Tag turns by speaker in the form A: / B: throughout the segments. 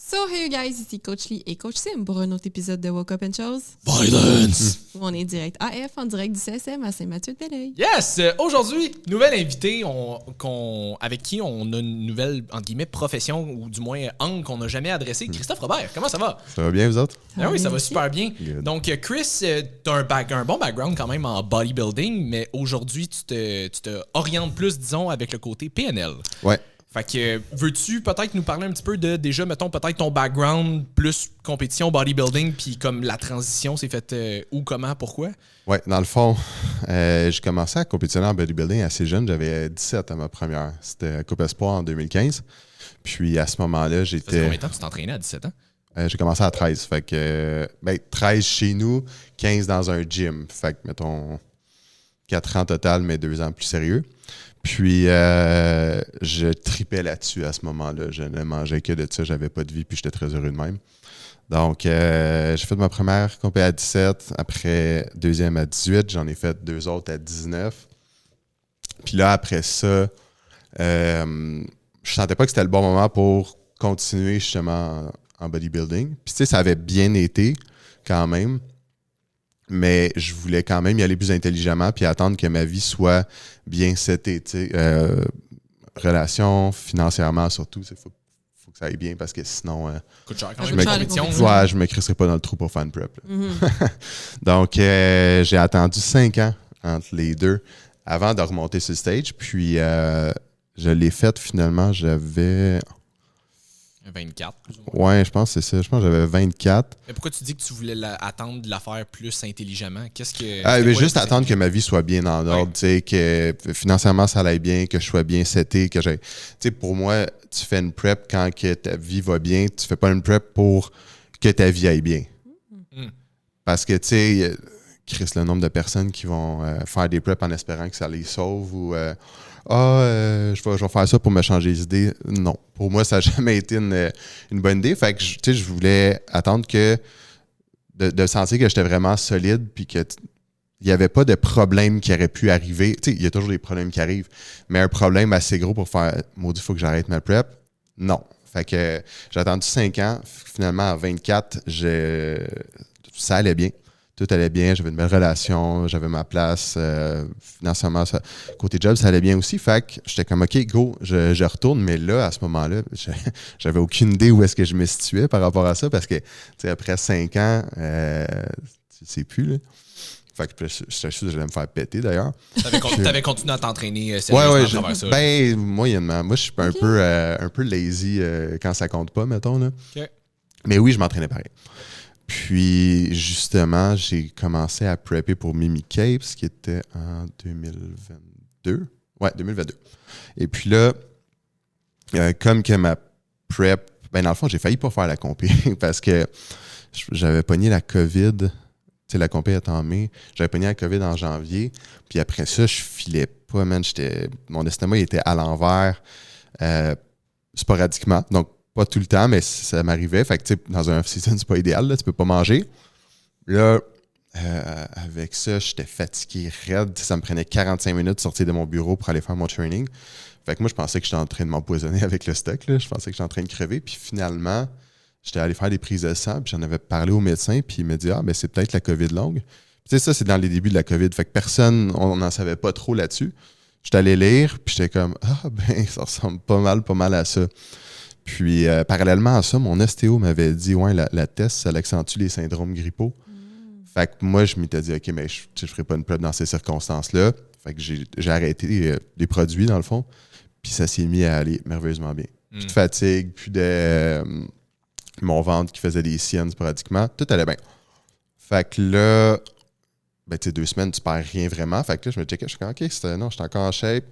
A: So, hey you guys, ici Coach Lee et Coach Sim pour un autre épisode de Woke Up and Chose.
B: Violence!
A: Où on est direct AF en direct du CSM à Saint-Mathieu-de-Belleuil.
B: Yes! Aujourd'hui, nouvelle invitée avec qui on a une nouvelle, entre guillemets, profession, ou du moins angle qu'on n'a jamais adressé. Christophe Robert, comment ça va?
C: Ça va bien, vous autres?
B: Oui, ça va
A: merci.
B: super bien.
C: Good.
B: Donc, Chris, t'as un bon background quand même en bodybuilding, mais aujourd'hui, tu te orientes plus, disons, avec le côté PNL.
C: Ouais.
B: Fait que, veux-tu peut-être nous parler un petit peu de, déjà, mettons, peut-être ton background plus compétition, bodybuilding, puis comme la transition s'est faite où, comment, pourquoi?
C: Ouais, dans le fond, j'ai commencé à compétitionner en bodybuilding assez jeune. J'avais 17 à ma première. C'était Coupe Espoir en 2015. Puis à ce moment-là,
B: Ça fait
C: j'étais.
B: combien de temps que tu t'entraînais à 17 ans?
C: J'ai commencé à 13. Fait que 13 chez nous, 15 dans un gym. Fait que, mettons, 4 ans total, mais 2 ans plus sérieux. Puis, je tripais là-dessus à ce moment-là. Je ne mangeais que de ça. J'avais pas de vie, puis j'étais très heureux de même. Donc, j'ai fait ma première compé à 17. Après, deuxième à 18. J'en ai fait 2 autres à 19. Puis là, après ça, je sentais pas que c'était le bon moment pour continuer justement en bodybuilding. Puis, tu sais, ça avait bien été quand même. Mais je voulais quand même y aller plus intelligemment puis attendre que ma vie soit bien setée, tu sais. Relation, financièrement surtout, il faut que ça aille bien parce que sinon,
B: Coûte cher quand
A: Ça
B: même,
A: coûte
B: la
A: cher,
B: compétition.
A: les compétitions.
C: je me crisserais pas dans le trou pour faire une prep. Là. Donc, j'ai attendu 5 ans entre les deux avant de remonter sur le stage. Puis, je l'ai fait finalement, j'avais...
B: 24, plus ou moins.
C: Ouais, je pense que c'est ça. Je pense que j'avais 24.
B: Mais pourquoi tu dis que tu voulais attendre de la faire plus intelligemment? Qu'est-ce que.
C: Ah,
B: c'était
C: mais
B: quoi
C: juste
B: le plus
C: attendre que ma vie soit bien en ordre,
B: Ouais.
C: tu sais, que financièrement ça aille bien, que je sois bien seté, que j'ai. Tu sais, pour moi, tu fais une prep quand que ta vie va bien, tu fais pas une prep pour que ta vie aille bien.
B: Mm.
C: Parce que, tu sais, Chris, le nombre de personnes qui vont faire des preps en espérant que ça les sauve ou je vais faire ça pour me changer les idées. Non. Pour moi, ça n'a jamais été une bonne idée. Fait que, tu sais, je voulais attendre que de sentir que j'étais vraiment solide puis que il n'y avait pas de problème qui aurait pu arriver. Tu sais, il y a toujours des problèmes qui arrivent, mais un problème assez gros pour faire « Maudit, il faut que j'arrête ma prep », non. Fait que j'ai attendu 5 ans. Finalement, à 24, ça allait bien. Tout allait bien, j'avais une belle relation, j'avais ma place. Financièrement, côté job, ça allait bien aussi. Fait que j'étais comme, OK, go, je retourne. Mais là, à ce moment-là, j'avais aucune idée où est-ce que je me situais par rapport à ça parce que, tu sais, après 5 ans, tu sais plus, là. Fait que j'étais sûr que j'allais me faire péter, d'ailleurs.
B: T'avais continué à t'entraîner
C: Ouais,
B: sérieusement à travers ça.
C: ben, moyennement. Moi, je suis un peu lazy quand ça compte pas, mettons, là.
B: OK.
C: Mais oui, je m'entraînais pareil. Puis, justement, j'ai commencé à prepper pour Mimi Capes, qui était en 2022. Ouais, 2022. Et puis là, comme que ma prep... Ben, dans le fond, j'ai failli pas faire la compé parce que j'avais pogné la COVID. Tu sais, la compé est en mai. J'avais pogné la COVID en janvier. Puis après ça, je filais pas, man. Mon estomac il était à l'envers sporadiquement. Donc, pas tout le temps, mais ça m'arrivait. Fait que, tu sais, dans un off-season, c'est pas idéal, là, tu peux pas manger. Là, avec ça, j'étais fatigué, raide. Ça me prenait 45 minutes de sortir de mon bureau pour aller faire mon training. Fait que moi, je pensais que j'étais en train de m'empoisonner avec le stock, là. Je pensais que j'étais en train de crever. Puis finalement, j'étais allé faire des prises de sang, puis j'en avais parlé au médecin, puis il m'a dit « Ah, ben c'est peut-être la COVID longue. » Puis tu sais, ça, c'est dans les débuts de la COVID. Fait que personne, on n'en savait pas trop là-dessus. J'étais allé lire, puis j'étais comme « Ah, ben ça ressemble pas mal à ça. » Puis, parallèlement à ça, mon ostéo m'avait dit « Ouais, la test, ça accentue les syndromes grippaux. » Fait que moi, je m'étais dit « OK, mais je ne ferai pas une prep dans ces circonstances-là. » Fait que j'ai arrêté les produits, dans le fond. Puis, ça s'est mis à aller merveilleusement bien. Plus de fatigue, plus de... mon ventre qui faisait des siennes sporadiquement. Tout allait bien. Fait que là, ben, tu sais, 2 semaines, tu perds rien vraiment. Fait que là, je me checkais, je suis comme « OK, non, je suis encore en shape. »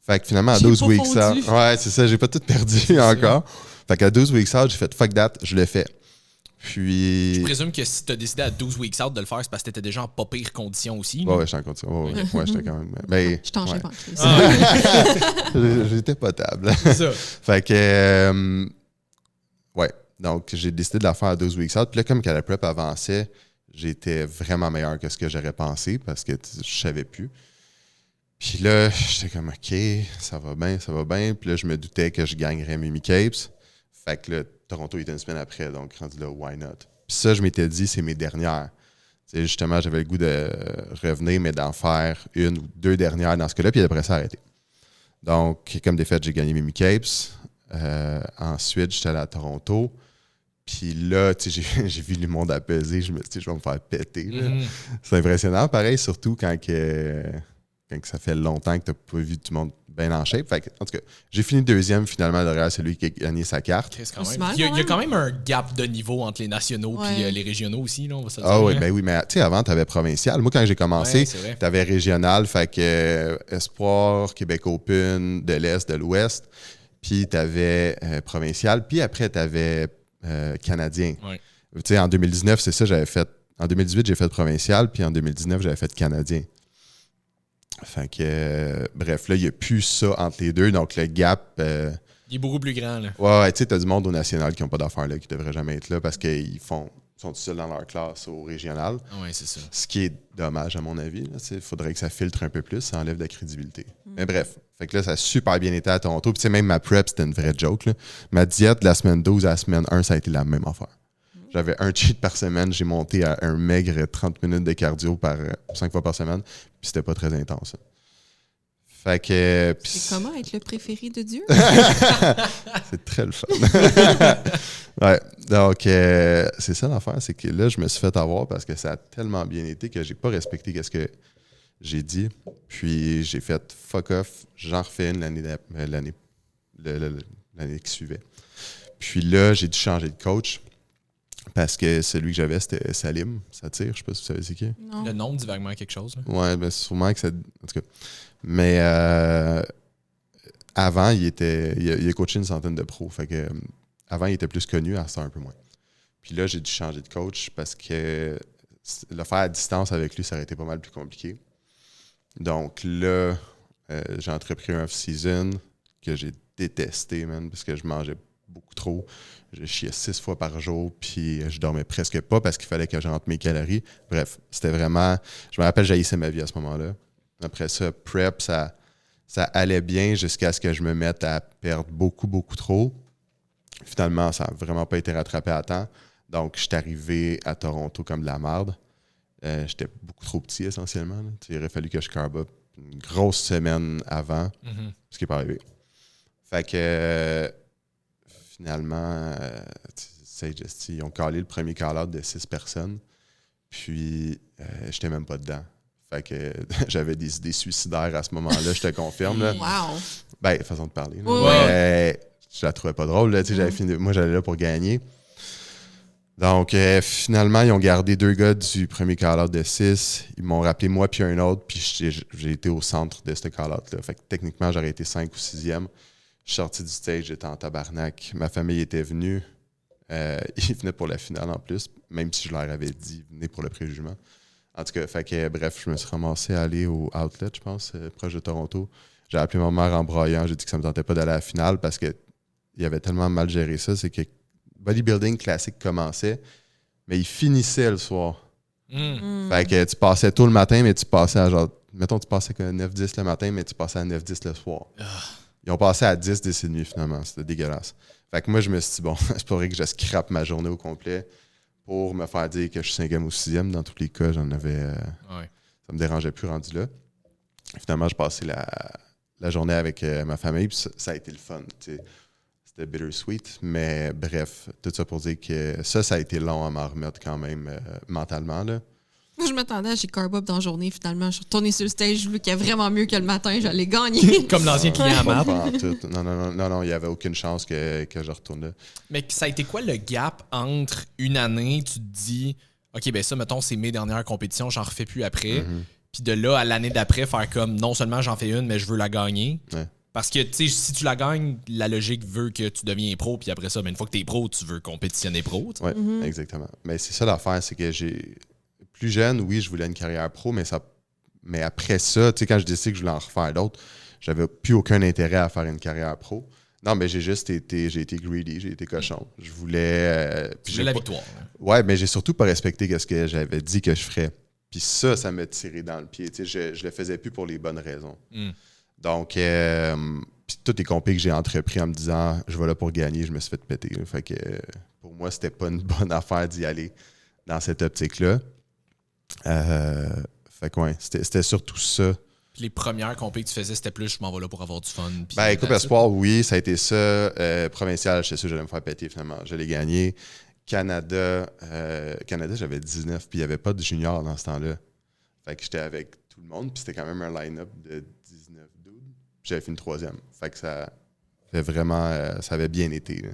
C: Fait que finalement, à 12
A: J'ai pas
C: weeks
A: fondu.
C: out, ouais, c'est ça, j'ai pas tout perdu encore. Fait qu'à 12 weeks out, j'ai fait fuck that, je le fais. Puis.
B: Je présume que si t'as décidé à 12 weeks out de le faire, c'est parce que t'étais déjà en pas pire condition aussi.
C: Ouais, j'étais en condition. Ouais, j'étais quand même. Ben,
A: Je t'en
C: ouais.
A: pas en crise.
C: J'étais potable.
B: C'est ça.
C: Fait que. Ouais. Donc, j'ai décidé de la faire à 12 weeks out. Puis là, comme que la prep avançait, j'étais vraiment meilleur que ce que j'aurais pensé parce que je savais plus. Puis là, j'étais comme, OK, ça va bien. Puis là, je me doutais que je gagnerais Mimi Capes. Fait que là, Toronto était une semaine après, donc rendu là, why not? Puis ça, je m'étais dit, c'est mes dernières. T'sais, justement, j'avais le goût de revenir, mais d'en faire une ou deux dernières dans ce cas-là, puis après ça, arrêter. Donc, comme des faits, j'ai gagné mes Mi-Capes. Ensuite, j'étais allé à Toronto. Puis là, j'ai vu le monde apaiser. Je me suis dit, je vais me faire péter. C'est impressionnant, pareil, surtout quand ça fait longtemps que tu n'as pas vu tout le monde bien en shape. Fait que, en tout cas, j'ai fini deuxième finalement derrière celui qui a gagné sa carte.
B: Quand même. Il y a quand même un gap de niveau entre les nationaux et les régionaux aussi, là, on va se dire.
C: Ah oui, ben oui, mais tu sais, avant, tu avais provincial. Moi, quand j'ai commencé, tu avais régional, fait que Espoir, Québec Open, de l'Est, de l'Ouest, puis tu avais provincial, puis après, tu avais canadien.
B: Ouais.
C: Tu sais, en 2019, c'est ça, j'avais fait. En 2018, j'ai fait provincial, puis en 2019, j'avais fait canadien. Fait que, bref, là, il n'y a plus ça entre les deux. Donc, le gap.
B: Il est beaucoup plus grand, là.
C: Ouais, tu sais, tu as du monde au national qui n'ont pas d'affaires là, qui ne devraient jamais être là parce qu'ils sont tout seuls dans leur classe au régional.
B: Oui, c'est ça.
C: Ce qui est dommage, à mon avis. Il faudrait que ça filtre un peu plus, ça enlève de la crédibilité. Mais bref, fait que là, ça a super bien été à Toronto. Puis, tu sais, même ma prep, c'était une vraie joke. Là. Ma diète de la semaine 12 à la semaine 1, ça a été la même affaire. J'avais un cheat par semaine. J'ai monté à un maigre 30 minutes de cardio 5 fois par semaine. Puis c'était pas très intense. Fait que.
A: C'est comment être le préféré de Dieu?
C: C'est très le fun. Ouais. Donc, c'est ça l'affaire. C'est que là, je me suis fait avoir parce que ça a tellement bien été que j'ai pas respecté ce que j'ai dit. Puis j'ai fait fuck off. J'en refais une l'année qui suivait. Puis là, j'ai dû changer de coach. Parce que celui que j'avais, c'était Salim. Ça tire, je sais pas si vous savez c'est qui.
A: Non.
B: Le nom dit vaguement quelque chose. Là.
C: Ouais, ben sûrement que ça. En tout cas. Mais avant, il a coaché une centaine de pros. Fait que avant, il était plus connu, à ça un peu moins. Puis là, j'ai dû changer de coach parce que le faire à distance avec lui, ça aurait été pas mal plus compliqué. Donc là, j'ai entrepris un off-season que j'ai détesté, man, parce que je mangeais beaucoup trop. Je chiais 6 fois par jour, puis je dormais presque pas parce qu'il fallait que je rentre mes calories. Bref, c'était vraiment... Je me rappelle, j'haïssais ma vie à ce moment-là. Après ça, prep, ça allait bien jusqu'à ce que je me mette à perdre beaucoup, beaucoup trop. Finalement, ça n'a vraiment pas été rattrapé à temps. Donc, je suis arrivé à Toronto comme de la merde. J'étais beaucoup trop petit, essentiellement. Là. Il aurait fallu que je carb up une grosse semaine avant, ce qui n'est pas arrivé. Fait que... Finalement, ils ont calé le premier call-out de 6 personnes. Puis, j'étais même pas dedans. Fait que j'avais des idées suicidaires à ce moment-là, je te confirme. Là.
A: Wow!
C: Ben, façon de parler. Là.
A: Ouais.
C: Mais je la trouvais pas drôle. Là, moi, j'allais là pour gagner. Donc, finalement, ils ont gardé 2 gars du premier call-out de 6. Ils m'ont rappelé moi puis un autre. Puis j'ai été au centre de ce call-out-là. Fait que techniquement, j'aurais été 5 ou 6e. Je suis sorti du stage, j'étais en tabarnak. Ma famille était venue. Ils venaient pour la finale en plus, même si je leur avais dit, venez pour le préjugement. En tout cas, fait que, bref, je me suis ramassé à aller au Outlet, je pense, proche de Toronto. J'ai appelé ma mère en broyant. J'ai dit que ça me tentait pas d'aller à la finale parce qu'il avait tellement mal géré ça. C'est que bodybuilding classique commençait, mais il finissait le soir. Fait que tu passais tôt le matin, mais tu passais à genre... Mettons, tu passais à 9-10 le matin, mais tu passais à 9-10 le soir. Ils ont passé à 10-10 finalement. C'était dégueulasse. Fait que moi, je me suis dit, bon, c'est pas vrai que je scrape ma journée au complet pour me faire dire que je suis 5e ou 6e. Dans tous les cas, j'en avais... Ça me dérangeait plus rendu là. Finalement, j'ai passé la journée avec ma famille. Puis ça a été le fun. C'était bittersweet. Mais bref, tout ça pour dire que ça a été long à m'en remettre quand même mentalement, là.
A: Moi, je m'attendais à j'ai carb up dans la journée, finalement. Je suis retournée sur le stage, je voulais qu'il y a vraiment mieux que le matin, j'allais gagner.
B: Comme l'ancien client à Map.
C: Non, il n'y avait aucune chance que je retourne là.
B: Mais ça a été quoi le gap entre une année, tu te dis, OK, ben ça, mettons, c'est mes dernières compétitions, j'en refais plus après. Puis de là à l'année d'après, faire comme, non seulement j'en fais une, mais je veux la gagner. Ouais. Parce que, tu sais, si tu la gagnes, la logique veut que tu deviens pro, puis après ça, ben, une fois que tu es pro, tu veux compétitionner pro.
C: Oui, exactement. Mais c'est ça l'affaire, c'est que j'ai... Plus jeune, oui, je voulais une carrière pro, mais après ça, tu sais, quand je décidé que je voulais en refaire d'autres, j'avais plus aucun intérêt à faire une carrière pro. Non, mais j'ai été greedy, j'ai été cochon. Je voulais...
B: j'ai la victoire.
C: Ouais, mais j'ai surtout pas respecté ce que j'avais dit que je ferais. Puis ça m'a tiré dans le pied. Tu sais, je le faisais plus pour les bonnes raisons. Donc, puis Puis toutes les compés que j'ai entrepris en me disant je vais là pour gagner, je me suis fait péter. Là. Fait que pour moi, c'était pas une bonne affaire d'y aller dans cette optique-là. Fait que ouais, c'était surtout ça.
B: Puis les premières compés que tu faisais, c'était plus je m'en vais là pour avoir du fun.
C: Coupe Espoir, oui, ça a été ça. Provincial, j'étais sûr que j'allais me faire péter finalement. Je l'ai gagné. Canada, j'avais 19, puis il n'y avait pas de junior dans ce temps-là. Fait que j'étais avec tout le monde, puis c'était quand même un line-up de 19 dudes. J'avais fini 3e. Fait que ça avait vraiment, ça avait bien été.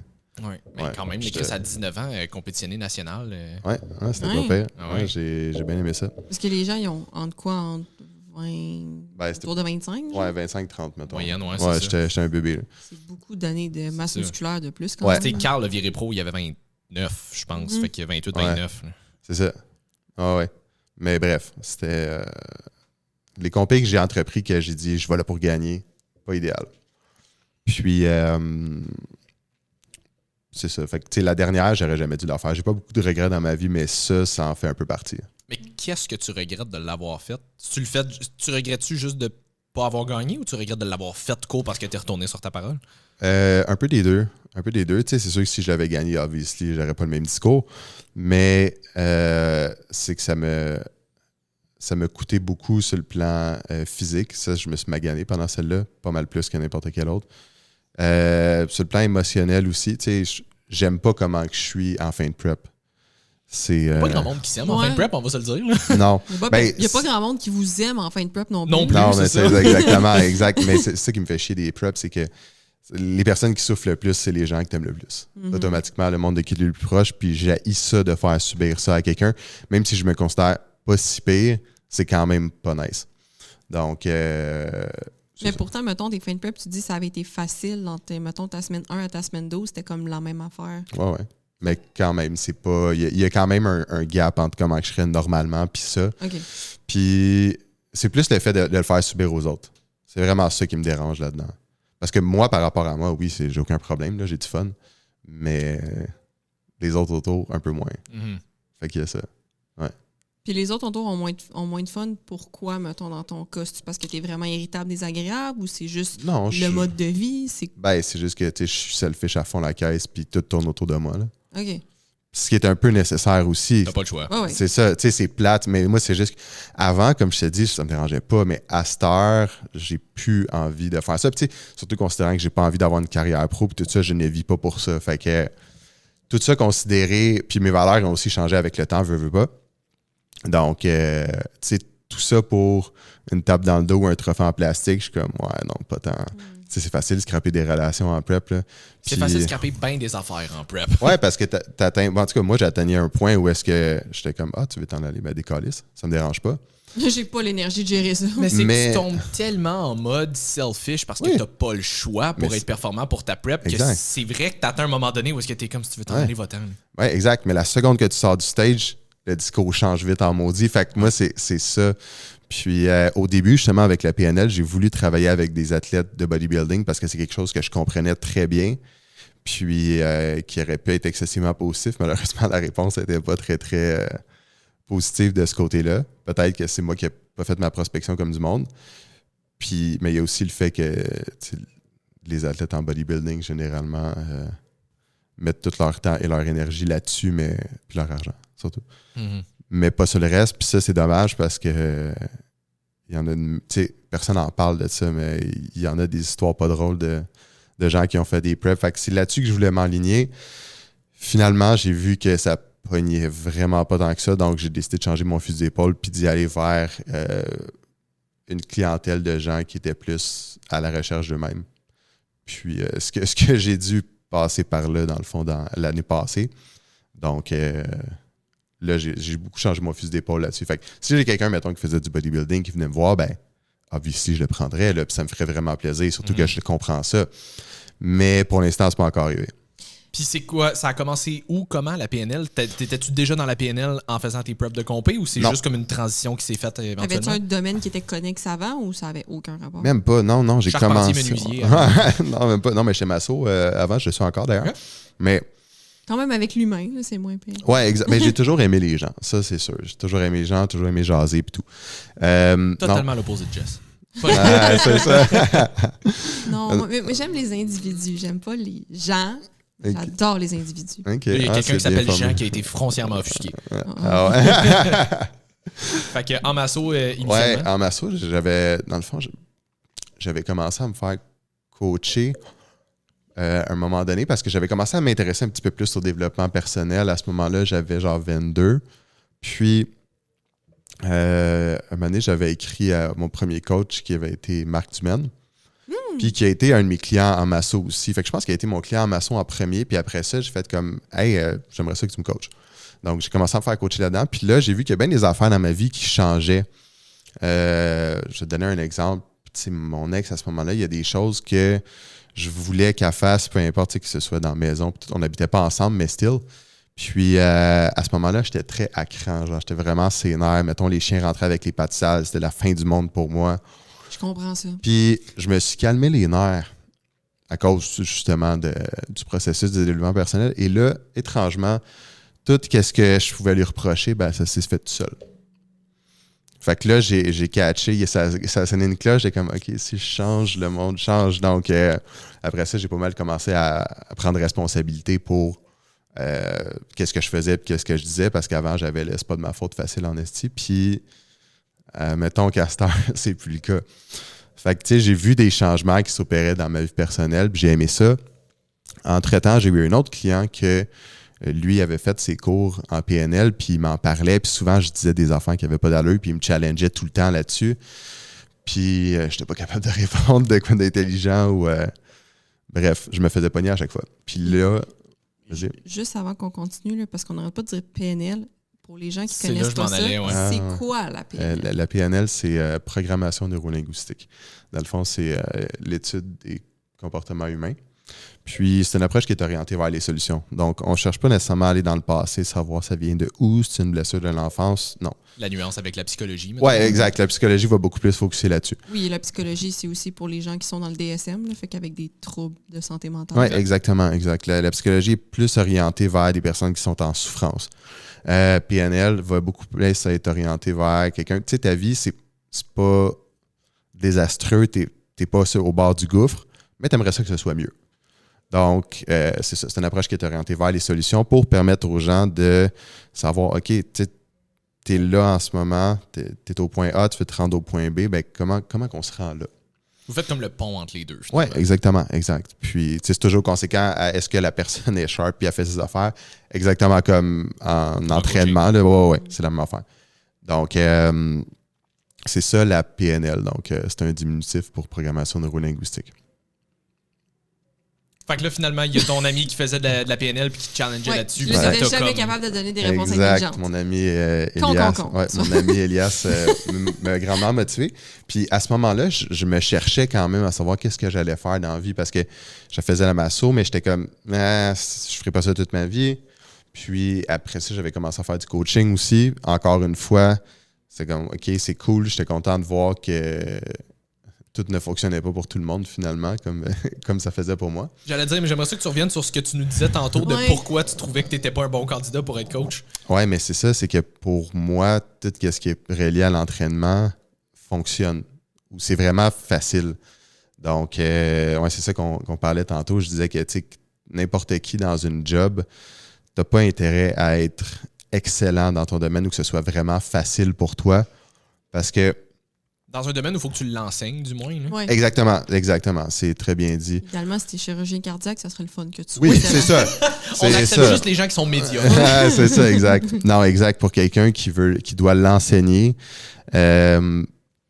B: Oui, mais quand même, les Chris à 19 ans, compétitionner national.
C: Ouais, c'était pas pire.
B: Ah ouais.
C: J'ai bien aimé ça.
A: Parce que les gens, ils ont entre quoi? Entre 20... autour de 25?
C: Ouais, 25-30, mettons.
B: Moyenne, ouais,
C: c'est
B: ça.
C: J'étais un bébé. Là.
A: C'est beaucoup d'années de masse musculaire de plus quand
C: Ouais.
A: même.
B: C'était Carl, le viré pro, il y avait 29, je pense. Fait qu'il y a 28, 29.
C: Ouais. C'est ça. Ah ouais. Mais bref, c'était... les compés que j'ai entrepris, que j'ai dit, je vais là pour gagner, pas idéal. Puis... c'est ça. Fait que, tu sais, la dernière, j'aurais jamais dû la faire. J'ai pas beaucoup de regrets dans ma vie, mais ça en fait un peu partie.
B: Mais qu'est-ce que tu regrettes de l'avoir fait? Tu regrettes-tu juste de pas avoir gagné ou tu regrettes de l'avoir fait court parce que tu es retourné sur ta parole?
C: Un peu des deux. Un peu des deux. Tu sais, c'est sûr que si je l'avais gagné, obviously, j'aurais pas le même discours. Mais c'est que ça me coûtait beaucoup sur le plan physique. Ça, je me suis magané pendant celle-là, pas mal plus que n'importe quel autre. Sur le plan émotionnel aussi, tu sais, j'aime pas comment que je suis en fin de prep. C'est
B: pas grand monde qui s'aime en fin de prep, on va se le dire. Là.
C: Non.
A: Il n'y a pas grand monde qui vous aime en fin de prep non plus.
B: Non plus,
C: mais
B: c'est
C: c'est
B: ça.
C: exactement, exact. Mais c'est ça qui me fait chier des preps, c'est que les personnes qui souffrent le plus, c'est les gens que t'aimes le plus. Automatiquement, le monde de qui est le plus proche, puis j'haïs ça de faire subir ça à quelqu'un. Même si je me considère pas si pire, c'est quand même pas nice. Donc,
A: mais pourtant, mettons, des fins de prep, tu dis que ça avait été facile. Mettons, ta semaine 1 à ta semaine 12, c'était comme la même affaire.
C: Ouais. Mais quand même, c'est pas. Il y a quand même un gap entre comment je serais normalement puis ça.
A: OK.
C: Puis c'est plus le fait de le faire subir aux autres. C'est vraiment ça qui me dérange là-dedans. Parce que moi, par rapport à moi, oui, j'ai aucun problème, là, j'ai du fun. Mais les autres autour, un peu moins. Fait qu'il y a ça. Ouais.
A: Puis les autres autour ont moins de fun. Pourquoi, mettons, dans ton cas? C'est parce que tu es vraiment irritable, désagréable ou c'est juste mode de vie?
C: C'est juste que je suis selfish à fond la caisse puis tout tourne autour de moi. Là.
A: OK.
C: Ce qui est un peu nécessaire aussi.
B: T'as pas le choix.
A: Ouais.
C: C'est ça, tu sais, c'est plate, mais moi, c'est juste avant, comme je te dis, ça me dérangeait pas, mais à cette heure, j'ai plus envie de faire ça. Puis, surtout considérant que j'ai pas envie d'avoir une carrière pro, puis tout ça, je ne vis pas pour ça. Fait que tout ça considéré, puis mes valeurs ont aussi changé avec le temps, veux pas. Donc, tu sais, tout ça pour une tape dans le dos ou un trophée en plastique, je suis comme, ouais, non, pas tant. C'est facile de scraper des relations en prep. Là.
B: C'est facile de scraper bien des affaires en prep.
C: Ouais, parce que t'atteins. Bon, en tout cas, moi, j'atteignais un point où est-ce que j'étais comme, tu veux t'en aller? Ben, des calices, ça me dérange pas.
A: J'ai pas l'énergie de gérer ça.
B: Mais c'est que tu tombes tellement en mode selfish parce que t'as pas le choix pour être performant pour ta prep que c'est vrai que t'atteins un moment donné où est-ce que t'es comme si tu veux t'en aller, va-t'en.
C: Ouais, exact. Mais la seconde que tu sors du stage, le discours change vite en maudit. Fait que moi, c'est ça. Puis au début, justement, avec la PNL, j'ai voulu travailler avec des athlètes de bodybuilding parce que c'est quelque chose que je comprenais très bien. Puis qui aurait pu être excessivement positif. Malheureusement, la réponse n'était pas très, très positive de ce côté-là. Peut-être que c'est moi qui n'ai pas fait ma prospection comme du monde. Puis, mais il y a aussi le fait que les athlètes en bodybuilding, généralement, mettent tout leur temps et leur énergie là-dessus, puis leur argent, surtout. Mais pas sur le reste. Puis ça, c'est dommage parce que il y en a personne n'en parle de ça, mais il y en a des histoires pas drôles de gens qui ont fait des preps. Fait que c'est là-dessus que je voulais m'enligner. Finalement, j'ai vu que ça pognait vraiment pas tant que ça, donc j'ai décidé de changer mon fusil d'épaule puis d'y aller vers une clientèle de gens qui étaient plus à la recherche d'eux-mêmes. Puis ce que j'ai dû passer par là, dans le fond, dans l'année passée. Donc là, j'ai beaucoup changé mon fusil d'épaule là-dessus. Fait que si j'ai quelqu'un, mettons, qui faisait du bodybuilding, qui venait me voir, ben, obviously, je le prendrais, là, puis ça me ferait vraiment plaisir, surtout que je comprends ça. Mais pour l'instant, c'est pas encore arrivé.
B: Puis c'est quoi? Ça a commencé où? Comment, la PNL? T'étais-tu déjà dans la PNL en faisant tes preps de compé ou c'est juste comme une transition qui s'est faite éventuellement?
A: Avais-tu un domaine qui était connexe avant ou ça avait aucun rapport?
C: Même pas, non, j'ai commencé...
B: menuisier.
C: Non, même pas. Non, mais chez Masso, avant, je le suis encore d'ailleurs. Okay. Mais...
A: Quand même avec l'humain, là, c'est moins pire.
C: Ouais, exact. Mais j'ai toujours aimé les gens, ça c'est sûr. J'ai toujours aimé les gens, toujours aimé jaser et tout.
B: Totalement l'opposé de Jess.
C: C'est ça.
A: Non, mais j'aime les individus. J'aime pas les gens. J'adore les individus.
C: Okay.
B: Il y a quelqu'un qui s'appelle Jean qui a été foncièrement offusqué. Fait que en masso, initialement.
C: Ouais, en masso, dans le fond, j'avais commencé à me faire coacher à un moment donné parce que j'avais commencé à m'intéresser un petit peu plus au développement personnel. À ce moment-là, j'avais genre 22. Puis, un moment donné, j'avais écrit à mon premier coach qui avait été Marc Dumaine. Puis qui a été un de mes clients en masso aussi. Fait que je pense qu'il a été mon client en masso en premier. Puis après ça, j'ai fait comme « Hey, j'aimerais ça que tu me coaches. » Donc, j'ai commencé à me faire coacher là-dedans. Puis là, j'ai vu qu'il y a bien des affaires dans ma vie qui changeaient. Je vais te donner un exemple. T'sais, mon ex, à ce moment-là, il y a des choses que je voulais qu'elle fasse, peu importe que ce soit dans la maison. On n'habitait pas ensemble, mais still. Puis à ce moment-là, j'étais très à cran. Genre, j'étais vraiment sénère. Mettons, les chiens rentraient avec les pattes sales. C'était la fin du monde pour moi.
A: Je comprends ça.
C: Puis je me suis calmé les nerfs à cause justement du processus de développement personnel. Et là, étrangement, tout ce que je pouvais lui reprocher, ben ça s'est fait tout seul. Fait que là, j'ai catché, ça a sonné une cloche, j'ai comme, OK, si je change, le monde change. Donc, après ça, j'ai pas mal commencé à prendre responsabilité pour qu'est-ce que je faisais et qu'est-ce que je disais, parce qu'avant, j'avais le « c'est pas de ma faute » facile en esti. Puis, mettons qu'à cette heure, c'est plus le cas. Fait que, tu sais, j'ai vu des changements qui s'opéraient dans ma vie personnelle, puis j'ai aimé ça. Entre-temps, j'ai eu un autre client que lui avait fait ses cours en PNL, puis il m'en parlait, puis souvent, je disais des affaires qui n'avaient pas d'allure, puis il me challengeait tout le temps là-dessus. Puis, j'étais pas capable de répondre de quoi d'intelligent ou... bref, je me faisais pogner à chaque fois. Puis là...
A: Juste avant qu'on continue, là, parce qu'on n'arrête pas de dire PNL, pour les gens qui connaissent pas ça, c'est quoi la PNL?
C: La PNL, c'est programmation neurolinguistique. Dans le fond, c'est l'étude des comportements humains. Puis, c'est une approche qui est orientée vers les solutions. Donc, on ne cherche pas nécessairement à aller dans le passé, savoir ça vient de où, c'est une blessure de l'enfance. Non.
B: La nuance avec la psychologie.
C: Oui, exact. La psychologie va beaucoup plus focuser là-dessus.
A: Oui, la psychologie, c'est aussi pour les gens qui sont dans le DSM, là, fait qu'avec des troubles de santé mentale.
C: Oui, exactement. Exact. La psychologie est plus orientée vers des personnes qui sont en souffrance. PNL va beaucoup plus être orienté vers quelqu'un. Tu sais, ta vie, c'est pas désastreux, t'es pas au bord du gouffre, mais tu aimerais ça que ce soit mieux. Donc, c'est ça. C'est une approche qui est orientée vers les solutions pour permettre aux gens de savoir, OK, tu es là en ce moment, tu es au point A, tu veux te rendre au point B, ben comment qu'on se rend là?
B: Vous faites comme le pont entre les deux.
C: Oui, exactement, exact. Puis, c'est toujours conséquent à est-ce que la personne est sharp puis a fait ses affaires, exactement comme en entraînement. Oui, c'est la même affaire. Donc, c'est ça la PNL. Donc, c'est un diminutif pour programmation neurolinguistique.
B: Fait que là, finalement, il y a ton ami qui faisait de la PNL puis qui te challengeait là-dessus.
A: Tu n'étais jamais capable de donner des réponses intelligentes.
C: Mon ami Elias. Mon ami Elias m'a grandement motivé. Puis à ce moment-là, je me cherchais quand même à savoir qu'est-ce que j'allais faire dans la vie parce que je faisais la masso, mais j'étais comme, je ne ferai pas ça toute ma vie. Puis après ça, j'avais commencé à faire du coaching aussi. Encore une fois, c'est comme, OK, c'est cool. J'étais content de voir que tout ne fonctionnait pas pour tout le monde, finalement, comme ça faisait pour moi.
B: J'allais dire, mais j'aimerais ça que tu reviennes sur ce que tu nous disais tantôt de pourquoi tu trouvais que tu n'étais pas un bon candidat pour être coach.
C: Oui, mais c'est ça, c'est que pour moi, tout ce qui est relié à l'entraînement fonctionne. Ou c'est vraiment facile. Donc, c'est ça qu'on parlait tantôt. Je disais que n'importe qui dans une job, tu n'as pas intérêt à être excellent dans ton domaine ou que ce soit vraiment facile pour toi. Parce que
B: dans un domaine où il faut que tu l'enseignes, du moins.
A: Ouais.
C: Exactement. C'est très bien dit.
A: Idéalement, si tu es chirurgien cardiaque, ça serait le fun que tu sois.
C: Oui, c'est ça.
B: On accepte juste les gens qui sont médiocres.
C: C'est ça, exact. Non, exact. Pour quelqu'un qui doit l'enseigner, tu as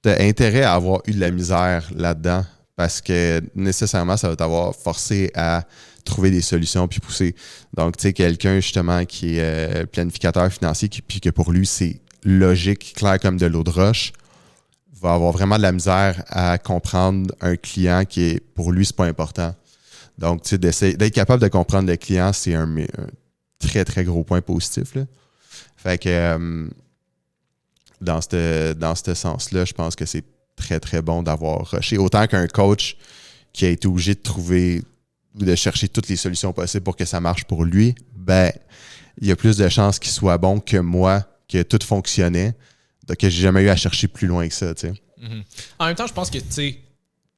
C: intérêt à avoir eu de la misère là-dedans parce que nécessairement, ça va t'avoir forcé à trouver des solutions puis pousser. Donc, tu sais, quelqu'un justement qui est planificateur financier puis que pour lui, c'est logique, clair comme de l'eau de roche, va avoir vraiment de la misère à comprendre un client qui est, pour lui, c'est pas important. Donc, tu sais, d'être capable de comprendre le client, c'est un très, très gros point positif, là. Fait que dans ce sens-là, je pense que c'est très, très bon d'avoir rushé. Autant qu'un coach qui a été obligé de trouver ou de chercher toutes les solutions possibles pour que ça marche pour lui, ben, il y a plus de chances qu'il soit bon que moi, que tout fonctionnait, que j'ai jamais eu à chercher plus loin que ça, tu sais.
B: Mm-hmm. En même temps, je pense que tu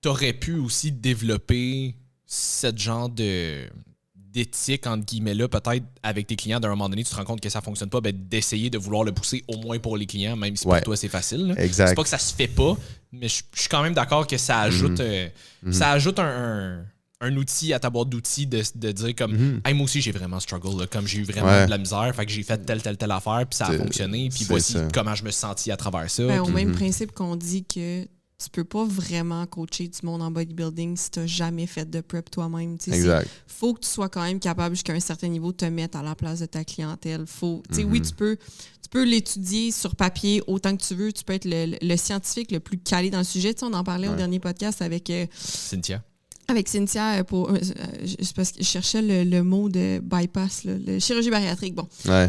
B: aurais pu aussi développer ce genre d'éthique, entre guillemets, là, peut-être avec tes clients, d'un moment donné, tu te rends compte que ça fonctionne pas, ben, d'essayer de vouloir le pousser au moins pour les clients, même si pour toi, c'est facile. Là.
C: Exact.
B: C'est pas que ça se fait pas, mais je suis quand même d'accord que ça ajoute, ça ajoute un outil à ta boîte d'outils de dire comme hey, moi aussi j'ai vraiment struggle, là, comme j'ai eu vraiment de la misère, fait que j'ai fait telle affaire puis ça a fonctionné, puis voici comment je me suis senti à travers ça.
A: Ben, au même principe qu'on dit que tu peux pas vraiment coacher du monde en bodybuilding si tu n'as jamais fait de prep toi-même.
C: Exact.
A: Faut que tu sois quand même capable jusqu'à un certain niveau de te mettre à la place de ta clientèle. Oui, tu peux l'étudier sur papier autant que tu veux. Tu peux être le scientifique le plus calé dans le sujet. On en parlait au dernier podcast avec
B: Cynthia.
A: Avec Cynthia, parce que je cherchais le mot de bypass, là, le chirurgie bariatrique,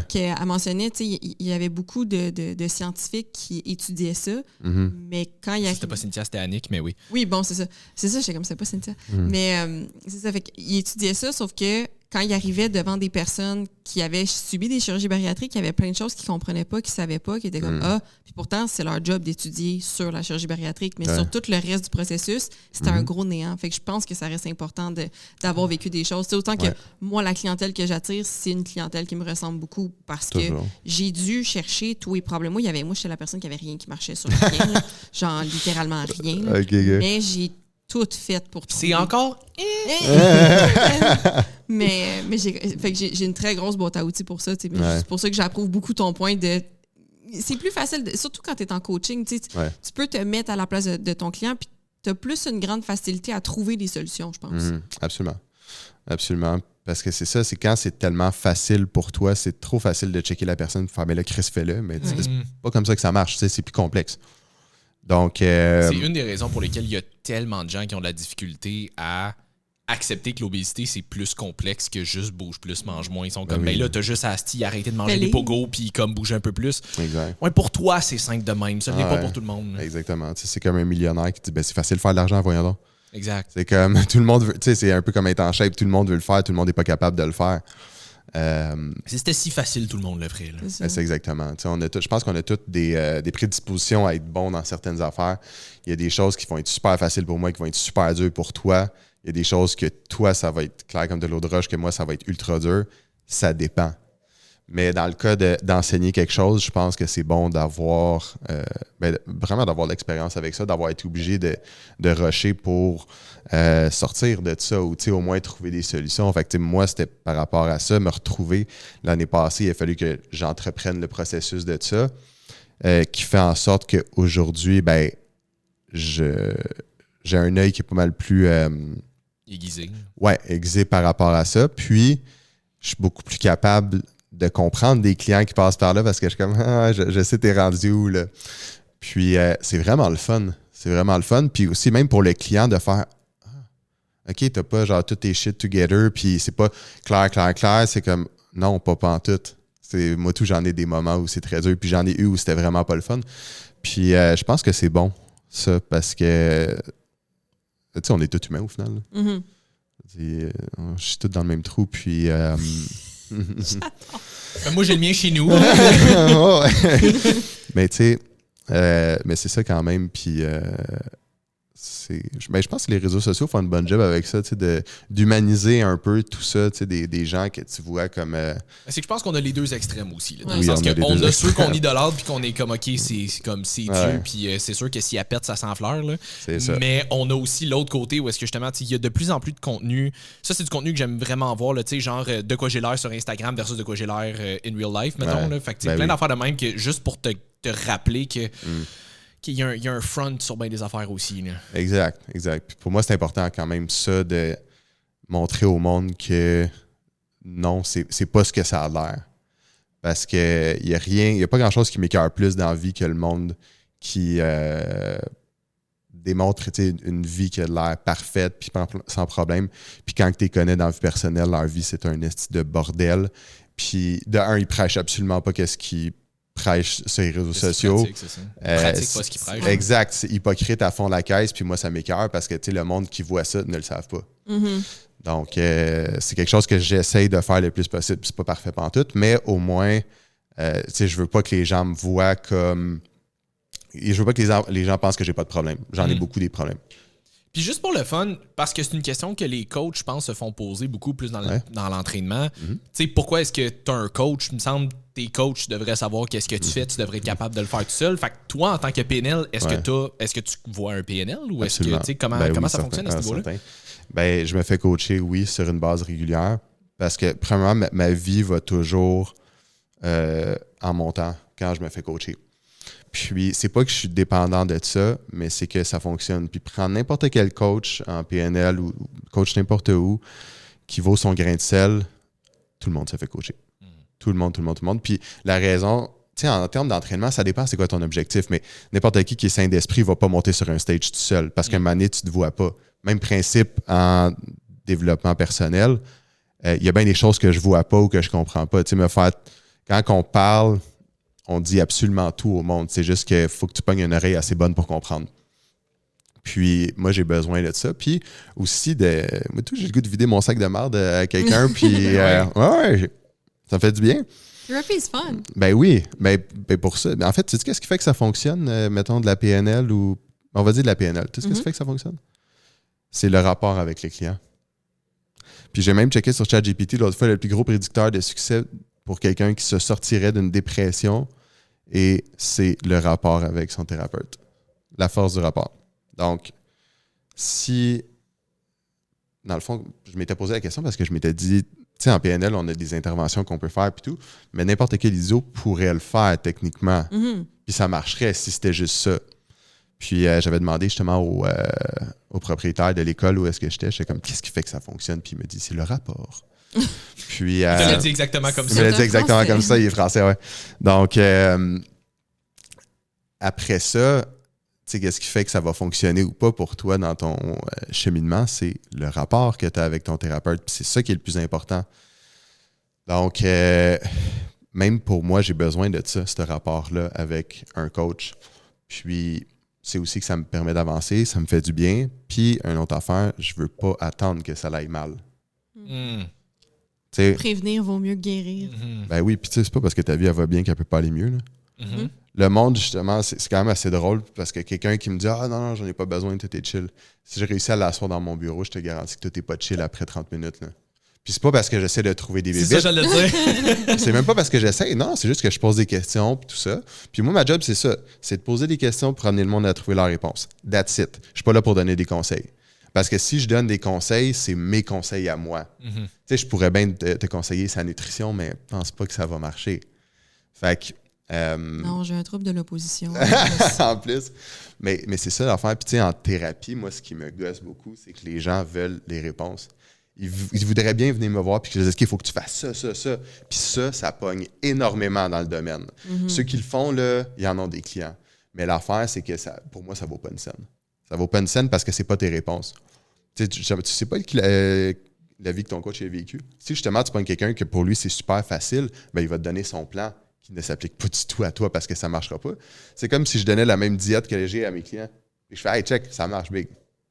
A: qu'elle mentionnait, il y avait beaucoup de scientifiques qui étudiaient ça, mais quand il y a...
B: C'était pas Cynthia, c'était Annick, mais oui.
A: Oui, bon, c'est ça. C'est ça, j'étais comme, c'est pas Cynthia. Mais c'est ça, fait qu'il étudiait ça, sauf que quand il arrivait devant des personnes qui avaient subi des chirurgies bariatriques, il y avait plein de choses qu'ils ne comprenaient pas, qu'ils ne savaient pas, qui étaient comme puis pourtant, c'est leur job d'étudier sur la chirurgie bariatrique, mais sur tout le reste du processus, c'était un gros néant. Fait que je pense que ça reste important d'avoir vécu des choses. C'est autant que moi, la clientèle que j'attire, c'est une clientèle qui me ressemble beaucoup parce que j'ai dû chercher tous les problèmes. Moi, j'étais la personne qui avait rien qui marchait sur rien, là, genre littéralement rien. Là. Mais j'ai tout fait pour trouver.
B: C'est encore...
A: mais j'ai une très grosse boîte à outils pour ça. C'est pour ça que j'approuve beaucoup ton point de... C'est plus facile, surtout quand tu es en coaching. Tu peux te mettre à la place de ton client puis tu as plus une grande facilité à trouver des solutions, je pense.
C: Absolument. Absolument. Parce que c'est ça, c'est quand c'est tellement facile pour toi, c'est trop facile de checker la personne et faire « mais là, Chris, fais-le ». Mais c'est pas comme ça que ça marche. C'est plus complexe. Donc,
B: c'est une des raisons pour lesquelles il y a tellement de gens qui ont de la difficulté à accepter que l'obésité, c'est plus complexe que juste bouge plus, mange moins. Ils sont comme, ben là, t'as juste à arrêter de manger des pogos puis comme bouger un peu plus.
C: Exact.
B: Ouais, pour toi, c'est simple de même. Ça n'est pas pour tout le monde.
C: Exactement. C'est comme un millionnaire qui dit, ben c'est facile de faire de l'argent, voyons donc.
B: Exact.
C: C'est comme, tout le monde veut, c'est un peu comme être en shape, tout le monde veut le faire, tout le monde n'est pas capable de le faire.
B: Si c'était si facile, tout le monde le ferait. Là.
C: C'est exactement. Je pense qu'on a toutes des prédispositions à être bons dans certaines affaires. Il y a des choses qui vont être super faciles pour moi, qui vont être super dures pour toi. Il y a des choses que toi, ça va être clair comme de l'eau de roche, que moi, ça va être ultra dur. Ça dépend. Mais dans le cas d'enseigner quelque chose, je pense que c'est bon d'avoir vraiment d'avoir l'expérience avec ça, d'avoir été obligé de rusher pour sortir de ça ou au moins trouver des solutions. Fait que, moi, c'était par rapport à ça, me retrouver l'année passée, il a fallu que j'entreprenne le processus de ça, qui fait en sorte qu'aujourd'hui, j'ai un œil qui est pas mal plus...
B: aiguisé.
C: Ouais, aiguisé par rapport à ça. Puis, je suis beaucoup plus capable de comprendre des clients qui passent par là parce que je suis comme, je sais t'es rendu où, là. Puis, c'est vraiment le fun. C'est vraiment le fun. Puis aussi, même pour le client, de faire, OK, t'as pas genre tout tes shit together, puis c'est pas clair. C'est comme, non, pas en tout. Moi, tout, j'en ai des moments où c'est très dur, puis j'en ai eu où c'était vraiment pas le fun. Puis, je pense que c'est bon, ça, parce que, tu sais, on est tous humains au final. Je suis tous dans le même trou, puis...
B: moi, j'ai le mien chez nous.
C: Mais tu sais, mais c'est ça quand même. Puis je pense que les réseaux sociaux font une bonne job avec ça, d'humaniser un peu tout ça, des gens que tu vois comme...
B: C'est que je pense qu'on a les deux extrêmes aussi. Là, dans le sens qu'on a ceux qu'on idolâtre puis qu'on est comme, OK, c'est Dieu, puis c'est sûr que s'il a pète, ça s'enfleure.
C: C'est ça.
B: Mais on a aussi l'autre côté où est-ce que justement, il y a de plus en plus de contenu. Ça, c'est du contenu que j'aime vraiment voir, là, genre de quoi j'ai l'air sur Instagram versus de quoi j'ai l'air in real life, mettons. Là. Fait que plein d'affaires de même que juste pour te rappeler que... qu'il y a un front sur bien des affaires aussi. Là.
C: Exact. Puis pour moi, c'est important quand même ça de montrer au monde que non, c'est pas ce que ça a l'air. Parce que il y a pas grand-chose qui m'écoeure plus dans la vie que le monde qui démontre une vie qui a l'air parfaite puis sans problème. Puis quand tu les connais dans la vie personnelle, leur vie, c'est un esti de bordel. Puis de un, ils prêchent absolument pas qu'est-ce qu'ils prêche sur les réseaux sociaux.
B: Pratique, c'est ça. Pratique pas ce qu'il prêche.
C: Exact. C'est hypocrite à fond la caisse, puis moi, ça m'écoeure parce que le monde qui voit ça ne le savent pas. Donc, c'est quelque chose que j'essaye de faire le plus possible. C'est pas parfait pantoute, mais au moins, je veux pas que les gens me voient comme Et je veux pas que les gens pensent que j'ai pas de problème. J'en ai beaucoup des problèmes.
B: Puis juste pour le fun, parce que c'est une question que les coachs, je pense, se font poser beaucoup plus dans l'entraînement. Tu sais, pourquoi est-ce que tu as un coach? Il me semble que tes coachs devraient savoir qu'est-ce que tu fais, tu devrais être capable de le faire tout seul. Fait que toi, en tant que PNL, est-ce que tu vois un PNL ou est-ce que, tu sais, comment ça fonctionne à ce niveau-là?
C: Ben, je me fais coacher, oui, sur une base régulière parce que, premièrement, ma vie va toujours en montant quand je me fais coacher. Puis, c'est pas que je suis dépendant de ça, mais c'est que ça fonctionne. Puis, prendre n'importe quel coach en PNL ou coach n'importe où qui vaut son grain de sel, tout le monde se fait coacher. Tout le monde. Puis, la raison, tu sais, en termes d'entraînement, ça dépend c'est quoi ton objectif, mais n'importe qui est sain d'esprit va pas monter sur un stage tout seul parce qu'à un moment donné, tu te vois pas. Même principe en développement personnel, il y a bien des choses que je vois pas ou que je comprends pas. Tu sais, quand on parle, on dit absolument tout au monde. C'est juste qu'il faut que tu pognes une oreille assez bonne pour comprendre. Puis, moi, j'ai besoin de ça. Puis, aussi, moi, j'ai le goût de vider mon sac de merde à quelqu'un. Puis, ça me fait du bien.
A: Therapy is fun.
C: Ben oui. Ben pour ça. En fait, tu sais qu'est-ce qui fait que ça fonctionne, mettons, de la PNL ou... On va dire de la PNL. Tu sais ce qui fait que ça fonctionne? C'est le rapport avec les clients. Puis, j'ai même checké sur ChatGPT l'autre fois le plus gros prédicteur de succès pour quelqu'un qui se sortirait d'une dépression, et c'est le rapport avec son thérapeute. La force du rapport. Donc, si, dans le fond, je m'étais posé la question parce que je m'étais dit, tu sais, en PNL, on a des interventions qu'on peut faire et tout, mais n'importe quel ISO pourrait le faire techniquement. Puis ça marcherait si c'était juste ça. Puis j'avais demandé justement au propriétaire de l'école où est-ce que j'étais comme, qu'est-ce qui fait que ça fonctionne? Puis il me dit, c'est le rapport. Puis, il
B: me l'a dit exactement comme ça.
C: Il me l'a dit exactement comme ça, il est français, ouais. Donc, après ça, tu sais, qu'est-ce qui fait que ça va fonctionner ou pas pour toi dans ton cheminement? C'est le rapport que tu as avec ton thérapeute. Puis c'est ça qui est le plus important. Donc, même pour moi, j'ai besoin de ça, ce rapport-là avec un coach. Puis, c'est aussi que ça me permet d'avancer, ça me fait du bien. Puis, une autre affaire, je veux pas attendre que ça aille mal.
A: Prévenir vaut mieux que guérir.
C: Ben oui, puis tu sais, c'est pas parce que ta vie elle va bien qu'elle peut pas aller mieux. Là. Le monde, justement, c'est quand même assez drôle parce que quelqu'un qui me dit « Ah non, j'en ai pas besoin, tout est chill ». Si j'ai réussi à l'asseoir dans mon bureau, je te garantis que tout est pas chill après 30 minutes. Là. Puis c'est pas parce que j'essaie de trouver des bébites.
B: C'est ça, j'allais dire.
C: C'est même pas parce que j'essaie. Non, c'est juste que je pose des questions puis tout ça. Puis moi, ma job, c'est ça. C'est de poser des questions pour amener le monde à trouver leur réponse. That's it. Je suis pas là pour donner des conseils. Parce que si je donne des conseils, c'est mes conseils à moi. Tu sais, je pourrais bien te conseiller sa nutrition, mais je pense pas que ça va marcher. Fait que...
A: non, j'ai un trouble de l'opposition.
C: En plus. Mais c'est ça l'affaire. Puis tu sais, en thérapie, moi, ce qui me gosse beaucoup, c'est que les gens veulent les réponses. Ils voudraient bien venir me voir puis que je leur dise qu'il faut que tu fasses ça. Puis ça pogne énormément dans le domaine. Ceux qui le font, là, ils en ont des clients. Mais l'affaire, c'est que pour moi, ça vaut pas une scène. Ça vaut pas une scène parce que c'est pas tes réponses. Tu sais pas la vie que ton coach a vécue. Si justement tu prends quelqu'un que pour lui c'est super facile, ben il va te donner son plan qui ne s'applique pas du tout à toi parce que ça marchera pas. C'est comme si je donnais la même diète que j'ai à mes clients. Et je fais « Hey, check, ça marche big. »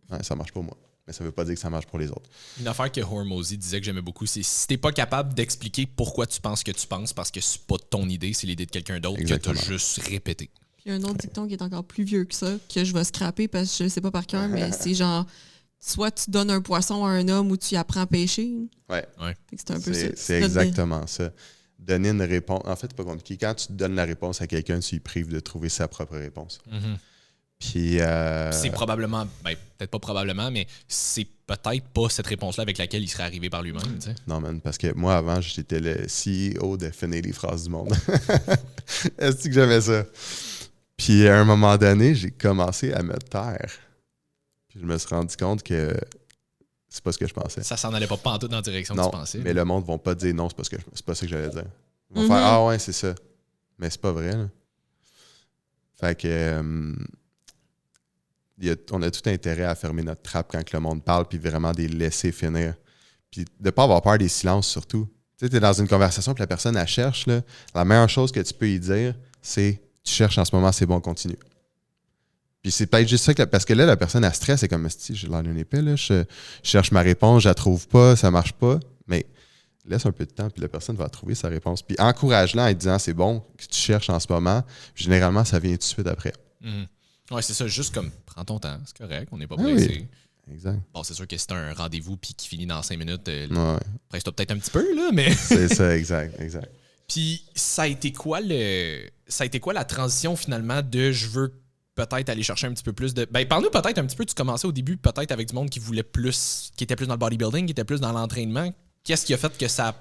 C: Ouais, ça marche pour moi. Mais ça veut pas dire que ça marche pour les autres.
B: Une affaire que Hormozy disait que j'aimais beaucoup, c'est si t'es pas capable d'expliquer pourquoi tu penses que tu penses parce que c'est pas ton idée, c'est l'idée de quelqu'un d'autre que t'as juste répété.
A: Il y a un autre dicton qui est encore plus vieux que ça, que je vais scraper parce que je ne sais pas par cœur, mais c'est genre, soit tu donnes un poisson à un homme ou tu y apprends à pêcher.
C: Ouais.
A: C'est un peu ça.
C: C'est exactement ça. Donner une réponse. En fait, c'est pas compliqué. Quand tu donnes la réponse à quelqu'un, tu lui prives de trouver sa propre réponse. Puis.
B: C'est probablement, peut-être pas probablement, mais c'est peut-être pas cette réponse-là avec laquelle il serait arrivé par lui-même. T'sais.
C: Non, man, parce que moi, avant, j'étais le CEO de finir les phrases du monde. Est-ce que j'aimais ça? Puis à un moment donné, j'ai commencé à me taire. Puis je me suis rendu compte que c'est pas ce que je pensais.
B: Ça s'en allait pas pantoute dans la direction que tu pensais.
C: Mais le monde ne va pas te dire non, c'est pas ça que j'allais dire. Ils vont faire ah ouais, c'est ça. Mais c'est pas vrai. Là. Fait que on a tout intérêt à fermer notre trappe quand le monde parle, puis vraiment de les laisser finir. Puis de ne pas avoir peur des silences surtout. Tu sais, tu es dans une conversation, puis la personne, elle cherche. Là, la meilleure chose que tu peux y dire, c'est tu cherches en ce moment, c'est bon, continue. Puis c'est peut-être juste ça, parce que là, la personne, elle stresse, c'est comme si j'ai l'air d'un épée, là, je cherche ma réponse, je la trouve pas, ça marche pas. Mais laisse un peu de temps, puis la personne va trouver sa réponse. Puis encourage-la en disant c'est bon que tu cherches en ce moment. Généralement, ça vient tout de suite après.
B: Ouais, c'est ça. Juste comme, prends ton temps, c'est correct, on n'est pas pressé.
C: Oui. Exact.
B: Bon, c'est sûr que si t'as un rendez-vous puis qui finit dans 5 minutes,
C: Ouais.
B: presse-toi peut-être un petit peu, là, mais...
C: C'est ça, exact.
B: Puis ça a été quoi la transition finalement de je veux peut-être aller chercher un petit peu plus de... Ben, parle-nous peut-être un petit peu, tu commençais au début peut-être avec du monde qui voulait plus, qui était plus dans le bodybuilding, qui était plus dans l'entraînement. Qu'est-ce qui a fait que ça a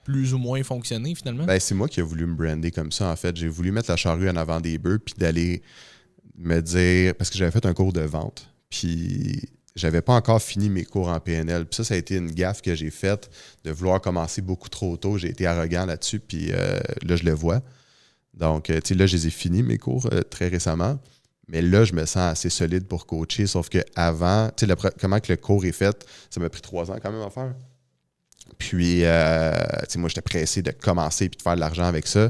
B: plus ou moins fonctionné finalement?
C: Ben, c'est moi qui ai voulu me brander comme ça, en fait. J'ai voulu mettre la charrue en avant des bœufs puis d'aller me dire... Parce que j'avais fait un cours de vente, puis j'avais pas encore fini mes cours en PNL. Puis ça a été une gaffe que j'ai faite de vouloir commencer beaucoup trop tôt. J'ai été arrogant là-dessus, puis là, je le vois. Donc, tu sais, là, je les ai finis, mes cours, très récemment. Mais là, je me sens assez solide pour coacher, sauf qu'avant, tu sais, comment que le cours est fait, ça m'a pris 3 ans quand même à faire. Puis, tu sais, moi, j'étais pressé de commencer puis de faire de l'argent avec ça.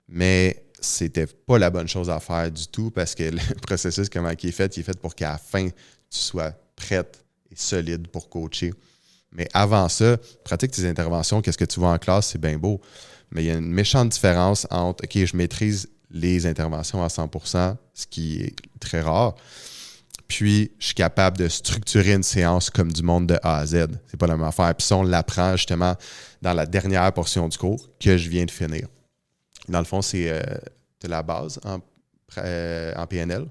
C: Mais c'était pas la bonne chose à faire du tout parce que le processus, comment il est fait pour qu'à la fin, tu sois prête et solide pour coacher. Mais avant ça, pratique tes interventions, qu'est-ce que tu vois en classe, c'est bien beau. Mais il y a une méchante différence entre, OK, je maîtrise les interventions à 100%, ce qui est très rare, puis je suis capable de structurer une séance comme du monde de A à Z. C'est pas la même affaire. Puis ça, on l'apprend justement dans la dernière portion du cours que je viens de finir. Dans le fond, c'est de la base en PNL.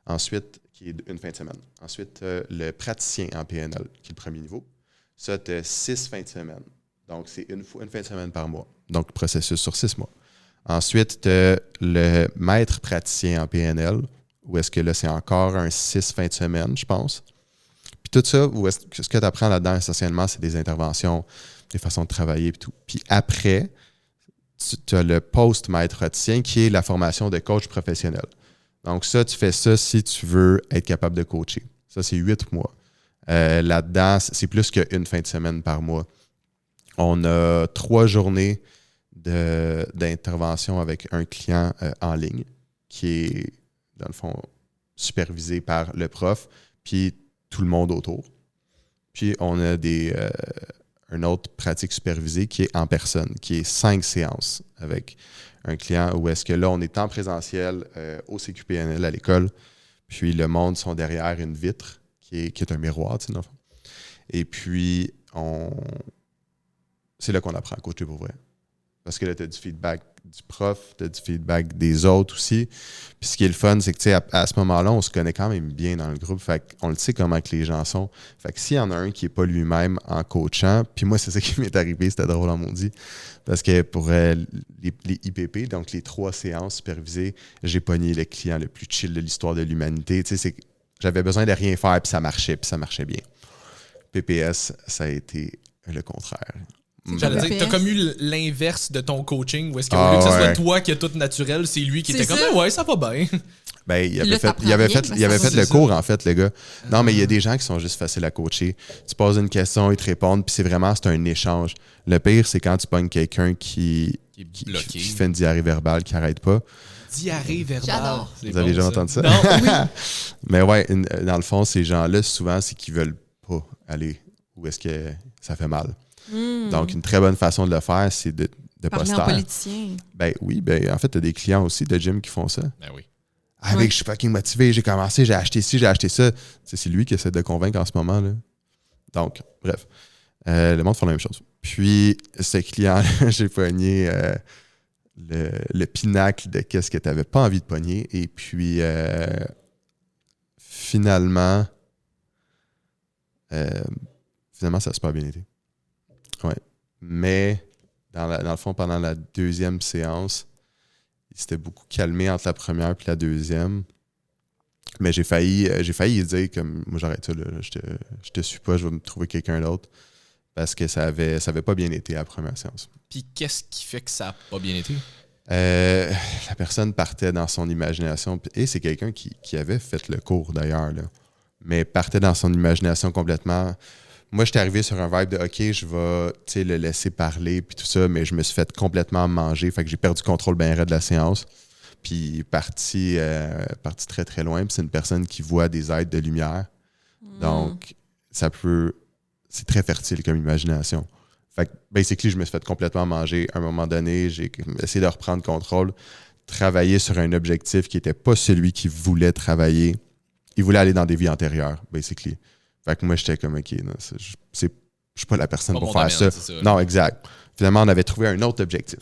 C: Ensuite, qui est une fin de semaine. Ensuite, le praticien en PNL, qui est le premier niveau. Ça, tu as 6 fins de semaine. Donc, c'est une fin de semaine par mois. Donc, processus sur 6 mois. Ensuite, tu as le maître praticien en PNL, où est-ce que là, c'est encore un 6 fins de semaine, je pense. Puis tout ça, ce que tu apprends là-dedans, essentiellement, c'est des interventions, des façons de travailler et tout. Puis après, tu as le post-maître praticien, qui est la formation de coach professionnel. Donc ça, tu fais ça si tu veux être capable de coacher. Ça, c'est 8 mois. Là-dedans, c'est plus qu'une fin de semaine par mois. On a 3 journées d'intervention avec un client en ligne qui est, dans le fond, supervisé par le prof, puis tout le monde autour. Puis on a une autre pratique supervisée qui est en personne, qui est 5 séances avec un client où est-ce que là, on est en présentiel au CQPNL à l'école, puis le monde sont derrière une vitre qui est un miroir, tu sais, dans le fond. Et puis, c'est là qu'on apprend à coacher pour vrai. Parce que là, tu as du feedback du prof, tu as du feedback des autres aussi. Puis ce qui est le fun, c'est que à ce moment-là, on se connaît quand même bien dans le groupe. Fait qu'on le sait comment que les gens sont. Fait que s'il y en a un qui n'est pas lui-même en coachant, puis moi, c'est ça qui m'est arrivé, c'était drôle en maudit. Parce que pour les IPP, donc les 3 séances supervisées, j'ai pogné le client le plus chill de l'histoire de l'humanité. Tu sais, j'avais besoin de rien faire, puis ça marchait bien. PPS, ça a été le contraire.
B: J'allais dire, t'as comme eu l'inverse de ton coaching, où est-ce qu'au lieu que ce soit toi qui est tout naturel, c'est lui qui était comme « Ouais, ça va bien ».
C: Ben, il avait fait le cours, en fait, le gars. Non, mais il y a des gens qui sont juste faciles à coacher. Tu poses une question, ils te répondent, puis c'est un échange. Le pire, c'est quand tu pognes quelqu'un qui fait une diarrhée verbale, qui n'arrête pas.
B: Diarrhée verbale.
A: J'adore.
C: Vous avez déjà entendu ça?
B: Non, oui.
C: Mais ouais, dans le fond, ces gens-là, souvent, c'est qu'ils veulent pas aller où est-ce que ça fait mal. Donc, une très bonne façon de le faire, c'est de pas se taire.
A: Parler en politicien.
C: Ben oui, en fait, tu as des clients aussi de gym qui font ça.
B: Ben oui.
C: Je suis fucking motivé, j'ai commencé, j'ai acheté ci, j'ai acheté ça. C'est lui qui essaie de convaincre en ce moment, là. Donc, bref. Le monde fait la même chose. Puis, ce client-là, j'ai pogné le pinacle de qu'est-ce que tu n'avais pas envie de pogner. Et puis, finalement, ça a super bien été. Ouais. Mais, dans le fond, pendant la 2e séance, il s'était beaucoup calmé entre la première et la 2e. Mais j'ai failli dire comme moi j'arrête ça, là, je te suis pas, je vais me trouver quelqu'un d'autre. Parce que ça avait pas bien été la première séance.
B: Puis qu'est-ce qui fait que ça n'a pas bien été?
C: La personne partait dans son imagination. Et c'est quelqu'un qui avait fait le cours d'ailleurs, là, mais partait dans son imagination complètement. Moi, j'étais arrivé sur un vibe de OK, je vais le laisser parler puis tout ça, mais je me suis fait complètement manger. Fait que j'ai perdu contrôle bien raide de la séance. Puis parti très, très loin. Puis c'est une personne qui voit des êtres de lumière. Donc, c'est très fertile comme imagination. Fait que, basically, je me suis fait complètement manger. À un moment donné, j'ai essayé de reprendre contrôle. travailler sur un objectif qui n'était pas celui qu'il voulait travailler. Il voulait aller dans des vies antérieures, basically. Fait que moi, j'étais comme, OK, non, je suis pas la personne pour faire ça. Non, exact. Finalement, on avait trouvé un autre objectif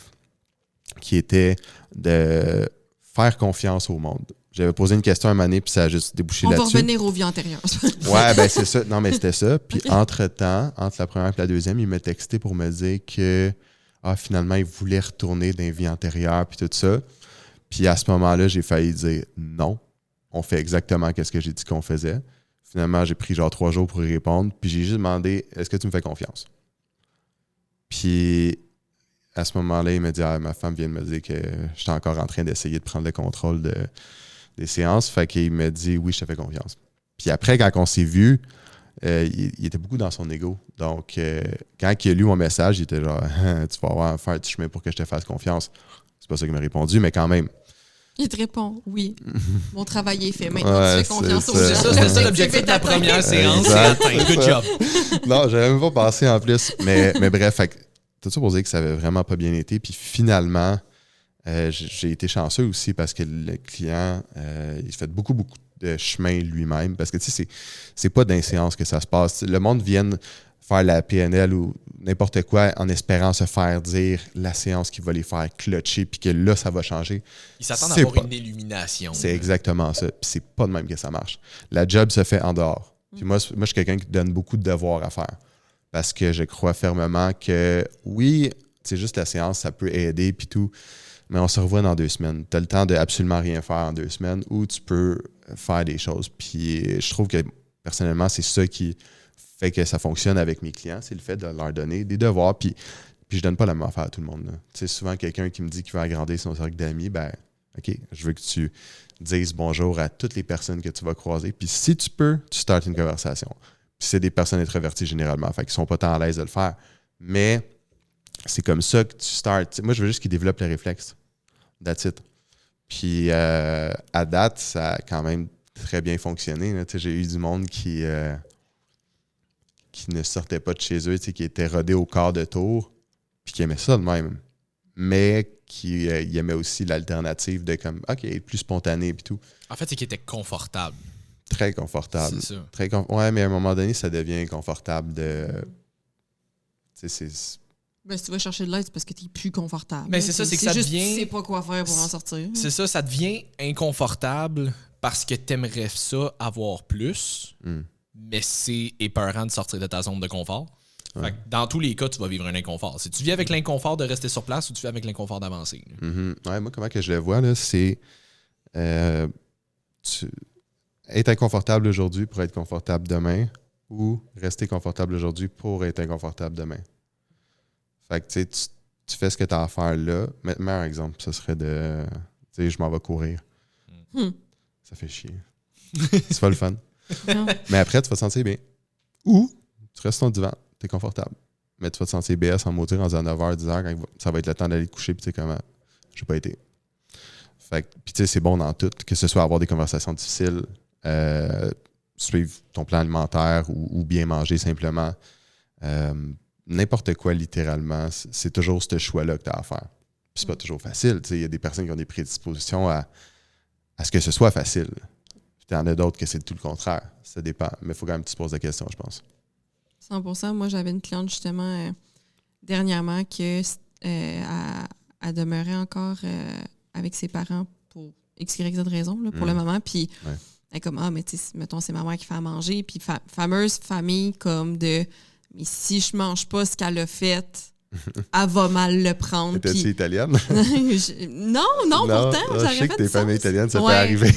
C: qui était de faire confiance au monde. J'avais posé une question à un moment donné, puis ça a juste débouché là-dessus.
A: On va revenir aux vies antérieures.
C: Ouais, ben c'est ça. Non, mais c'était ça. Puis entre-temps, entre la première et la deuxième, il m'a texté pour me dire que finalement, il voulait retourner dans les vies antérieures, puis tout ça. Puis à ce moment-là, j'ai failli dire non. On fait exactement ce que j'ai dit qu'on faisait. Finalement, j'ai pris genre 3 jours pour y répondre. Puis j'ai juste demandé, est-ce que tu me fais confiance? Puis à ce moment-là, il m'a dit, ma femme vient de me dire que j'étais encore en train d'essayer de prendre le contrôle des séances. Fait qu'il m'a dit, oui, je te fais confiance. Puis après, quand on s'est vu, il était beaucoup dans son ego. Donc, quand il a lu mon message, il était genre, tu vas avoir à faire du chemin pour que je te fasse confiance. C'est pas ça qu'il m'a répondu, mais quand même.
A: Il te répond, oui, mon travail est fait. Maintenant, tu fais confiance aux gens.
B: C'est ça l'objectif de la première séance. C'est atteint. Good job.
C: Non, j'avais même pas pensé en plus. Mais bref, tout ça pour dire que ça avait vraiment pas bien été. Puis finalement, j'ai été chanceux aussi parce que le client, il fait beaucoup de chemin lui-même. Parce que tu sais, c'est pas dans les séances que ça se passe. Le monde vient faire la PNL ou n'importe quoi en espérant se faire dire la séance qui va les faire clutcher puis que là, ça va changer.
B: Ils s'attendent à avoir une illumination.
C: C'est exactement ça. Puis c'est pas de même que ça marche. La job se fait en dehors. Puis moi, je suis quelqu'un qui donne beaucoup de devoirs à faire. Parce que je crois fermement que oui, c'est juste la séance, ça peut aider puis tout, mais on se revoit dans 2 semaines. Tu as le temps de absolument rien faire en 2 semaines ou tu peux faire des choses. Puis je trouve que personnellement, c'est ça qui fait que ça fonctionne avec mes clients, c'est le fait de leur donner des devoirs. Puis je donne pas la même affaire à tout le monde. Tu sais, souvent, quelqu'un qui me dit qu'il veut agrandir son cercle d'amis, ben OK, je veux que tu dises bonjour à toutes les personnes que tu vas croiser. Puis si tu peux, tu startes une conversation. Puis c'est des personnes introverties généralement, fait qu'ils sont pas tant à l'aise de le faire. Mais c'est comme ça que tu starts. Moi, je veux juste qu'ils développent les réflexes. That's it. Puis à date, ça a quand même très bien fonctionné. J'ai eu du monde qui ne sortait pas de chez eux, qui était rodé au quart de tour, puis qui aimait ça de même. Mais qui aimait aussi l'alternative de comme, OK, être plus spontané et tout.
B: En fait, c'est qu'il était confortable.
C: Très confortable.
B: C'est ça.
C: Ouais, mais à un moment donné, ça devient inconfortable de.
A: Ben, si tu vas chercher de l'aide, c'est parce que tu n'es plus confortable.
B: Mais c'est ça, c'est que ça
A: juste,
B: devient.
A: Tu sais pas quoi faire pour en sortir.
B: C'est ça, ça devient inconfortable parce que tu aimerais ça avoir plus, mais c'est épeurant de sortir de ta zone de confort.
C: Ouais.
B: Fait que dans tous les cas, tu vas vivre un inconfort. Si tu vis avec l'inconfort de rester sur place ou tu vis avec l'inconfort d'avancer.
C: Ouais, moi, comment que je le vois, là, c'est être inconfortable aujourd'hui pour être confortable demain ou rester confortable aujourd'hui pour être inconfortable demain. Fait que tu fais ce que tu as à faire là. Meilleur exemple, ce serait de je m'en vais courir. Ça fait chier. C'est pas le fun.
A: Non.
C: Mais après, tu vas te sentir bien. Ou tu restes sur ton divan, tu es confortable. Mais tu vas te sentir BS en moitié rendu à 9h, 10h, quand ça va être le temps d'aller te coucher, puis tu sais comment. J'ai pas été. Fait que, puis tu sais, c'est bon dans tout, que ce soit avoir des conversations difficiles, suivre ton plan alimentaire ou bien manger simplement. N'importe quoi, littéralement, c'est toujours ce choix-là que tu as à faire. Puis c'est pas toujours facile. Il y a des personnes qui ont des prédispositions à ce que ce soit facile. Puis il y en a d'autres que c'est tout le contraire. Ça dépend. Mais il faut quand même que tu te poses la question, je pense.
A: 100%. Moi, j'avais une cliente, justement, dernièrement, que elle demeurait encore avec ses parents pour X, Y, Z raison, là, pour le moment. Puis, elle est comme, mais tu sais, mettons, c'est ma mère qui fait à manger. Puis, fameuse famille comme de, mais si je mange pas ce qu'elle a fait, elle va mal le prendre.
C: Étais-tu italienne?
A: Non, pourtant.
C: Je sais que t'es famille italienne, ça peut arriver.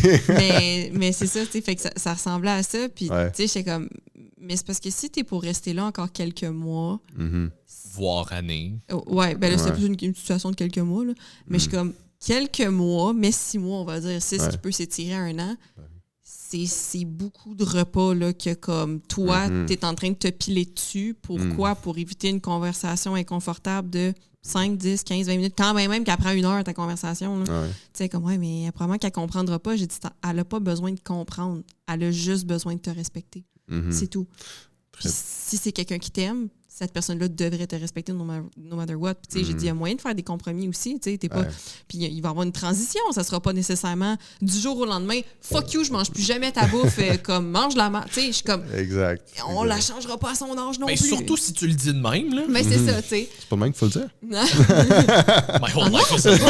A: mais c'est ça, tu sais, fait que ça ressemblait à ça. Puis, tu sais, j'étais comme, mais c'est parce que si t'es pour rester là encore quelques mois.
B: Voire années.
A: Ouais, ben là, c'est plus une situation de quelques mois, là. Mais je suis comme, quelques mois, mais 6 mois, on va dire, 6 qui peut s'étirer à 1 an. C'est beaucoup de repas là, que comme toi, tu es en train de te piler dessus. Pourquoi? Pour éviter une conversation inconfortable de 5, 10, 15, 20 minutes. Quand même qu'elle prend 1 heure, ta conversation. Tu sais, comme, mais probablement qu'elle ne comprendra pas. J'ai dit, elle n'a pas besoin de comprendre. Elle a juste besoin de te respecter. C'est tout. Puis, si c'est quelqu'un qui t'aime, cette personne-là devrait te respecter no matter what. Puis, tu sais, j'ai dit, il y a moyen de faire des compromis aussi. Tu sais, t'es pas. Puis, il va y avoir une transition. Ça sera pas nécessairement du jour au lendemain. Fuck you, je mange plus jamais ta bouffe. Comme, mange la Tu sais, je suis comme.
C: Exact.
A: On la changera pas à son âge non
B: Mais
A: plus.
B: surtout si tu le dis de même, là.
A: Mais c'est ça, tu sais.
C: C'est pas le même qu'il faut le dire.
B: My whole life is a lie.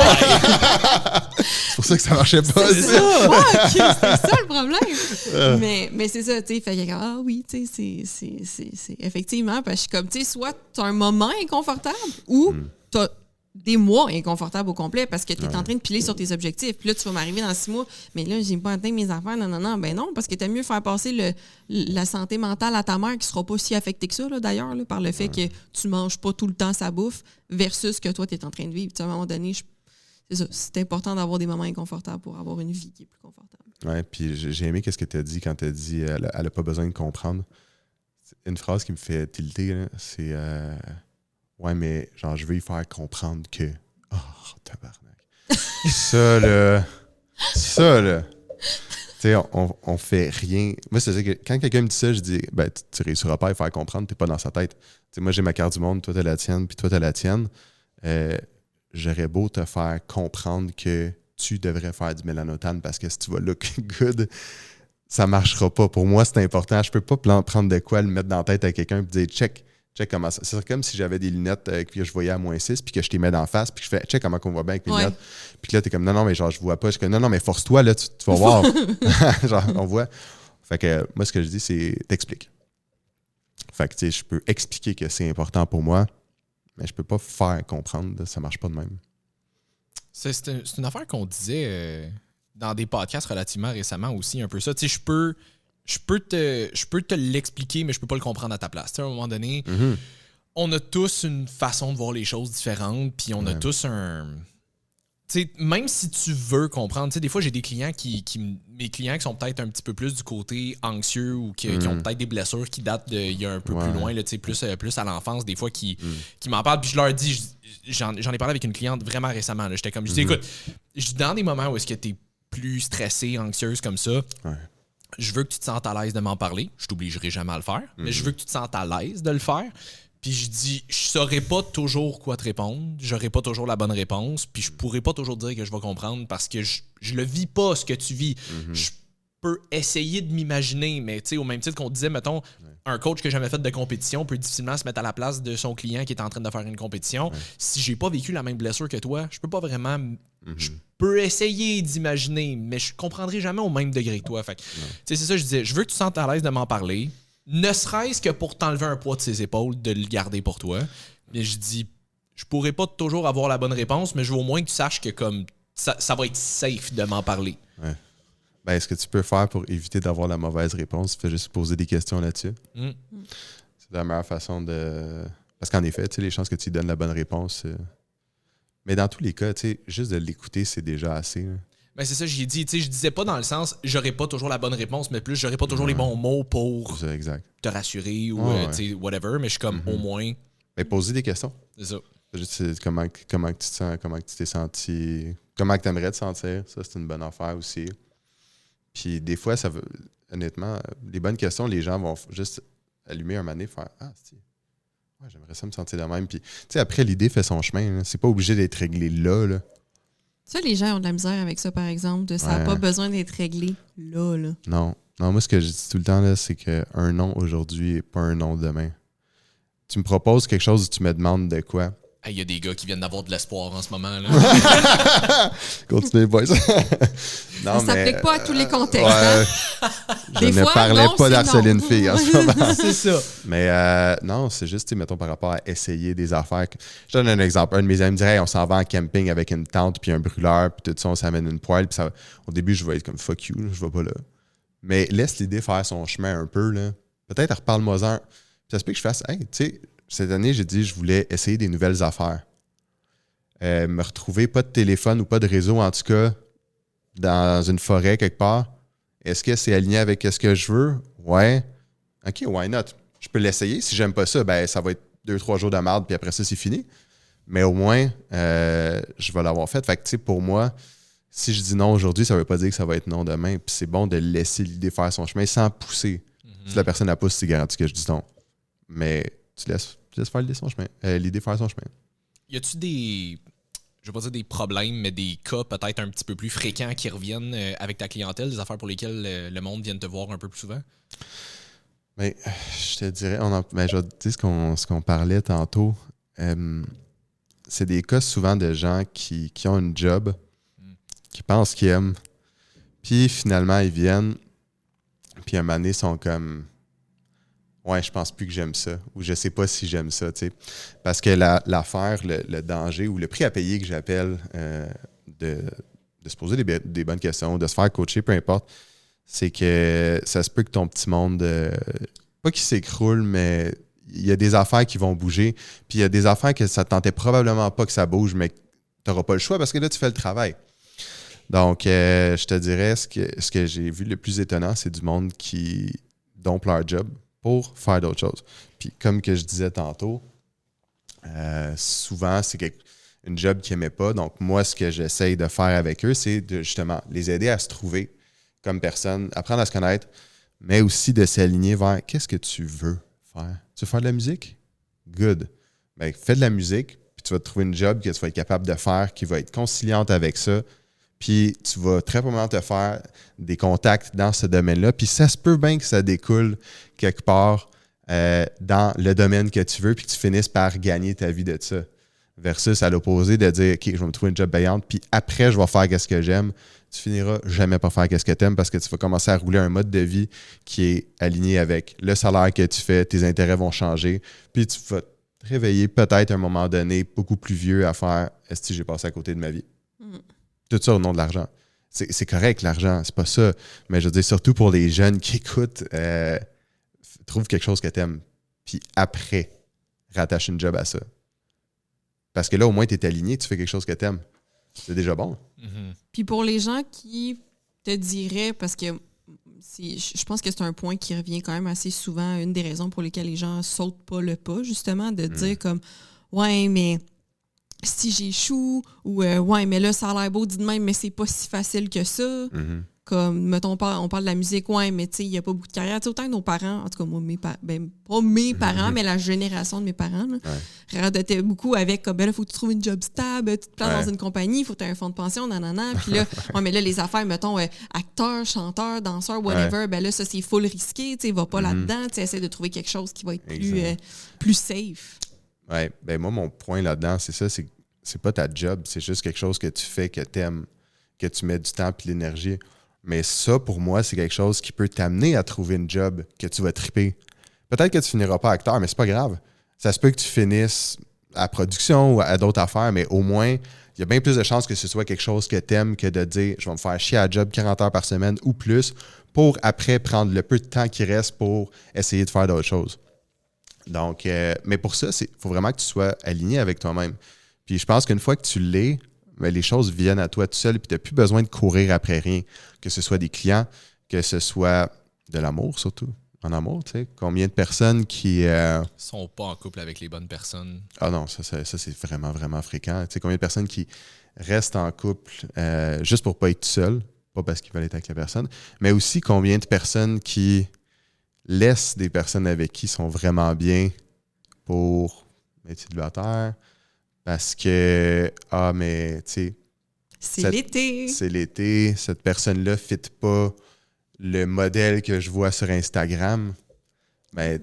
C: C'est pour ça que ça marchait pas.
A: C'est ça. Ouais, OK, c'est ça le problème. Mais c'est ça, tu sais. Fait que, oui, tu sais, c'est effectivement. Parce que je suis comme, tu sais, soit t'as un moment inconfortable ou t'as des mois inconfortables au complet parce que t'es en train de piler sur tes objectifs. Puis là, tu vas m'arriver dans 6 mois, mais là, j'ai pas atteint mes affaires. Non. Ben non, parce que t'as mieux faire passer la santé mentale à ta mère qui sera pas si affectée que ça, là, d'ailleurs, là, par le fait que tu manges pas tout le temps sa bouffe versus que toi, t'es en train de vivre. Tu sais, à un moment donné, c'est ça. C'est important d'avoir des moments inconfortables pour avoir une vie qui est plus confortable.
C: Ouais, puis j'ai aimé ce que tu as dit quand tu as dit elle a pas besoin de comprendre. Une phrase qui me fait tilter, là, c'est ouais, mais genre, je veux y faire comprendre que. Oh, tabarnak. Ça, là. Tu sais, on fait rien. Moi, c'est que quand quelqu'un me dit ça, je dis, ben, tu réussiras pas à y faire comprendre, t'es pas dans sa tête. Tu sais, moi, j'ai ma carte du monde, toi, t'as la tienne, puis toi, t'as la tienne. J'aurais beau te faire comprendre que tu devrais faire du mélanotane parce que si tu vas look good, ça marchera pas. Pour moi, c'est important. Je peux pas prendre de quoi, le mettre dans la tête à quelqu'un et dire check comment ça. C'est comme si j'avais des lunettes que je voyais à -6 puis que je t'y mets d'en face puis que je fais check comment on voit bien avec mes lunettes. Puis là, t'es comme non, mais genre, je vois pas. Je suis comme non, mais force-toi, là, tu vas voir. Genre, on voit. Fait que moi, ce que je dis, c'est t'expliques. Fait que tu sais, je peux expliquer que c'est important pour moi, mais je peux pas faire comprendre. Ça marche pas de même.
B: C'est une affaire qu'on disait dans des podcasts relativement récemment aussi, un peu ça. Tu sais, je peux te l'expliquer, mais je peux pas le comprendre à ta place. Tu sais, à un moment donné, on a tous une façon de voir les choses différentes, puis on a tous un... Tu sais, même si tu veux comprendre, tu sais, des fois, j'ai des clients mes clients qui sont peut-être un petit peu plus du côté anxieux ou qui ont peut-être des blessures qui datent d'il y a un peu plus loin, là, tu sais, plus à l'enfance, des fois, qui m'en parlent. Puis je leur dis, j'en ai parlé avec une cliente vraiment récemment. Là, j'étais comme, je dis, écoute, dans des moments où est-ce que tu es plus stressée, anxieuse comme ça, je veux que tu te sentes à l'aise de m'en parler. Je t'obligerai jamais à le faire, mais je veux que tu te sentes à l'aise de le faire. Puis je dis, je saurais pas toujours quoi te répondre, j'aurai pas toujours la bonne réponse, puis je pourrais pas toujours dire que je vais comprendre parce que je le vis pas ce que tu vis. Je peux essayer de m'imaginer, mais tu sais, au même titre qu'on disait, mettons, un coach qui n'a jamais fait de compétition peut difficilement se mettre à la place de son client qui est en train de faire une compétition. Si j'ai pas vécu la même blessure que toi, je peux pas vraiment... Je peux essayer d'imaginer, mais je comprendrai jamais au même degré que toi. Fait que, tu sais, c'est ça, je disais, je veux que tu te sentes à l'aise de m'en parler, ne serait-ce que pour t'enlever un poids de ses épaules, de le garder pour toi. Mais je dis, je pourrais pas toujours avoir la bonne réponse, mais je veux au moins que tu saches que comme ça va être safe de m'en parler.
C: Ouais. Ben, ce que tu peux faire pour éviter d'avoir la mauvaise réponse, c'est juste poser des questions là-dessus. C'est la meilleure façon de... Parce qu'en effet, tu sais, les chances que tu lui donnes la bonne réponse... Mais dans tous les cas, tu sais, juste de l'écouter, c'est déjà assez. Là.
B: Ben c'est ça, j'ai dit. Tu sais, je disais pas dans le sens j'aurais pas toujours la bonne réponse, mais plus j'aurais pas toujours les bons mots pour te rassurer ou tu sais, whatever, mais je suis comme au moins.
C: Mais poser des questions.
B: C'est ça.
C: Juste comment tu te sens, comment tu t'es senti, comment tu aimerais te sentir. Ça, c'est une bonne affaire aussi. Puis des fois, ça veut, honnêtement, les bonnes questions, les gens vont juste allumer un mané, faire ah, c'est. Ouais, j'aimerais ça me sentir de même. Puis, tu sais, après, l'idée fait son chemin. Là. C'est pas obligé d'être réglé là.
A: Ça, les gens ont de la misère avec ça, par exemple. Ça n'a pas besoin d'être réglé là.
C: Non, moi, ce que je dis tout le temps, là, c'est qu'un non aujourd'hui n'est pas un non demain. Tu me proposes quelque chose où tu me demandes de quoi.
B: Il y a des gars qui viennent d'avoir de l'espoir en ce moment. Là.
C: Continuez, boys. Non,
A: ça s'applique pas à tous les contextes.
C: Je ne parlais pas d'harceler une fille en ce moment.
B: C'est ça.
C: Mais non, c'est juste, mettons, par rapport à essayer des affaires. Je donne un exemple. Un de mes amis me dirait, hey, on s'en va en camping avec une tente puis un brûleur, puis tout ça, on s'amène une poêle. Puis au début, je vais être comme fuck you, je vais pas là. Mais laisse l'idée faire son chemin un peu. Là. Peut-être reparle-moi-en. Puis ça se peut que je fasse, hey, tu sais, cette année, j'ai dit que je voulais essayer des nouvelles affaires. Me retrouver pas de téléphone ou pas de réseau, en tout cas, dans une forêt quelque part. Est-ce que c'est aligné avec ce que je veux? Ouais. OK, why not? Je peux l'essayer. Si j'aime pas ça, ben ça va être 2-3 jours de merde, puis après ça, c'est fini. Mais au moins, je vais l'avoir fait. Fait que, tu sais, pour moi, si je dis non aujourd'hui, ça veut pas dire que ça va être non demain. Puis c'est bon de laisser l'idée faire son chemin sans pousser. Si la personne la pousse, c'est garanti que je dis non. Mais tu laisses laisse faire l'idée faire son chemin.
B: Y a-tu des, je vais pas dire des problèmes, mais des cas peut-être un petit peu plus fréquents qui reviennent avec ta clientèle, des affaires pour lesquelles le monde vient te voir un peu plus souvent?
C: Mais je te dirais, je vais te dire ce qu'on parlait tantôt. C'est des cas souvent de gens qui ont une job, qui pensent qu'ils aiment, puis finalement ils viennent, puis à un moment donné, ils sont comme ouais, je pense plus que j'aime ça, ou je sais pas si j'aime ça, tu sais. Parce que l'affaire, le danger ou le prix à payer que j'appelle de se poser des bonnes questions, de se faire coacher, peu importe, c'est que ça se peut que ton petit monde, pas qu'il s'écroule, mais il y a des affaires qui vont bouger, puis il y a des affaires que ça ne tentait probablement pas que ça bouge, mais tu n'auras pas le choix parce que là, tu fais le travail. Donc, je te dirais, ce que j'ai vu le plus étonnant, c'est du monde qui dompent leur job pour faire d'autres choses. Puis, comme que je disais tantôt, souvent, c'est une job qu'ils n'aimaient pas. Donc, moi, ce que j'essaye de faire avec eux, c'est de justement les aider à se trouver comme personne, apprendre à se connaître, mais aussi de s'aligner vers qu'est-ce que tu veux faire. Tu veux faire de la musique? Good. Bien, fais de la musique, puis tu vas te trouver une job que tu vas être capable de faire, qui va être conciliante avec ça, puis tu vas très probablement te faire des contacts dans ce domaine-là, puis ça se peut bien que ça découle quelque part dans le domaine que tu veux, puis que tu finisses par gagner ta vie de ça. Versus à l'opposé de dire, OK, je vais me trouver une job payante, puis après, je vais faire ce que j'aime. Tu finiras jamais par faire ce que tu aimes parce que tu vas commencer à rouler un mode de vie qui est aligné avec le salaire que tu fais, tes intérêts vont changer, puis tu vas te réveiller peut-être à un moment donné beaucoup plus vieux à faire « Est-ce que j'ai passé à côté de ma vie? » Tout ça au nom de l'argent. C'est correct, l'argent, c'est pas ça. Mais je veux dire, surtout pour les jeunes qui écoutent, trouve quelque chose que tu aimes, puis après, rattache une job à ça. Parce que là, au moins, tu es aligné, tu fais quelque chose que tu aimes. C'est déjà bon.
B: Mm-hmm.
A: Puis pour les gens qui te diraient, parce que je pense que c'est un point qui revient quand même assez souvent, une des raisons pour lesquelles les gens sautent pas le pas, justement, de dire comme « Ouais, mais si j'échoue » ou « Ouais, mais là, ça a l'air beau dit de même, mais c'est pas si facile que ça.
C: Mm-hmm. » Comme,
A: mettons, on parle de la musique, ouais, mais tu sais, il n'y a pas beaucoup de carrière. T'sais, autant que nos parents, en tout cas, moi, pas mes parents, mais la génération de mes parents, radotaient beaucoup avec, comme, ben là, il faut que tu trouves une job stable, tu te places dans une compagnie, il faut que tu aies un fonds de pension, nanana. Puis là, ouais, mais là, les affaires, mettons, acteur, chanteur, danseur, whatever, ben là, ça, c'est full risqué, tu sais, va pas là-dedans, tu essaie de trouver quelque chose qui va être plus safe.
C: Ouais, ben moi, mon point là-dedans, c'est ça, c'est pas ta job, c'est juste quelque chose que tu fais, que tu aimes, que tu mets du temps et de l'énergie. Mais ça, pour moi, c'est quelque chose qui peut t'amener à trouver une job que tu vas triper. Peut-être que tu finiras pas acteur, mais c'est pas grave. Ça se peut que tu finisses à production ou à d'autres affaires, mais au moins, il y a bien plus de chances que ce soit quelque chose que tu aimes que de dire « je vais me faire chier à job 40 heures par semaine ou plus » pour après prendre le peu de temps qui reste pour essayer de faire d'autres choses. Donc, mais pour ça, il faut vraiment que tu sois aligné avec toi-même. Puis je pense qu'une fois que tu l'es, ben, les choses viennent à toi tout seul, puis tu n'as plus besoin de courir après rien, que ce soit des clients, que ce soit de l'amour surtout. En amour, tu sais. Combien de personnes qui
B: sont pas en couple avec les bonnes personnes?
C: Ah non, ça c'est vraiment, vraiment fréquent. Tu sais, combien de personnes qui restent en couple juste pour pas être seul, pas parce qu'ils veulent être avec la personne, mais aussi combien de personnes qui laissent des personnes avec qui ils sont vraiment bien pour être célibataires, parce que, mais tu sais,
A: c'est l'été.
C: C'est l'été, cette personne-là ne fit pas le modèle que je vois sur Instagram. Ben,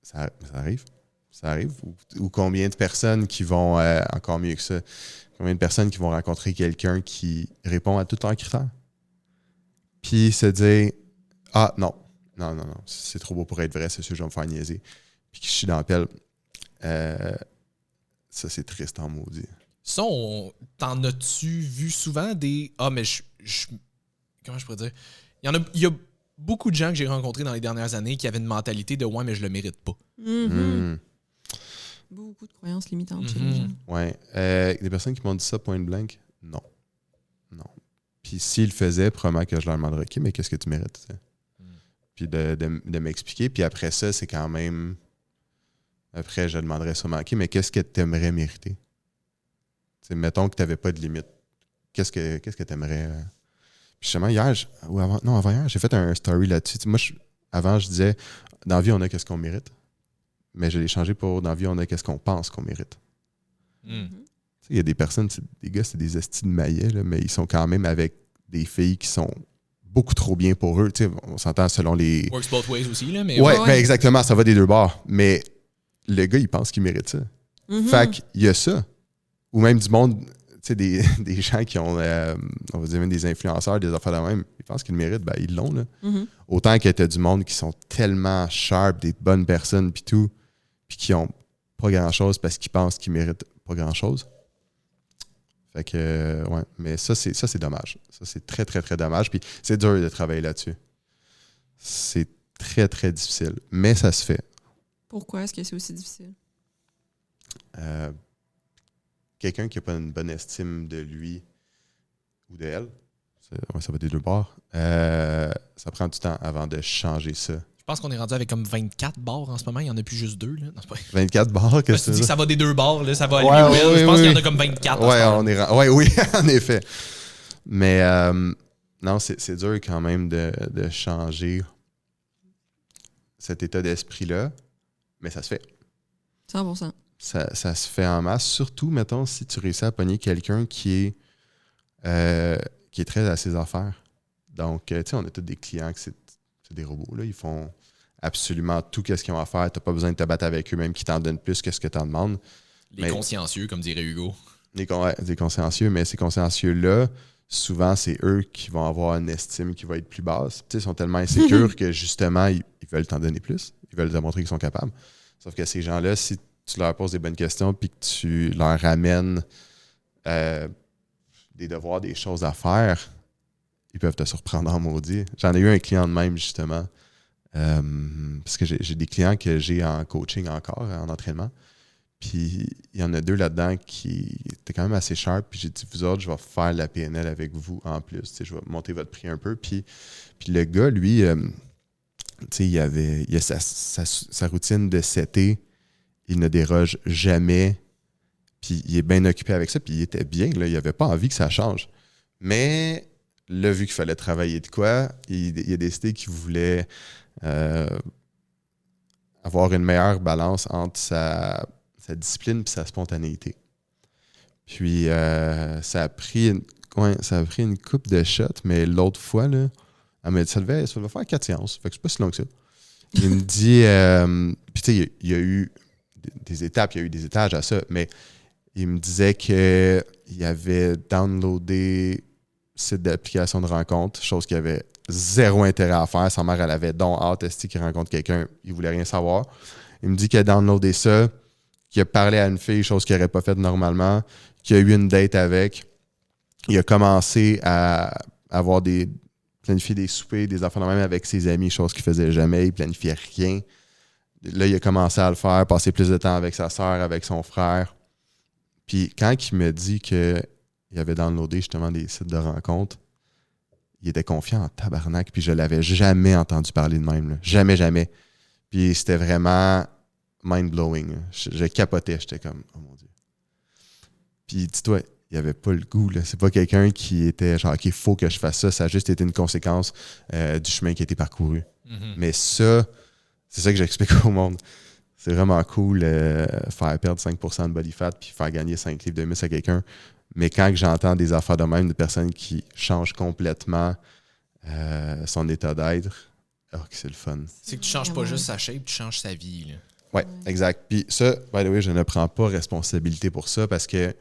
C: ça arrive. Ça arrive. Ou combien de personnes qui vont, encore mieux que ça, combien de personnes qui vont rencontrer quelqu'un qui répond à tous leurs critères? Puis se dire, non, c'est trop beau pour être vrai, c'est sûr, je vais me faire niaiser. Puis que je suis dans la pelle. Ça, c'est triste en maudit.
B: Ça, t'en as-tu vu souvent des... mais comment je pourrais dire? Il y a beaucoup de gens que j'ai rencontrés dans les dernières années qui avaient une mentalité de « ouais, mais je le mérite pas ».
A: Beaucoup de croyances limitantes chez les gens.
C: Ouais. Des personnes qui m'ont dit ça point blank, non. Puis s'ils le faisaient, probablement que je leur demanderais « OK, mais qu'est-ce que tu mérites? » Puis de m'expliquer. Puis après ça, c'est quand même... Après, je demanderais sûrement, OK, mais qu'est-ce que tu aimerais mériter? T'sais, mettons que tu n'avais pas de limite. Qu'est-ce que tu aimerais? Puis justement, hier, avant-hier, j'ai fait un story là-dessus. Moi, avant, je disais, dans la vie, on a qu'est-ce qu'on mérite. mais je l'ai changé pour dans la vie, on a qu'est-ce qu'on pense qu'on mérite. Il y a des personnes, des gars, c'est des estis de maillet, là, mais ils sont quand même avec des filles qui sont beaucoup trop bien pour eux. T'sais, on s'entend selon les...
B: Works both ways aussi, là. Mais
C: ouais. Ben exactement, ça va des deux bords. Mais le gars, il pense qu'il mérite ça. Fait qu'il y a ça. Ou même du monde, des gens qui ont, on va dire même des influenceurs, des affaires de même, ils pensent qu'ils le méritent, ben ils l'ont. Là. Autant que t'as du monde qui sont tellement sharp, des bonnes personnes, puis tout, puis qui ont pas grand-chose parce qu'ils pensent qu'ils méritent pas grand-chose. Fait que, ouais. Mais ça, c'est dommage. Ça, c'est très, très, très dommage. Puis c'est dur de travailler là-dessus. C'est très, très difficile. Mais ça se fait.
A: Pourquoi est-ce que c'est aussi difficile?
C: Quelqu'un qui n'a pas une bonne estime de lui ou d'elle, ça va des deux bords, ça prend du temps avant de changer ça.
B: Je pense qu'on est rendu avec comme 24 bars en ce moment. Il n'y en a plus juste 2. Là. Non, c'est pas...
C: 24 bars?
B: Qu'est-ce que tu dis que ça va des 2 bars, là, ça va à lui. Je pense qu'il y en a comme 24.
C: Oui, en effet. Mais non, c'est dur quand même de changer cet état d'esprit-là, mais ça se fait.
A: 100%.
C: Ça se fait en masse, surtout, mettons, si tu réussis à pogner quelqu'un qui est très à ses affaires. Donc, tu sais, on a tous des clients que c'est des robots, là. Ils font absolument tout ce qu'ils ont à faire. Tu n'as pas besoin de te battre avec eux, même qu'ils t'en donnent plus que ce que tu en demandes.
B: Les consciencieux, comme dirait Hugo.
C: Des consciencieux, mais ces consciencieux-là, souvent, c'est eux qui vont avoir une estime qui va être plus basse. Tu sais, ils sont tellement insécures que, justement, ils veulent t'en donner plus. Ils veulent te montrer qu'ils sont capables. Sauf que ces gens-là, si tu leur poses des bonnes questions puis que tu leur ramènes des devoirs, des choses à faire, ils peuvent te surprendre en maudit. J'en ai eu un client de même, justement, parce que j'ai des clients que j'ai en coaching encore, en entraînement. Puis il y en a 2 là-dedans qui étaient quand même assez sharp. Puis j'ai dit, vous autres, je vais faire la PNL avec vous en plus. T'sais, je vais monter votre prix un peu. Puis le gars, lui, il a sa routine de setter. Il ne déroge jamais. Puis il est bien occupé avec ça. Puis il était bien. Là, il n'avait pas envie que ça change. Mais là, vu qu'il fallait travailler de quoi, il a décidé qu'il voulait avoir une meilleure balance entre sa discipline et sa spontanéité. Puis ça a pris une coupe de shots, mais l'autre fois, là, elle m'a dit ça devait faire 4 séances. Fait que c'est pas si long que ça. Il me dit puis tu sais, il y a eu des étapes, il y a eu des étages à ça, mais il me disait qu'il avait downloadé site d'application de rencontre, chose qu'il avait zéro intérêt à faire. Sa mère, elle avait donc hâte qu'il rencontre quelqu'un, il voulait rien savoir. Il me dit qu'il a downloadé ça, qu'il a parlé à une fille, chose qu'il n'aurait pas faite normalement, qu'il a eu une date avec. Il a commencé à planifier des soupers, des affaires de même avec ses amis, chose qu'il faisait jamais, il planifiait rien. Là, il a commencé à le faire, passer plus de temps avec sa sœur, avec son frère. Puis quand il me dit qu'il avait downloadé justement des sites de rencontres, il était confiant en tabarnak, puis je l'avais jamais entendu parler de même. Là. Jamais, jamais. Puis c'était vraiment mind-blowing. Je capotais, j'étais comme, oh mon Dieu. Puis dis-toi, il avait pas le goût. Là. C'est pas quelqu'un qui était genre, OK, il faut que je fasse ça. Ça a juste été une conséquence du chemin qui a été parcouru. Mm-hmm. Mais ça, c'est ça que j'explique au monde. C'est vraiment cool faire perdre 5% de body fat puis faire gagner 5 livres de muscle à quelqu'un. Mais quand j'entends des affaires de même, de personnes qui changent complètement son état d'être, oh, que c'est le fun.
B: C'est que tu changes pas juste sa shape, tu changes sa vie. Là.
C: Oui, exact. Puis ça, by the way, je ne prends pas responsabilité pour ça parce que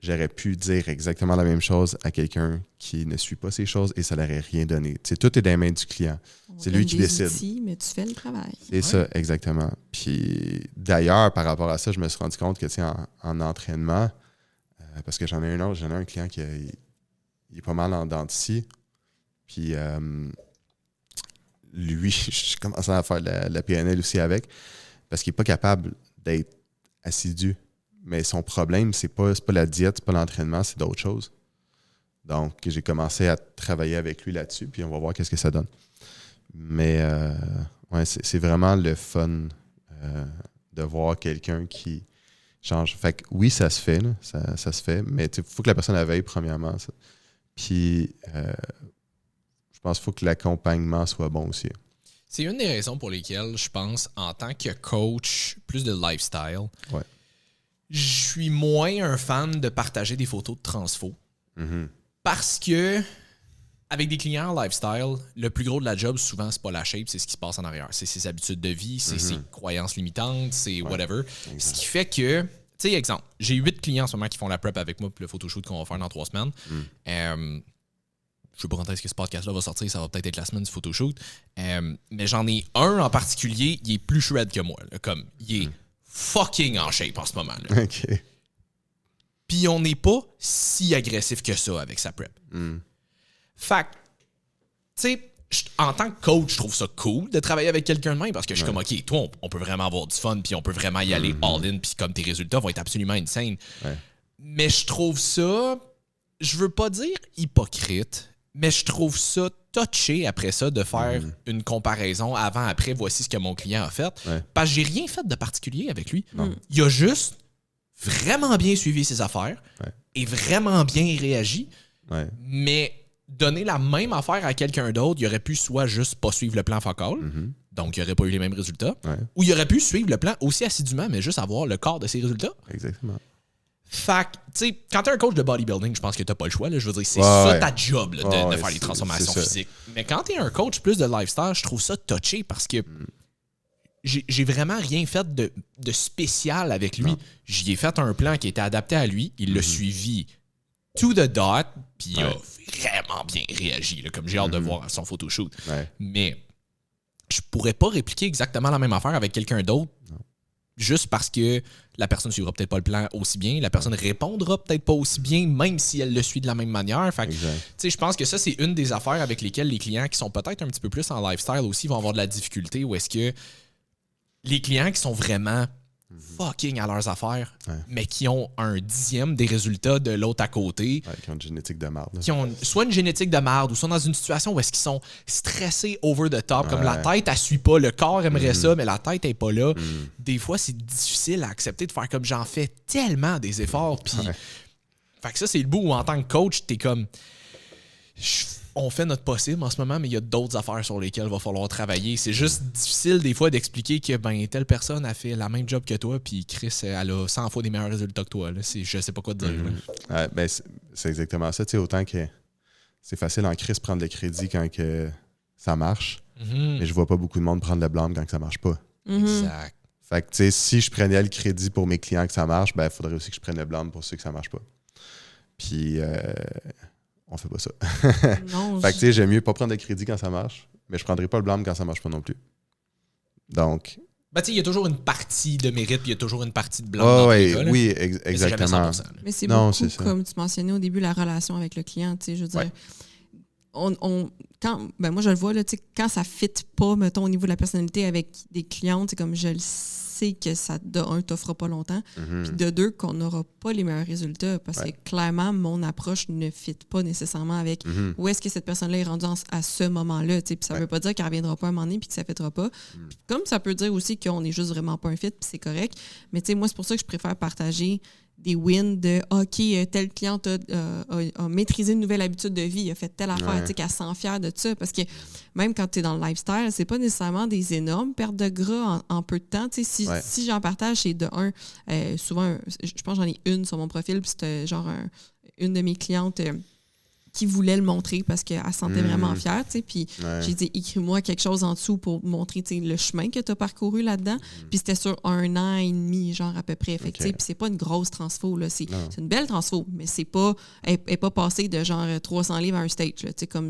C: j'aurais pu dire exactement la même chose à quelqu'un qui ne suit pas ces choses et ça n'aurait rien donné. T'sais, tout est dans les mains du client. C'est lui qui décide.
A: Outils, mais tu fais le travail.
C: C'est ça, exactement. Puis d'ailleurs, par rapport à ça, je me suis rendu compte que en entraînement, parce que j'en ai un client qui il est pas mal en dents de scie. Puis lui, je commençais à faire la PNL aussi avec, parce qu'il n'est pas capable d'être assidu. Mais son problème, c'est pas la diète, c'est pas l'entraînement, c'est d'autres choses. Donc, j'ai commencé à travailler avec lui là-dessus, puis on va voir qu'est-ce que ça donne. Mais ouais, c'est vraiment le fun de voir quelqu'un qui change. Fait que oui, ça se fait, là, ça se fait, mais il faut que la personne la veille, premièrement. Ça. Puis, je pense qu'il faut que l'accompagnement soit bon aussi.
B: C'est une des raisons pour lesquelles, je pense, en tant que coach, plus de lifestyle, je suis moins un fan de partager des photos de transfo. Parce que, avec des clients en lifestyle, le plus gros de la job, souvent, c'est pas la shape, c'est ce qui se passe en arrière. C'est ses habitudes de vie, c'est ses croyances limitantes, c'est whatever. Ce qui fait que, tu sais, exemple, j'ai 8 clients en ce moment qui font la prep avec moi pour le photoshoot qu'on va faire dans 3 semaines. Je sais pas quand est-ce que ce podcast-là va sortir, ça va peut-être être la semaine du photoshoot. Mais j'en ai un en particulier, il est plus shred que moi. Là, comme, il est fucking en shape en ce moment. Là.
C: OK.
B: Puis on n'est pas si agressif que ça avec sa prep. Fait que, tu sais, en tant que coach, je trouve ça cool de travailler avec quelqu'un de même parce que je suis comme, OK, toi, on peut vraiment avoir du fun puis on peut vraiment y aller all-in puis comme tes résultats vont être absolument insane. Mais je trouve ça, je veux pas dire hypocrite, mais je trouve ça touché après ça de faire une comparaison avant-après, voici ce que mon client a fait. Parce que j'ai rien fait de particulier avec lui. Il a juste vraiment bien suivi ses affaires et vraiment bien réagi. Mais donner la même affaire à quelqu'un d'autre, il aurait pu soit juste pas suivre le plan focal, donc il n'aurait pas eu les mêmes résultats, ou il aurait pu suivre le plan aussi assidûment, mais juste avoir le quart de ses résultats.
C: Exactement.
B: Fait que, tu sais, quand t'es un coach de bodybuilding, je pense que t'as pas le choix. Là, je veux dire, c'est ça ta job là, de faire les transformations physiques. Mais quand t'es un coach plus de lifestyle, je trouve ça touché parce que j'ai vraiment rien fait de spécial avec lui. J'y ai fait un plan qui était adapté à lui. Il l'a suivi to the dot, puis il a vraiment bien réagi, là, comme j'ai hâte de voir son photoshoot. Mais je pourrais pas répliquer exactement la même affaire avec quelqu'un d'autre. Juste parce que la personne ne suivra peut-être pas le plan aussi bien, la personne répondra peut-être pas aussi bien, même si elle le suit de la même manière. Fait que, je pense que ça, c'est une des affaires avec lesquelles les clients qui sont peut-être un petit peu plus en lifestyle aussi vont avoir de la difficulté, ou est-ce que les clients qui sont vraiment fucking à leurs affaires, mais qui ont un 10e des résultats de l'autre à côté.
C: Qui ont une génétique de marde.
B: Qui ont soit une génétique de marde ou sont dans une situation où est-ce qu'ils sont stressés over the top, comme la tête, elle suit pas, le corps aimerait ça, mais la tête est pas là. Des fois, c'est difficile à accepter de faire comme j'en fais tellement des efforts. Puis, fait que ça, c'est le bout où en tant que coach, t'es comme... On fait notre possible en ce moment, mais il y a d'autres affaires sur lesquelles il va falloir travailler. C'est juste difficile des fois d'expliquer que telle personne a fait la même job que toi, puis Chris, elle a 100 fois des meilleurs résultats que toi. Là. Je sais pas quoi te dire.
C: C'est exactement ça. Autant que c'est facile en Chris prendre le crédit quand que ça marche, mais je vois pas beaucoup de monde prendre le blâme quand que ça marche pas.
B: Exact.
C: Fait que si je prenais le crédit pour mes clients que ça marche, il faudrait aussi que je prenne le blâme pour ceux que ça marche pas. Puis... on fait pas ça.
A: Non,
C: fait que j'aime mieux pas prendre de crédit quand ça marche, mais je prendrai pas le blâme quand ça marche pas non plus. Donc...
B: il y a toujours une partie de mérite, puis il y a toujours une partie de blâme dans les cas, là.
C: Oui, exactement.
A: Mais c'est beaucoup, comme tu mentionnais au début, la relation avec le client. Je veux dire, moi, je le vois, là, quand ça ne fit pas, mettons, au niveau de la personnalité avec des clientes, c'est comme je le sais que ça, de un, t'offrira pas longtemps, puis de deux, qu'on n'aura pas les meilleurs résultats, parce que clairement, mon approche ne fit pas nécessairement avec où est-ce que cette personne-là est rendue à ce moment-là. Puis ça veut pas dire qu'elle ne reviendra pas un moment donné puis que ça ne fitera pas. Comme ça peut dire aussi qu'on n'est juste vraiment pas un fit, puis c'est correct. Mais moi, c'est pour ça que je préfère partager des wins de OK, telle cliente a maîtrisé une nouvelle habitude de vie, a fait telle affaire, qu'elle se sent fière de ça. Parce que même quand tu es dans le lifestyle, c'est pas nécessairement des énormes pertes de gras en peu de temps. Si j'en partage, c'est de un, souvent, je pense que j'en ai une sur mon profil, puis c'était genre une de mes clientes qui voulait le montrer parce qu'elle se sentait vraiment fière, puis j'ai dit, écris-moi quelque chose en dessous pour montrer, le chemin que tu as parcouru là-dedans, puis c'était sur 1 an et demi, genre à peu près, puis c'est pas une grosse transfo, là, c'est une belle transfo, mais c'est pas, elle est pas passée de genre 300 livres à un stage, là, comme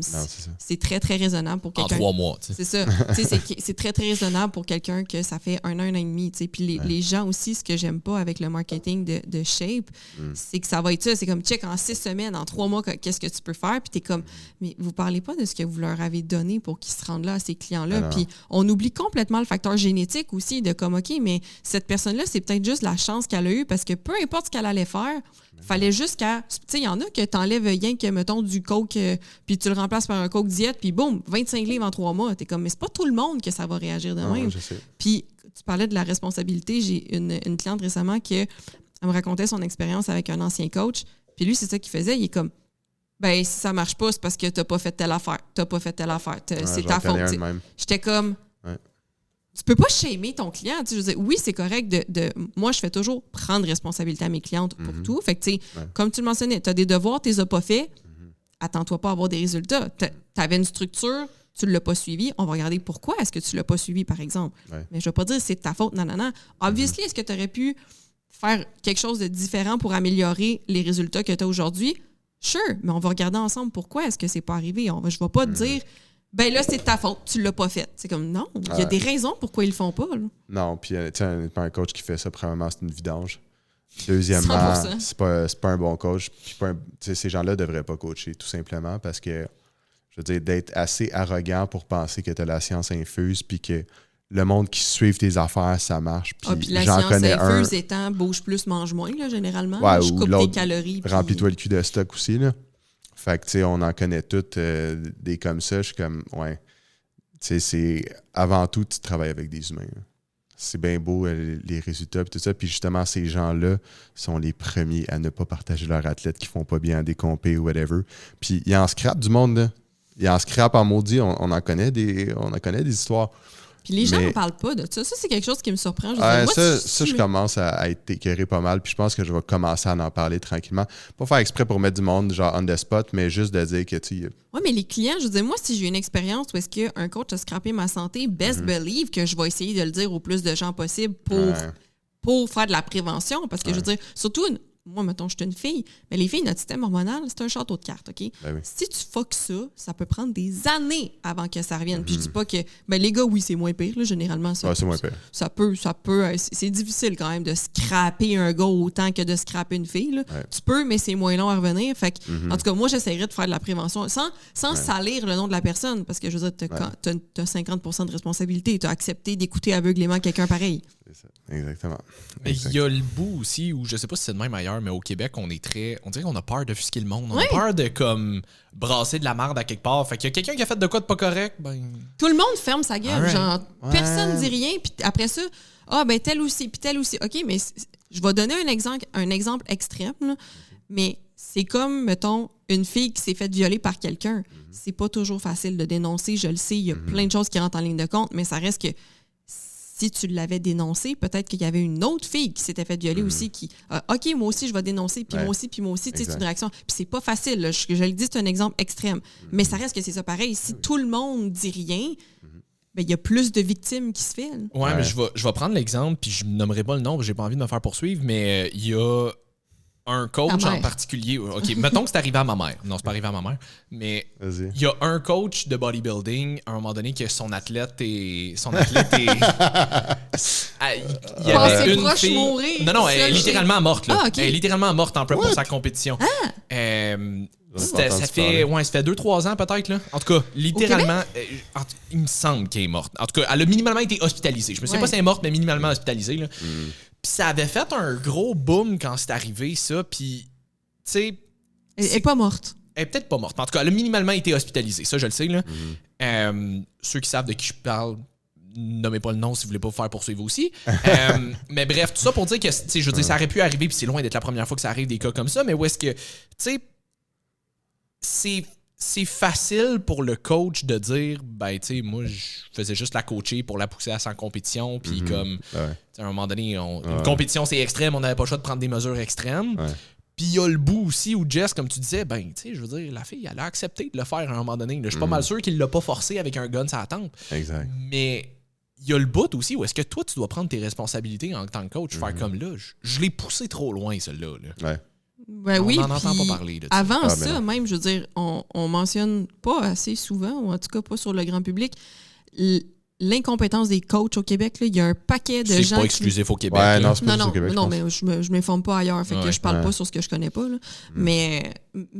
A: c'est très, très raisonnable pour quelqu'un.
B: En 3 mois,
A: c'est ça, c'est très, très raisonnable pour quelqu'un que ça fait 1 an et demi, puis les gens aussi, ce que j'aime pas avec le marketing de Shape, c'est que ça va être ça, c'est comme, check, en 6 semaines, en 3 mois, qu'est-ce que tu peux faire, puis t'es comme, mais vous parlez pas de ce que vous leur avez donné pour qu'ils se rendent là à ces clients-là, puis on oublie complètement le facteur génétique aussi de comme, OK, mais cette personne-là, c'est peut-être juste la chance qu'elle a eue, parce que peu importe ce qu'elle allait faire, fallait juste qu'elle, tu sais, il y en a que t'enlèves rien que, mettons, du coke, puis tu le remplaces par un coke diète, puis boum, 25 livres en 3 mois, t'es comme, mais c'est pas tout le monde que ça va réagir de même. Puis tu parlais de la responsabilité, j'ai une cliente récemment qui elle me racontait son expérience avec un ancien coach, puis lui, c'est ça qu'il faisait, il est comme, si ça marche pas, c'est parce que t'as pas fait telle affaire. C'est ta faute. J'étais comme,
C: Ouais.
A: Tu peux pas shamer ton client. Tu sais, je veux dire, oui, c'est correct moi, je fais toujours prendre responsabilité à mes clientes pour tout. Fait que, tu sais, comme tu le mentionnais, tu as des devoirs, tu les as pas faits. Attends-toi pas à avoir des résultats. Tu avais une structure, tu ne l'as pas suivie. On va regarder pourquoi est-ce que tu ne l'as pas suivi, par exemple. Ouais. Mais je ne vais pas dire c'est de ta faute, non. Obviously, est-ce que tu aurais pu faire quelque chose de différent pour améliorer les résultats que tu as aujourd'hui? Sure, mais on va regarder ensemble pourquoi est-ce que c'est pas arrivé. Je ne vais pas te dire, ben là, c'est de ta faute, tu l'as pas fait. C'est comme, non, il y a des raisons pourquoi ils le font pas. Là.
C: Non, puis tu sais, un coach qui fait ça, premièrement, c'est une vidange. Deuxièmement, c'est pas un bon coach. Puis ces gens-là ne devraient pas coacher, tout simplement, parce que, je veux dire, d'être assez arrogant pour penser que tu as la science infuse, puis que le monde qui suit tes affaires, ça marche.
A: Puis la science infuse étant bouge plus, mange moins, là, généralement.
C: Ouais,
A: je coupe tes calories.
C: Remplis-toi le cul de stock aussi. Là. Fait que, tu sais, on en connaît toutes des comme ça. Je suis comme, ouais. Tu sais, c'est avant tout, tu travailles avec des humains. Là. C'est bien beau, les résultats et tout ça. Puis justement, ces gens-là sont les premiers à ne pas partager leurs athlètes qui font pas bien des compés ou whatever. Puis il en scrape du monde, là. Il en scrape en maudit. On en connaît des histoires.
A: Puis les gens n'en parlent pas de ça. Ça, c'est quelque chose qui me surprend.
C: Je commence à être écœuré pas mal. Puis je pense que je vais commencer à en parler tranquillement. Pas faire exprès pour mettre du monde genre on the spot, mais juste de dire que tu...
A: Oui, mais les clients, je veux dire, moi, si j'ai une expérience où est-ce qu'un coach a scrappé ma santé, best believe que je vais essayer de le dire au plus de gens possible pour faire de la prévention. Parce que je veux dire, surtout... Moi, mettons, je suis une fille, mais les filles, notre système hormonal, c'est un château de cartes, OK? Ben oui. Si tu fuck ça peut prendre des années avant que ça revienne. Puis je dis pas que... Ben les gars, oui, c'est moins pire, là, généralement. Ça,
C: c'est moins pire.
A: Ça peut... C'est difficile quand même de scraper un gars autant que de scraper une fille, là. Ouais. Tu peux, mais c'est moins long à revenir. Fait que, en tout cas, moi, j'essaierais de faire de la prévention sans salir le nom de la personne, parce que, je veux dire, t'as 50% de responsabilité. T'as accepté d'écouter aveuglément quelqu'un pareil.
C: C'est ça, exactement.
B: Mais il y a le bout aussi où, je sais pas si c'est de même ailleurs, mais au Québec, on dirait qu'on a peur d'offusquer le monde. On a peur de comme brasser de la merde à quelque part. Fait qu'il y a quelqu'un qui a fait de quoi de pas correct, ben...
A: Tout le monde ferme sa gueule. Genre, personne dit rien. Puis après ça, ben tel aussi, puis tel aussi. OK, mais je vais donner un exemple extrême, là, mais c'est comme, mettons, une fille qui s'est faite violer par quelqu'un. C'est pas toujours facile de dénoncer, je le sais. Il y a plein de choses qui rentrent en ligne de compte, mais ça reste que si tu l'avais dénoncé, peut-être qu'il y avait une autre fille qui s'était fait violer aussi qui OK, moi aussi, je vais dénoncer, puis moi aussi, tu sais, c'est une réaction. Puis c'est pas facile. Là. Je le dis, c'est un exemple extrême. Mais ça reste que c'est ça pareil. Si tout le monde dit rien, ben il y a plus de victimes qui se fait.
B: Ouais, mais je vais prendre l'exemple, puis je ne nommerai pas le nom, j'ai pas envie de me faire poursuivre, mais il y a un coach en particulier. OK, mettons que c'est arrivé à ma mère. Non, c'est pas arrivé à ma mère. Mais il y a un coach de bodybuilding, à un moment donné, que son athlète est... il y avait une
A: proche
B: fille...
A: mourir.
B: Non, elle est littéralement morte. Là. Okay. Elle est littéralement morte en prep pour sa compétition. Ça fait 2-3 ans peut-être. Là. En tout cas, littéralement, il me semble qu'elle est morte. En tout cas, elle a minimalement été hospitalisée. Je me sais pas si elle est morte, mais minimalement hospitalisée. Là. Puis ça avait fait un gros boom quand c'est arrivé, ça. Puis, tu sais...
A: Elle est pas morte.
B: Elle est peut-être pas morte. Mais en tout cas, elle a minimalement été hospitalisée. Ça, je le sais. Là. Ceux qui savent de qui je parle, nommez pas le nom si vous voulez pas vous faire poursuivre aussi. Mais bref, tout ça pour dire que, je veux dire, ça aurait pu arriver, puis c'est loin d'être la première fois que ça arrive des cas comme ça, mais où est-ce que, tu sais, c'est facile pour le coach de dire, ben, tu sais, moi, je faisais juste la coacher pour la pousser à sa compétition, puis comme, à un moment donné, une compétition, c'est extrême, on n'avait pas le choix de prendre des mesures extrêmes. Puis il y a le bout aussi où Jess, comme tu disais, ben, tu sais, je veux dire, la fille, elle a accepté de le faire à un moment donné. Je suis pas mal sûr qu'il l'a pas forcé avec un gun sur la tempe.
C: Exact.
B: Mais il y a le bout aussi où est-ce que toi, tu dois prendre tes responsabilités en tant que coach, faire comme là, je l'ai poussé trop loin, celle-là. Là.
C: Ouais.
A: Ben on
B: n'en entend pas parler. De
A: avant ça, même, je veux dire, on mentionne pas assez souvent, ou en tout cas pas sur le grand public, l'incompétence des coachs au Québec. Là, il y a un paquet de gens.
B: C'est pas exclusif au Québec.
C: Ouais, non, c'est pas exclusif au Québec.
A: Non, mais je m'informe pas ailleurs. Fait que je parle pas sur ce que je connais pas. Là. Mais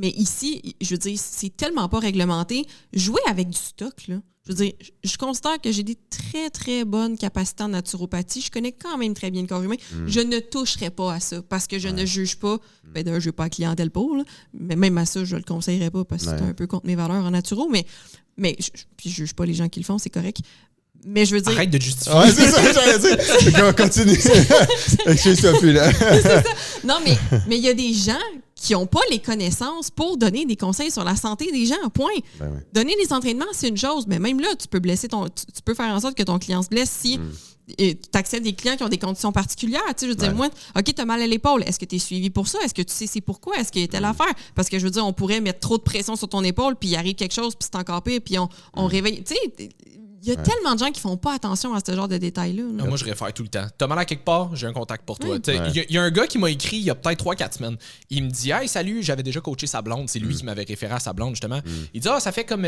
A: ici, je veux dire, c'est tellement pas réglementé. Jouer avec du stock, là. Je veux dire, je considère que j'ai des très, très bonnes capacités en naturopathie. Je connais quand même très bien le corps humain. Je ne toucherai pas à ça parce que je ne juge pas. Ben d'un, je n'ai pas la clientèle pour, là, mais même à ça, je ne le conseillerais pas parce que c'est un peu contre mes valeurs en naturo. Mais puis je juge pas les gens qui le font, c'est correct. Mais je veux dire...
B: Arrête de justifier.
C: Ouais, c'est ça que j'allais dire. On continue. Excuse-moi plus, là.
A: Non, mais il y a des gens qui n'ont pas les connaissances pour donner des conseils sur la santé des gens, point.
C: Ben oui.
A: Donner des entraînements, c'est une chose, mais même là, tu peux blesser tu peux faire en sorte que ton client se blesse si tu acceptes des clients qui ont des conditions particulières. Tu sais, je veux dire, moi, OK, tu as mal à l'épaule. Est-ce que tu es suivi pour ça? Est-ce que tu sais c'est pourquoi? Est-ce qu'il y a telle affaire? Parce que je veux dire, on pourrait mettre trop de pression sur ton épaule, puis il arrive quelque chose, puis c'est encore pire, puis on réveille. Tu sais, il y a tellement de gens qui font pas attention à ce genre de détails-là.
B: Moi, je réfère tout le temps. T'as mal à quelque part, j'ai un contact pour toi. Il y a un gars qui m'a écrit il y a peut-être 3-4 semaines. Il me dit « Hey, salut, j'avais déjà coaché sa blonde. » C'est lui qui m'avait référé à sa blonde, justement. Il dit « Ah, ça fait comme...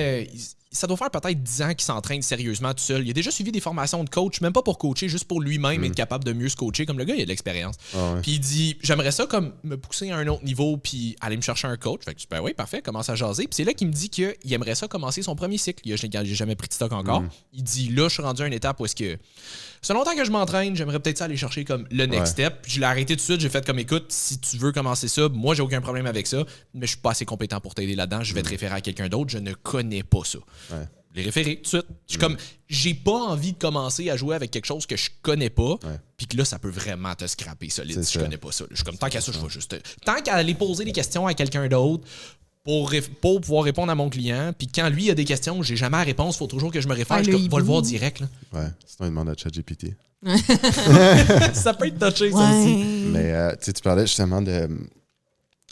B: ça doit faire peut-être 10 ans qu'il s'entraîne sérieusement tout seul. Il a déjà suivi des formations de coach, même pas pour coacher, juste pour lui-même être capable de mieux se coacher. Comme le gars, il a de l'expérience. Puis il dit « J'aimerais ça comme me pousser à un autre niveau puis aller me chercher un coach. » Fait que ben oui, parfait, commence à jaser. Puis c'est là qu'il me dit qu'il aimerait ça commencer son premier cycle. J'ai jamais pris de stock encore. Il dit « Là, je suis rendu à une étape où est-ce que... C'est longtemps que je m'entraîne, j'aimerais peut-être ça aller chercher comme le next step. » Puis je l'ai arrêté tout de suite, j'ai fait comme écoute, si tu veux commencer ça, moi j'ai aucun problème avec ça, mais je suis pas assez compétent pour t'aider là-dedans, je vais te référer à quelqu'un d'autre, je ne connais pas ça. Les référer tout de suite. Je suis comme, j'ai pas envie de commencer à jouer avec quelque chose que je connais pas, puis que là, ça peut vraiment te scraper solide si je connais pas ça. Je suis comme, tant qu'à ça, je vais juste... Tant qu'à aller poser des questions à quelqu'un d'autre, pour pouvoir répondre à mon client. Puis quand lui a des questions, j'ai jamais la réponse. Il faut toujours que je me réfère. Je vais le voir direct. Là.
C: Ouais, sinon il demande à ChatGPT.
B: Ça peut être touché, ça aussi.
C: Mais tu parlais justement de...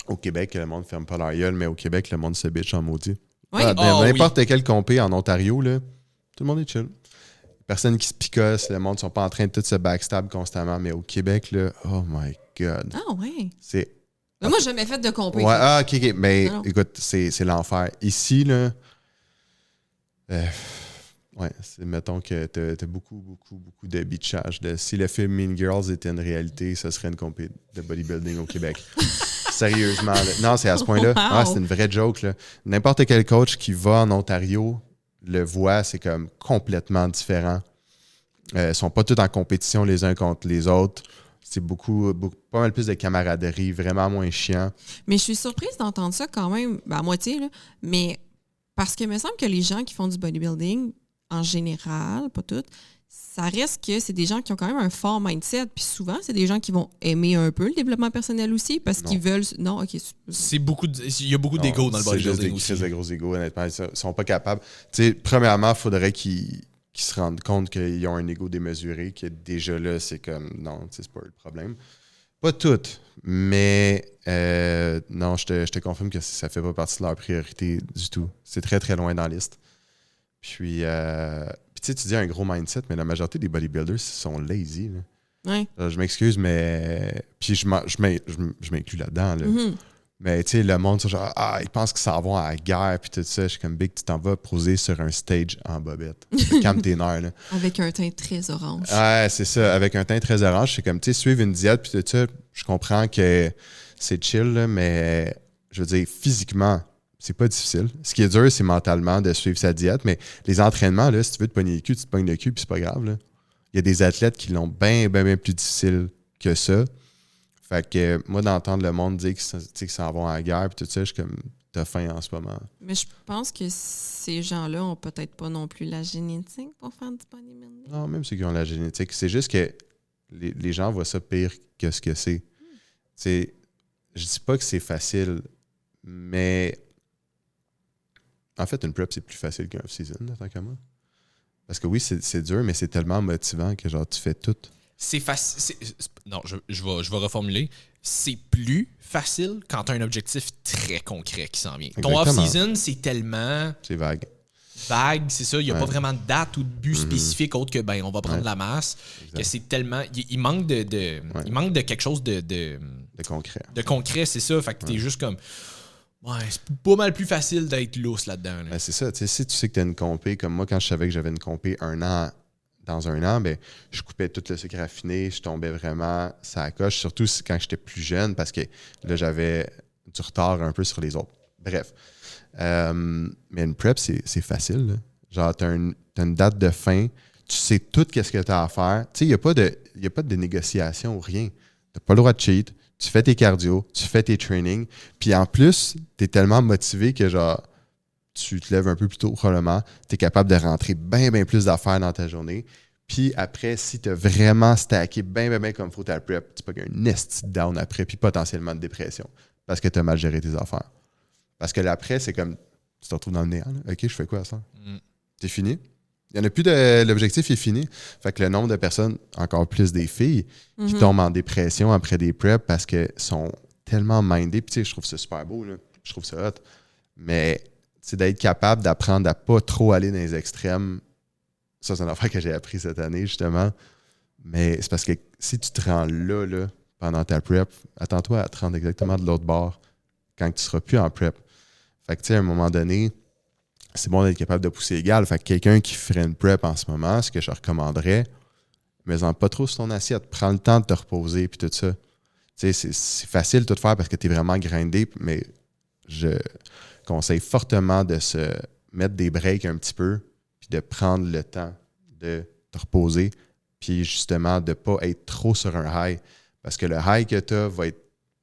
C: Au Québec, le monde ne ferme pas leur gueule, mais au Québec, le monde se bitch en maudit.
A: Oui.
C: N'importe quel compé en Ontario, là, tout le monde est chill. Personne qui se picosse, le monde ne sont pas en train de tout se backstab constamment. Mais au Québec, là, oh my God.
A: Ah ouais.
C: C'est...
A: Mais moi, j'ai jamais fait de compé.
C: Ouais, OK. Mais écoute, c'est l'enfer. Ici, là, mettons que t'as beaucoup de bitchage. Si le film Mean Girls était une réalité, ce serait une compé de bodybuilding au Québec. Sérieusement. Là. Non, c'est à ce point-là.
A: Wow.
C: Ah, c'est une vraie joke. Là. N'importe quel coach qui va en Ontario le voit, c'est comme complètement différent. Ils sont pas tous en compétition les uns contre les autres. C'est pas mal plus de camaraderie, vraiment moins chiant.
A: Mais je suis surprise d'entendre ça quand même, à moitié, là, mais parce qu'il me semble que les gens qui font du bodybuilding, en général, pas toutes, ça reste que c'est des gens qui ont quand même un fort mindset. Puis souvent, c'est des gens qui vont aimer un peu le développement personnel aussi parce qu'ils veulent... Non, OK.
B: Il y a beaucoup d'ego dans le bodybuilding aussi.
C: C'est juste des gros égos, honnêtement. Ils sont pas capables. Tu sais, premièrement, il faudrait qu'ils se rendent compte qu'ils ont un ego démesuré, que déjà là, c'est comme... Non, c'est pas le problème. Pas toutes, mais non, je te confirme que ça fait pas partie de leur priorité du tout. C'est très, très loin dans la liste. Puis tu sais, tu dis un gros mindset, mais la majorité des bodybuilders sont lazy. Là.
A: Ouais.
C: Je m'excuse, mais... Puis je m'inclus là-dedans. Là. Mais tu sais, le monde, c'est genre, ils pensent qu'ils s'en vont à la guerre, puis tout ça. Je suis comme, Big, tu t'en vas poser sur un stage en bobette. Calme tes nerfs, là.
A: Avec un teint très orange.
C: Ouais, c'est ça. Avec un teint très orange, c'est comme, tu sais, suivre une diète, puis tout ça, je comprends que c'est chill, là, mais je veux dire, physiquement, c'est pas difficile. Ce qui est dur, c'est mentalement de suivre sa diète, mais les entraînements, là, si tu veux te pogner le cul, tu te pognes le cul, puis c'est pas grave, là. Il y a des athlètes qui l'ont bien plus difficile que ça. Fait que moi, d'entendre le monde dire qu'ils s'en vont à la guerre, puis tout ça, je suis comme, t'as faim en ce moment.
A: Mais je pense que ces gens-là ont peut-être pas non plus la génétique pour faire du bodybuilding.
C: Non, même ceux qui ont la génétique. C'est juste que les gens voient ça pire que ce que c'est. Je dis pas que c'est facile, mais en fait, une prep, c'est plus facile qu'un off-season, tant qu'à moi. Parce que oui, c'est dur, mais c'est tellement motivant que genre tu fais tout.
B: C'est facile. Non, je vais reformuler. C'est plus facile quand tu as un objectif très concret qui s'en vient.
C: Exactement.
B: Ton off-season, c'est tellement...
C: C'est vague.
B: Vague, c'est ça. Il n'y a pas vraiment de date ou de but spécifique autre que, on va prendre la masse. Que c'est tellement... Il manque il manque de quelque chose de
C: concret.
B: De concret, c'est ça. Fait que t'es juste comme... Ouais, c'est pas mal plus facile d'être lousse là-dedans. Là.
C: Ben, c'est ça. Si tu sais que tu as une compé, comme moi, quand je savais que j'avais une compé dans un an, ben, je coupais tout le sucre raffiné, je tombais vraiment ça à coche, surtout quand j'étais plus jeune, parce que là, j'avais du retard un peu sur les autres. Bref. Mais une prep, c'est facile. Là. Genre, t'as une date de fin, tu sais tout ce que tu as à faire. Tu sais, il n'y a pas de négociation ou rien. Tu n'as pas le droit de cheat. Tu fais tes cardio, tu fais tes trainings, puis en plus, tu es tellement motivé que genre tu te lèves un peu plus tôt probablement, tu es capable de rentrer bien plus d'affaires dans ta journée. Puis après, si tu as vraiment stacké bien comme il faut ta prep, tu peux avoir un nest down après, puis potentiellement de dépression. parce que tu as mal géré tes affaires. Parce que l'après, c'est comme, tu te retrouves dans le néant. Là. OK, je fais quoi à ça? C'est fini. Il n'y en a plus de... L'objectif est fini. Fait que le nombre de personnes, encore plus des filles, qui tombent en dépression après des preps parce qu'elles sont tellement mindées. Puis tu sais, je trouve ça super beau. Là. Je trouve ça hot. Mais c'est d'être capable d'apprendre à pas trop aller dans les extrêmes. Ça, c'est une affaire que j'ai appris cette année, justement. Mais c'est parce que si tu te rends là, pendant ta prep, attends-toi à te rendre exactement de l'autre bord quand tu seras plus en prep. Fait que, tu sais, à un moment donné, c'est bon d'être capable de pousser égal. Fait que quelqu'un qui ferait une prep en ce moment, ce que je recommanderais, mets-en pas trop sur ton assiette. Prends le temps de te reposer puis tout ça. Tu sais, c'est facile de tout faire parce que tu es vraiment grindé, mais je conseille fortement de se mettre des breaks un petit peu puis de prendre le temps de te reposer puis justement de ne pas être trop sur un high parce que le high que tu as va être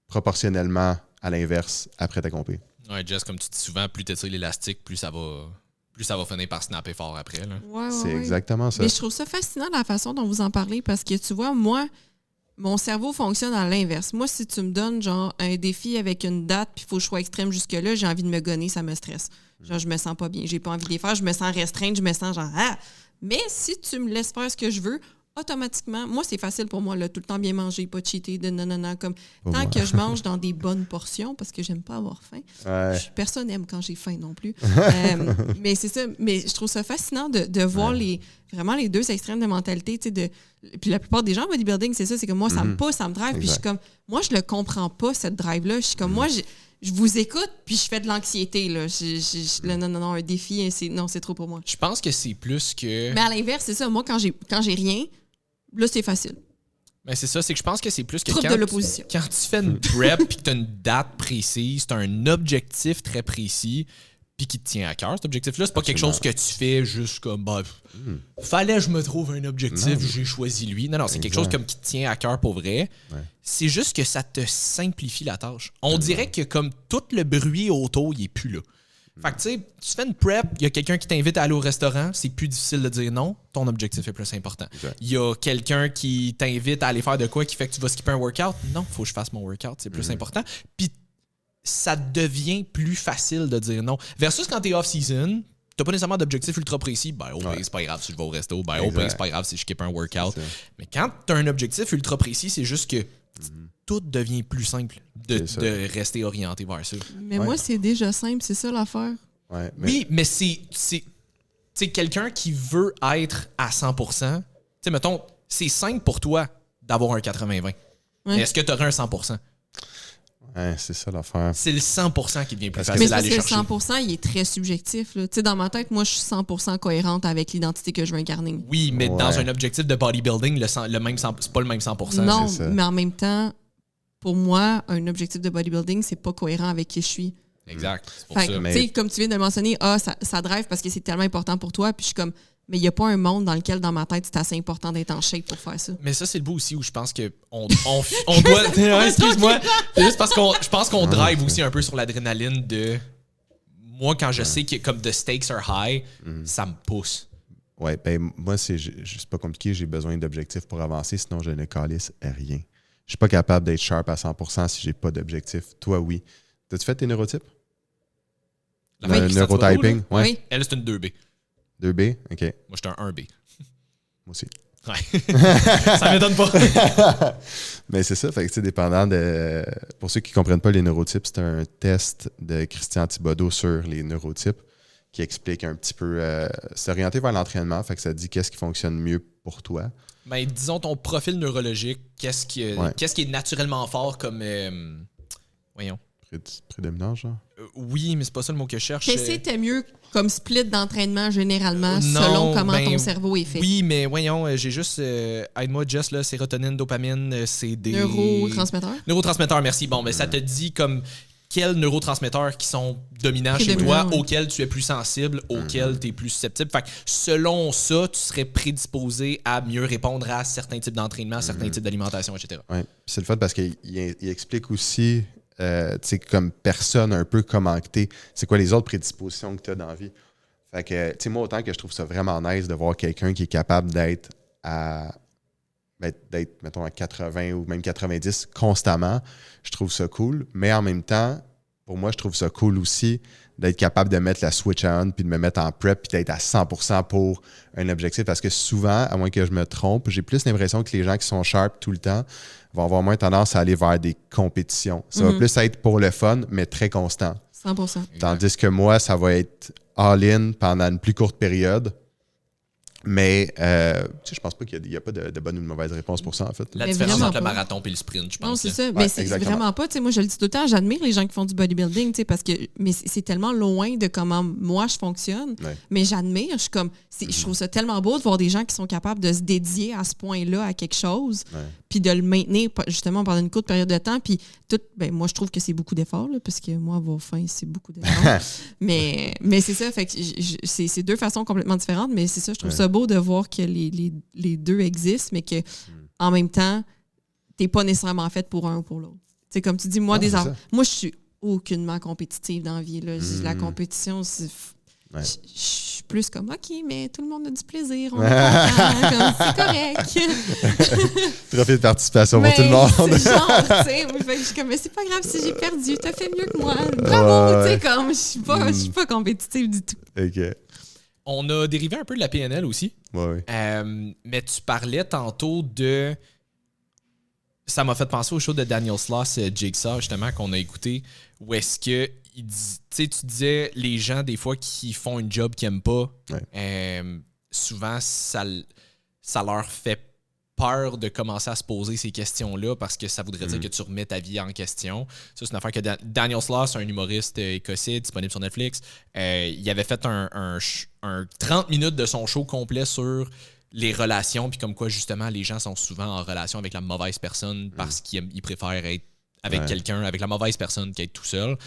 C: proportionnellement à l'inverse après ta compé.
B: Ouais, Jess, comme tu dis souvent, plus tu étires l'élastique, plus ça va finir par snapper fort après. Là.
A: Ouais,
C: c'est exactement ça.
A: Mais je trouve ça fascinant la façon dont vous en parlez parce que tu vois, moi, mon cerveau fonctionne à l'inverse. Moi, si tu me donnes genre un défi avec une date puis il faut que je sois extrême jusque-là, j'ai envie de me gonner, ça me stresse. Genre, je me sens pas bien, j'ai pas envie de les faire, je me sens restreinte, je me sens genre ah! Mais si tu me laisses faire ce que je veux, automatiquement, moi, c'est facile pour moi, là, tout le temps bien manger, pas cheater, de non, comme tant que je mange dans des bonnes portions, parce que j'aime pas avoir faim. Ouais. Personne n'aime quand j'ai faim non plus. Mais c'est ça, mais je trouve ça fascinant de voir vraiment les deux extrêmes de mentalité, tu sais, puis la plupart des gens en bodybuilding, c'est ça, c'est que moi, ça me pousse, ça me drive, puis je suis comme, moi, je le comprends pas, cette drive-là. Je suis comme, moi, je vous écoute, puis je fais de l'anxiété. Là. Non, un défi, c'est trop pour moi.
B: Je pense que c'est plus que...
A: Mais à l'inverse, c'est ça. Moi, quand j'ai rien, là, c'est facile.
B: Mais c'est ça, c'est que je pense que c'est plus que
A: Troupe de l'opposition.
B: Quand tu fais une prep puis que tu as une date précise, tu as un objectif très précis puis qui te tient à cœur, cet objectif-là, c'est pas quelque chose que tu fais juste comme fallait que je me trouve un objectif, j'ai choisi lui. Non, c'est quelque chose comme qui te tient à cœur pour vrai. Ouais. C'est juste que ça te simplifie la tâche. On dirait que comme tout le bruit autour, il est plus là. Fait que tu sais, tu fais une prep, il y a quelqu'un qui t'invite à aller au restaurant, c'est plus difficile de dire non, ton objectif est plus important. Il y a quelqu'un qui t'invite à aller faire de quoi qui fait que tu vas skipper un workout, non, faut que je fasse mon workout, c'est plus important. Puis ça devient plus facile de dire non. Versus quand t'es off-season, t'as pas nécessairement d'objectif ultra précis, c'est pas grave si je vais au resto, c'est pas grave si je skip un workout. Mais quand t'as un objectif ultra précis, c'est juste que tout devient plus simple de rester orienté vers ça.
A: Mais moi, c'est déjà simple, c'est ça l'affaire.
C: Ouais,
B: Oui, mais c'est quelqu'un qui veut être à 100%. Tu sais, mettons, c'est simple pour toi d'avoir un 80-20. Ouais. Mais est-ce que tu aurais un 100%?
C: Ouais, c'est ça l'affaire.
B: C'est le 100% qui devient plus facile à aller chercher.
A: Mais le 100%, il est très subjectif. Tu sais, dans ma tête, moi, je suis 100% cohérente avec l'identité que je veux incarner.
B: Oui, mais dans un objectif de bodybuilding, c'est pas le même 100%.
A: Non, mais en même temps, pour moi, un objectif de bodybuilding, c'est pas cohérent avec qui je suis.
B: Exact. C'est pour ça.
A: Mais... Comme tu viens de le mentionner, ça drive parce que c'est tellement important pour toi. Puis je suis comme, mais il n'y a pas un monde dans lequel, dans ma tête, c'est assez important d'être en shape pour faire ça.
B: Mais ça, c'est le bout aussi où je pense qu'on doit... Excuse-moi. C'est juste parce je pense qu'on drive aussi un peu sur l'adrénaline de... Moi, quand je sais que comme the stakes are high, ça me pousse.
C: Ouais, ben moi, c'est pas compliqué. J'ai besoin d'objectifs pour avancer, sinon je ne calisse rien. Je suis pas capable d'être sharp à 100% si j'ai pas d'objectif. Toi, oui. T'as-tu fait tes neurotypes? Le neurotyping? Ouais.
A: Oui.
B: Elle, c'est une 2B.
C: 2B? OK.
B: Moi, j'étais un 1B.
C: Moi aussi.
B: Ouais. Ça m'étonne pas.
C: Mais c'est ça. Fait que, dépendant de... Pour ceux qui ne comprennent pas les neurotypes, c'est un test de Christian Thibodeau sur les neurotypes qui explique un petit peu... c'est orienté vers l'entraînement. Fait que ça dit qu'est-ce qui fonctionne mieux pour toi.
B: Ben, disons ton profil neurologique, qu'est-ce qui est naturellement fort comme... voyons.
C: Prédominant, genre?
B: Oui, mais c'est pas ça le mot que je cherche.
A: Qu'est-ce que c'était mieux comme split d'entraînement généralement selon comment ton cerveau est fait?
B: Oui, mais voyons, j'ai juste... aide-moi, Jess, là, sérotonine, dopamine, c'est des...
A: Neurotransmetteurs?
B: Neurotransmetteurs, merci. Bon, ben ça te dit comme quels neurotransmetteurs qui sont dominants chez toi, auxquels tu es plus sensible, auxquels tu es plus susceptible. Fait que selon ça, tu serais prédisposé à mieux répondre à certains types d'entraînement, certains types d'alimentation, etc.
C: Oui, c'est le fun parce qu'il explique aussi... tu sais, comme personne, un peu comment que t'es, c'est quoi les autres prédispositions que tu as dans la vie. Fait que, tu sais, moi, autant que je trouve ça vraiment nice de voir quelqu'un qui est capable d'être d'être, mettons, à 80 ou même 90 constamment, je trouve ça cool. Mais en même temps, pour moi, je trouve ça cool aussi d'être capable de mettre la switch on puis de me mettre en prep puis d'être à 100% pour un objectif. Parce que souvent, à moins que je me trompe, j'ai plus l'impression que les gens qui sont sharp tout le temps vont avoir moins tendance à aller vers des compétitions. Ça va plus être pour le fun, mais très constant.
A: 100%.
C: Tandis que moi, ça va être all-in pendant une plus courte période. Mais je pense pas qu'il y a pas de bonne ou de mauvaise réponse pour ça, en fait.
B: La
A: Mais
B: différence
A: vraiment
B: entre le
A: pas.
B: marathon et le sprint, je pense.
A: Non, c'est
B: là.
A: ça.
C: Ouais,
A: Mais c'est
C: exactement.
A: vraiment pas. Tu sais, moi, je le dis tout le temps, j'admire les gens qui font du bodybuilding, tu sais, parce que mais c'est tellement loin de comment moi je fonctionne.
C: Ouais.
A: Mais j'admire. Je suis comme, je trouve ça tellement beau de voir des gens qui sont capables de se dédier à ce point-là à quelque chose,
C: Ouais.
A: puis de le maintenir justement pendant une courte période de temps. Puis tout, moi, je trouve que c'est beaucoup d'efforts, là, parce que moi, avoir faim, c'est beaucoup d'efforts. mais c'est ça. Fait que c'est deux façons complètement différentes, mais c'est ça. Je trouve ça beau de voir que les deux existent, mais que en même temps, t'es pas nécessairement faite pour un ou pour l'autre. C'est comme tu dis, moi,
C: Non, c'est ça.
A: moi, je suis aucunement compétitive dans la vie. Là. La compétition, c'est.
C: Ouais.
A: Je suis plus comme, OK, mais tout le monde a du plaisir, on est content, comme, c'est correct.
C: Trophée de participation
A: Mais
C: pour tout le monde.
A: c'est genre, tu sais, fait que je suis comme, mais c'est pas grave si j'ai perdu, t'as fait mieux que moi. Bravo, tu sais, comme, je suis pas compétitive du tout.
C: OK.
B: On a dérivé un peu de la PNL aussi.
C: Ouais.
B: Mais tu parlais tantôt de... Ça m'a fait penser au show de Daniel Sloss, Jigsaw, justement, qu'on a écouté, où est-ce que tu disais les gens, des fois, qui font une job qu'ils n'aiment pas, souvent, ça leur fait peur de commencer à se poser ces questions-là parce que ça voudrait dire que tu remets ta vie en question. Ça, c'est une affaire que Daniel Sloss, un humoriste écossais disponible sur Netflix, il avait fait un 30 minutes de son show complet sur les relations, puis comme quoi, justement, les gens sont souvent en relation avec la mauvaise personne parce qu'ils préfèrent être avec quelqu'un, avec la mauvaise personne qu'être tout seul.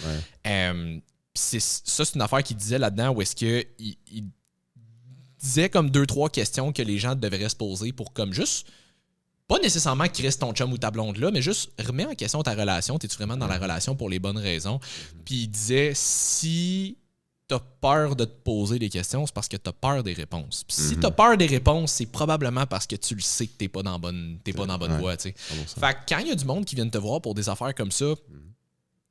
B: C'est une affaire qu'il disait là-dedans où est-ce que il disait comme 2-3 questions que les gens devraient se poser pour comme juste, pas nécessairement qu'il reste ton chum ou ta blonde là, mais juste remets en question ta relation. T'es-tu vraiment dans la relation pour les bonnes raisons? Puis il disait, si t'as peur de te poser des questions, c'est parce que t'as peur des réponses. Puis si t'as peur des réponses, c'est probablement parce que tu le sais que t'es pas dans la bonne voie. T'sais. Fait que quand il y a du monde qui vient te voir pour des affaires comme ça,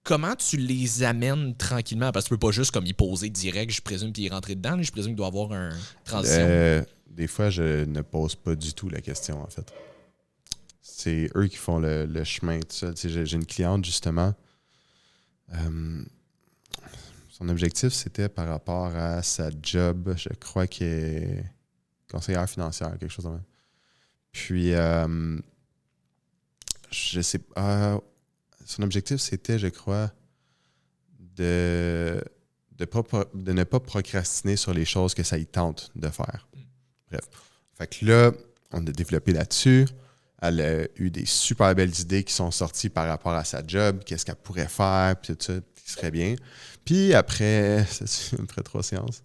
B: comment tu les amènes tranquillement? Parce que tu peux pas juste comme y poser direct, je présume qu'il est rentré dedans, je présume qu'il doit avoir une transition.
C: Des fois, je ne pose pas du tout la question, en fait. C'est eux qui font le chemin, tout ça. J'ai une cliente, justement. Son objectif, c'était par rapport à sa job, je crois qu'elle est conseillère financière, quelque chose comme ça. Puis, je sais pas. Son objectif, c'était, je crois, de ne pas procrastiner sur les choses que ça y tente de faire. Bref. Fait que là, on a développé là-dessus. Elle a eu des super belles idées qui sont sorties par rapport à sa job, qu'est-ce qu'elle pourrait faire, puis tout ça, qui serait bien. Puis après 3 séances,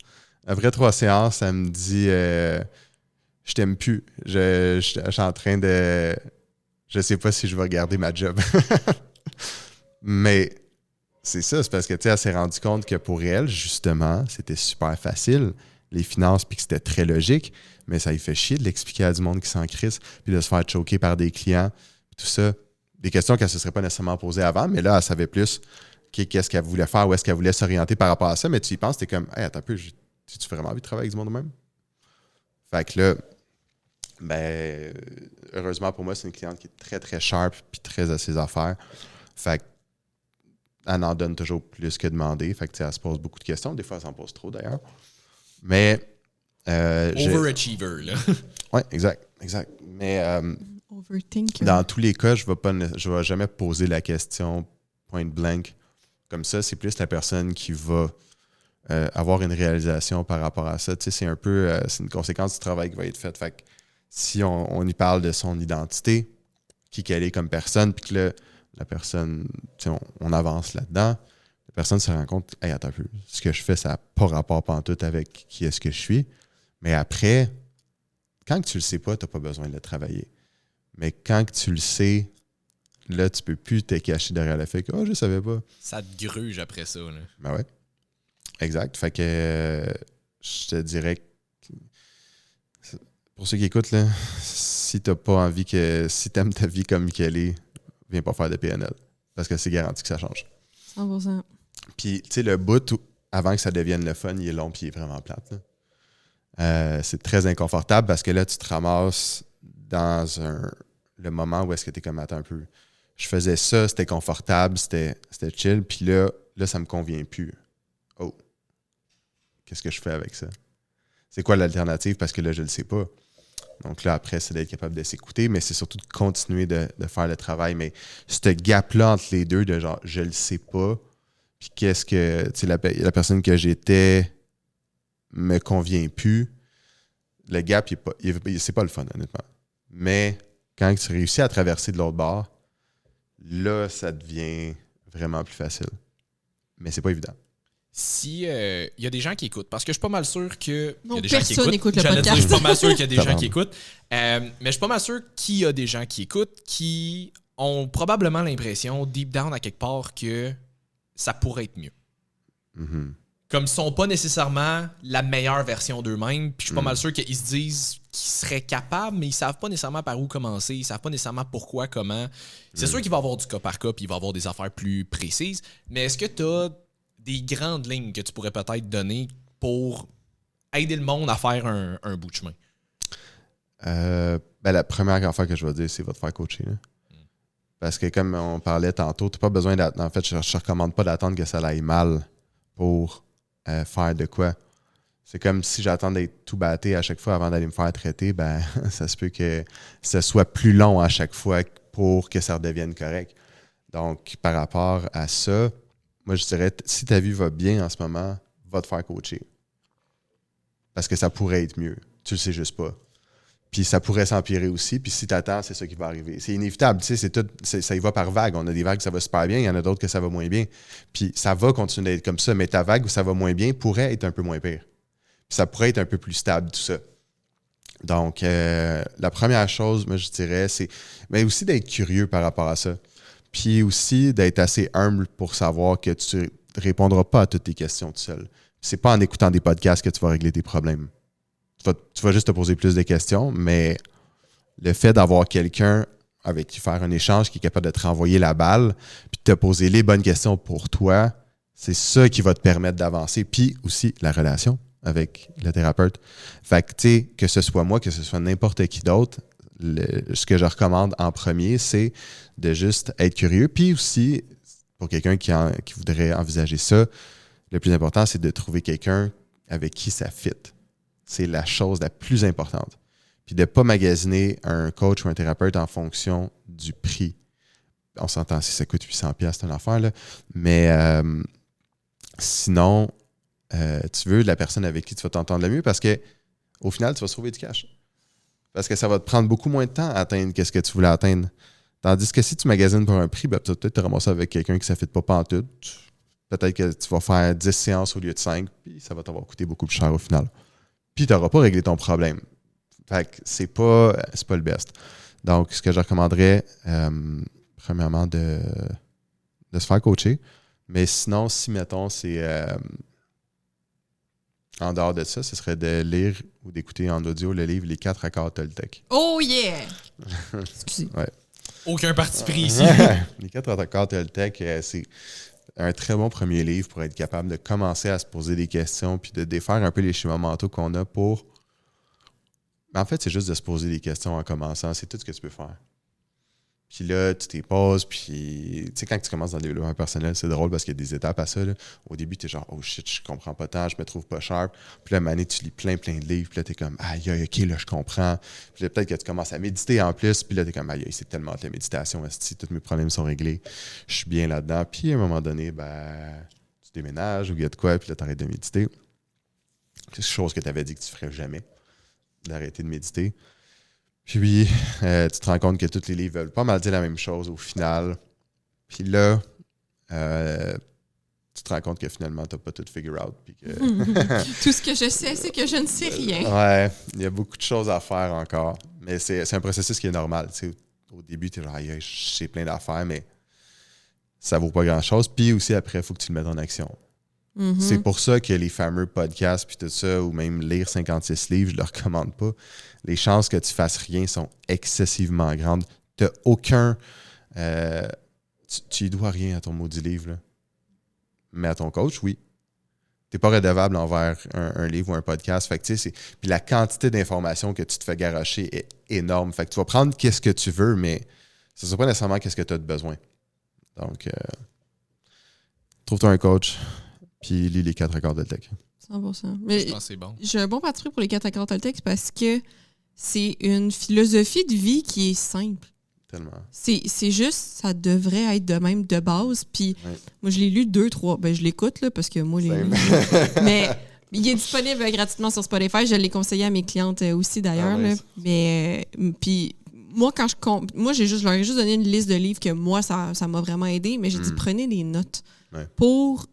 C: après 3 séances, elle me dit je t'aime plus. Je suis en train de... Je sais pas si je vais regarder ma job. Mais c'est ça, c'est parce que tu sais, elle s'est rendue compte que pour elle, justement, c'était super facile, les finances, puis que c'était très logique, mais ça lui fait chier de l'expliquer à du monde qui s'en crisse, puis de se faire choquer par des clients, tout ça. Des questions qu'elle ne se serait pas nécessairement posées avant, mais là, elle savait plus qu'est-ce qu'elle voulait faire, où est-ce qu'elle voulait s'orienter par rapport à ça, mais tu y penses, t'es comme, hey, attends un peu, tu vraiment envie de travailler avec du monde de même? Fait que là, ben, heureusement pour moi, c'est une cliente qui est très, très sharp, puis très à ses affaires. Fait que elle en donne toujours plus que demander. Fait que elle se pose beaucoup de questions. Des fois, elle s'en pose trop d'ailleurs. Mais.
B: Overachiever, là.
C: Oui, exact. Mais
A: Overthinker.
C: dans tous les cas, je ne vais jamais poser la question point blank. Comme ça, c'est plus la personne qui va avoir une réalisation par rapport à ça. Tu sais, c'est un peu. C'est une conséquence du travail qui va être faite. Fait que si on y parle de son identité, qui qu'elle est comme personne, puis que là, la personne, on avance là-dedans, la personne se rend compte, hey, attends un peu, ce que je fais, ça n'a pas rapport pantoute avec qui est-ce que je suis. Mais après, quand tu le sais pas, tu n'as pas besoin de le travailler. Mais quand tu le sais, là, tu peux plus te cacher derrière le fait que, je savais pas.
B: Ça te gruge après ça, là.
C: Ben ouais. Exact. Fait que je te dirais que, pour ceux qui écoutent, là, si t'as pas envie si t'aimes ta vie comme qu'elle est, viens pas faire de PNL. Parce que c'est garanti que ça change.
A: 100%.
C: Puis, tu sais, le bout, avant que ça devienne le fun, il est long puis il est vraiment plate. C'est très inconfortable parce que là, tu te ramasses dans le moment où est-ce que tu es comme, attends un peu. Je faisais ça, c'était confortable, c'était chill, puis là, ça me convient plus. Oh, qu'est-ce que je fais avec ça? C'est quoi l'alternative? Parce que là, je le sais pas. Donc là, après, c'est d'être capable de s'écouter, mais c'est surtout de continuer de faire le travail. Mais ce gap-là entre les deux, de genre, je le sais pas, puis qu'est-ce que, tu sais, la personne que j'étais me convient plus, le gap, c'est pas le fun, honnêtement. Mais quand tu réussis à traverser de l'autre bord, là, ça devient vraiment plus facile. Mais c'est pas évident.
B: Si il y a des gens qui écoutent, parce que je suis pas mal sûr que
A: Non,
B: y a des gens qui
A: personne
B: écoutent.
A: écoute le podcast.
B: Je suis pas mal sûr qu'il y a des gens qui écoutent. Mais je suis pas mal sûr qu'il y a des gens qui écoutent qui ont probablement l'impression, deep down à quelque part, que ça pourrait être mieux.
C: Mm-hmm.
B: Comme ils sont pas nécessairement la meilleure version d'eux-mêmes, puis je suis pas mal sûr qu'ils se disent qu'ils seraient capables, mais ils savent pas nécessairement par où commencer, ils savent pas nécessairement pourquoi, comment. C'est sûr qu'il va y avoir du cas par cas, puis il va y avoir des affaires plus précises, mais est-ce que tu as des grandes lignes que tu pourrais peut-être donner pour aider le monde à faire un bout de chemin?
C: La première affaire que je vais dire, c'est va te faire coacher. Là. Parce que comme on parlait tantôt, tu n'as pas besoin d'attendre. En fait, je ne recommande pas d'attendre que ça aille mal pour faire de quoi. C'est comme si j'attends d'être tout batté à chaque fois avant d'aller me faire traiter, ben ça se peut que ce soit plus long à chaque fois pour que ça redevienne correct. Donc, par rapport à ça, moi, je dirais, si ta vie va bien en ce moment, va te faire coacher. Parce que ça pourrait être mieux. Tu le sais juste pas. Puis ça pourrait s'empirer aussi. Puis si tu attends, c'est ça qui va arriver. C'est inévitable. Tu sais, ça y va par vague. On a des vagues, ça va super bien. Il y en a d'autres que ça va moins bien. Puis ça va continuer d'être comme ça. Mais ta vague où ça va moins bien pourrait être un peu moins pire. Puis ça pourrait être un peu plus stable, tout ça. Donc, la première chose, moi, je dirais, c'est mais aussi d'être curieux par rapport à ça. Puis aussi d'être assez humble pour savoir que tu ne répondras pas à toutes tes questions tout seul. C'est pas en écoutant des podcasts que tu vas régler tes problèmes. Tu vas juste te poser plus de questions, mais le fait d'avoir quelqu'un avec qui faire un échange qui est capable de te renvoyer la balle puis de te poser les bonnes questions pour toi, c'est ça qui va te permettre d'avancer. Puis aussi la relation avec le thérapeute. Fait que, tu sais, que ce soit moi, que ce soit n'importe qui d'autre, ce que je recommande en premier, c'est de juste être curieux. Puis aussi, pour quelqu'un qui voudrait envisager ça, le plus important, c'est de trouver quelqu'un avec qui ça fit. C'est la chose la plus importante. Puis de ne pas magasiner un coach ou un thérapeute en fonction du prix. On s'entend, si ça coûte 800$, c'est une affaire, là. Mais sinon, tu veux la personne avec qui tu vas t'entendre le mieux parce qu'au final, tu vas sauver du cash. Parce que ça va te prendre beaucoup moins de temps à atteindre ce que tu voulais atteindre. Tandis que si tu magasines pour un prix, ben, tu vas peut-être te ramasser avec quelqu'un qui ne s'affite pas pantoute. Peut-être que tu vas faire 10 séances au lieu de 5, puis ça va t'avoir coûté beaucoup plus cher au final. Puis tu n'auras pas réglé ton problème. Fait que c'est pas le best. Donc, ce que je recommanderais, premièrement, de se faire coacher. Mais sinon, si, mettons, c'est en dehors de ça, ce serait de lire ou d'écouter en audio le livre Les 4 accords Toltec.
A: Oh yeah! Excusez.
C: Ouais.
B: Aucun parti pris ici.
C: Les 4 accords Toltec, c'est un très bon premier livre pour être capable de commencer à se poser des questions puis de défaire un peu les schémas mentaux qu'on a pour... En fait, c'est juste de se poser des questions en commençant. C'est tout ce que tu peux faire. Puis là, tu t'y poses, puis tu sais, quand tu commences dans le développement personnel, c'est drôle parce qu'il y a des étapes à ça. Là. Au début, tu es genre, oh shit, je comprends pas tant, je me trouve pas sharp. Puis là, à un moment donné, tu lis plein de livres, puis là, tu es comme, aïe, ok, là, je comprends. Puis là, peut-être que tu commences à méditer en plus, puis là, tu es comme, aïe, c'est tellement de la méditation, esti, tous mes problèmes sont réglés, je suis bien là-dedans. Puis à un moment donné, ben, tu déménages ou il y a de quoi, puis là, tu arrêtes de méditer. C'est une chose que tu avais dit que tu ferais jamais, d'arrêter de méditer. Puis, tu te rends compte que tous les livres veulent pas mal dire la même chose au final. Puis là, tu te rends compte que finalement, tu n'as pas tout figure out. Puis que...
A: Tout ce que je sais, c'est que je ne sais rien.
C: Ouais, il y a beaucoup de choses à faire encore. Mais c'est un processus qui est normal. Tu sais, au début, tu es genre, je sais plein d'affaires, mais ça vaut pas grand-chose. Puis aussi, après, il faut que tu le mettes en action.
A: Mm-hmm.
C: C'est pour ça que les fameux podcasts puis tout ça, ou même lire 56 livres, je ne le recommande pas. Les chances que tu fasses rien sont excessivement grandes. Tu n'as aucun... tu y dois rien à ton maudit livre, là. Mais à ton coach, oui. Tu n'es pas redevable envers un livre ou un podcast. Fait que, tu sais, puis la quantité d'informations que tu te fais garrocher est énorme. Fait que tu vas prendre qu'est-ce que tu veux, mais ce ne sera pas nécessairement qu'est-ce que tu as de besoin. Donc, trouve-toi un coach, puis lis les 4 accords Toltec.
A: 100%. Mais
B: Je pense que c'est bon.
A: j'ai un bon parti pris pour les 4 accords Toltec parce que c'est une philosophie de vie qui est simple.
C: Tellement.
A: C'est juste, ça devrait être de même de base. Puis moi, je l'ai lu 2-3. Ben, je l'écoute, là, parce que moi, mais il est disponible gratuitement sur Spotify. Je l'ai conseillé à mes clientes aussi, d'ailleurs.
C: Ah, nice.
A: Mais, puis, moi, moi, je leur ai juste donné une liste de livres que moi, ça m'a vraiment aidé. Mais j'ai dit, prenez des notes.
C: Ouais.
A: Pour,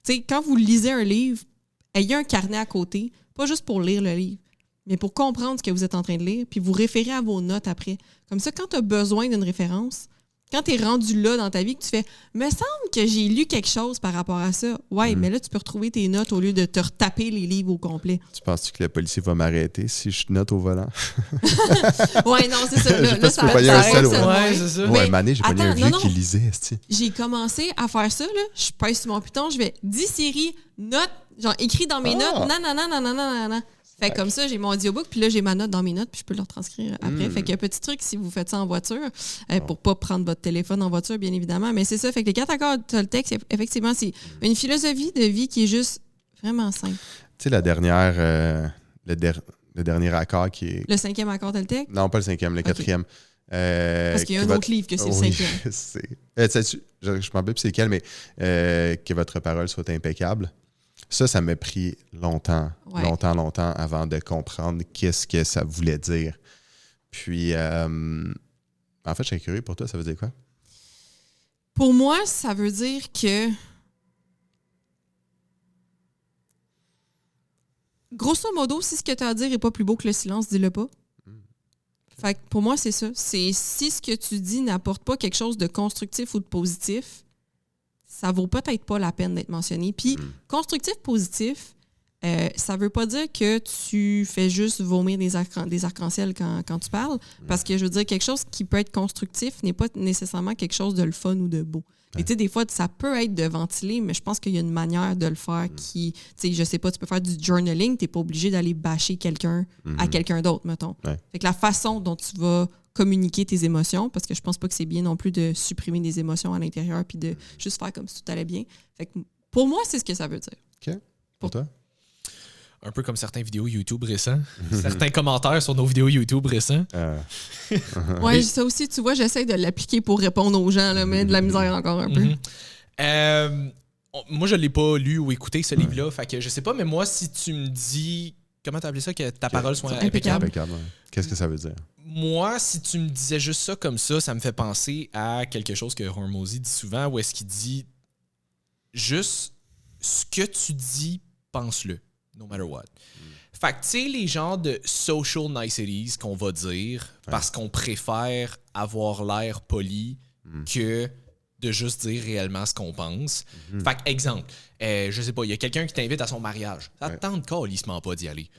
A: tu sais, quand vous lisez un livre, ayez un carnet à côté. Pas juste pour lire le livre, mais pour comprendre ce que vous êtes en train de lire, puis vous référez à vos notes après. Comme ça, quand tu as besoin d'une référence, quand tu es rendu là dans ta vie, que tu fais « me semble que j'ai lu quelque chose par rapport à ça », ouais, mais là, tu peux retrouver tes notes au lieu de te retaper les livres au complet.
C: Tu penses-tu que le policier va m'arrêter si je note au volant?
A: Ouais, non, c'est ça.
C: Je sais pas si tu peux pogner un seul,
B: ouais, c'est ça.
C: Ouais, Mané, j'ai pogné un vieux
A: non.
C: qui lisait, esti.
A: J'ai commencé à faire ça, là. Je pèse sur mon piton, je vais 10 séries, notes, genre écrit dans mes notes, nanana. Fait que comme ça, j'ai mon audiobook, puis là, j'ai ma note dans mes notes, puis je peux le retranscrire après. Fait qu'il y a un petit truc si vous faites ça en voiture, pour pas prendre votre téléphone en voiture, bien évidemment. Mais c'est ça. Fait que les 4 accords Toltec, effectivement, c'est une philosophie de vie qui est juste vraiment simple.
C: Tu sais, la dernière... le dernier accord qui est...
A: Le 5e accord Toltec?
C: Non, pas le 5e, le 4e.
A: Parce qu'il y a un autre livre que c'est le 5e.
C: Je me rappelle plus c'est lequel, mais que votre parole soit impeccable. Ça m'a pris longtemps avant de comprendre qu'est-ce que ça voulait dire. Puis, en fait, je serais curieux, pour toi, ça veut dire quoi?
A: Pour moi, ça veut dire que, grosso modo, si ce que tu as à dire n'est pas plus beau que le silence, dis-le pas. Fait que pour moi, c'est ça. C'est si ce que tu dis n'apporte pas quelque chose de constructif ou de positif, ça vaut peut-être pas la peine d'être mentionné. Puis, constructif, positif, ça veut pas dire que tu fais juste vomir des arcs-en-ciel quand tu parles, parce que je veux dire, quelque chose qui peut être constructif n'est pas nécessairement quelque chose de le fun ou de beau. Mais tu sais, des fois, ça peut être de ventiler, mais je pense qu'il y a une manière de le faire qui, tu sais, je sais pas, tu peux faire du journaling, t'es pas obligé d'aller bâcher quelqu'un à quelqu'un d'autre, mettons. Ouais. Fait que la façon dont tu vas communiquer tes émotions, parce que je pense pas que c'est bien non plus de supprimer des émotions à l'intérieur puis de juste faire comme si tout allait bien. Fait que pour moi, c'est ce que ça veut dire.
C: OK. Pour toi?
B: Un peu comme certains vidéos YouTube récents. Certains commentaires sur nos vidéos YouTube récents.
A: Oui, ça aussi, tu vois, j'essaie de l'appliquer pour répondre aux gens, là, mais de la misère encore un peu.
B: Moi, je l'ai pas lu ou écouté, ce livre-là. Fait que je sais pas, mais moi, si tu me dis... Comment t'as appelé ça? Que ta parole soit impeccable.
C: Qu'est-ce que ça veut dire?
B: Moi, si tu me disais juste ça comme ça me fait penser à quelque chose que Hormozy dit souvent, où est-ce qu'il dit juste ce que tu dis, pense-le, no matter what. Fait que, tu sais, les genres de social niceties qu'on va dire parce qu'on préfère avoir l'air poli que de juste dire réellement ce qu'on pense. Fait que, exemple, je sais pas, il y a quelqu'un qui t'invite à son mariage. Ça te tente calissement pas d'y aller.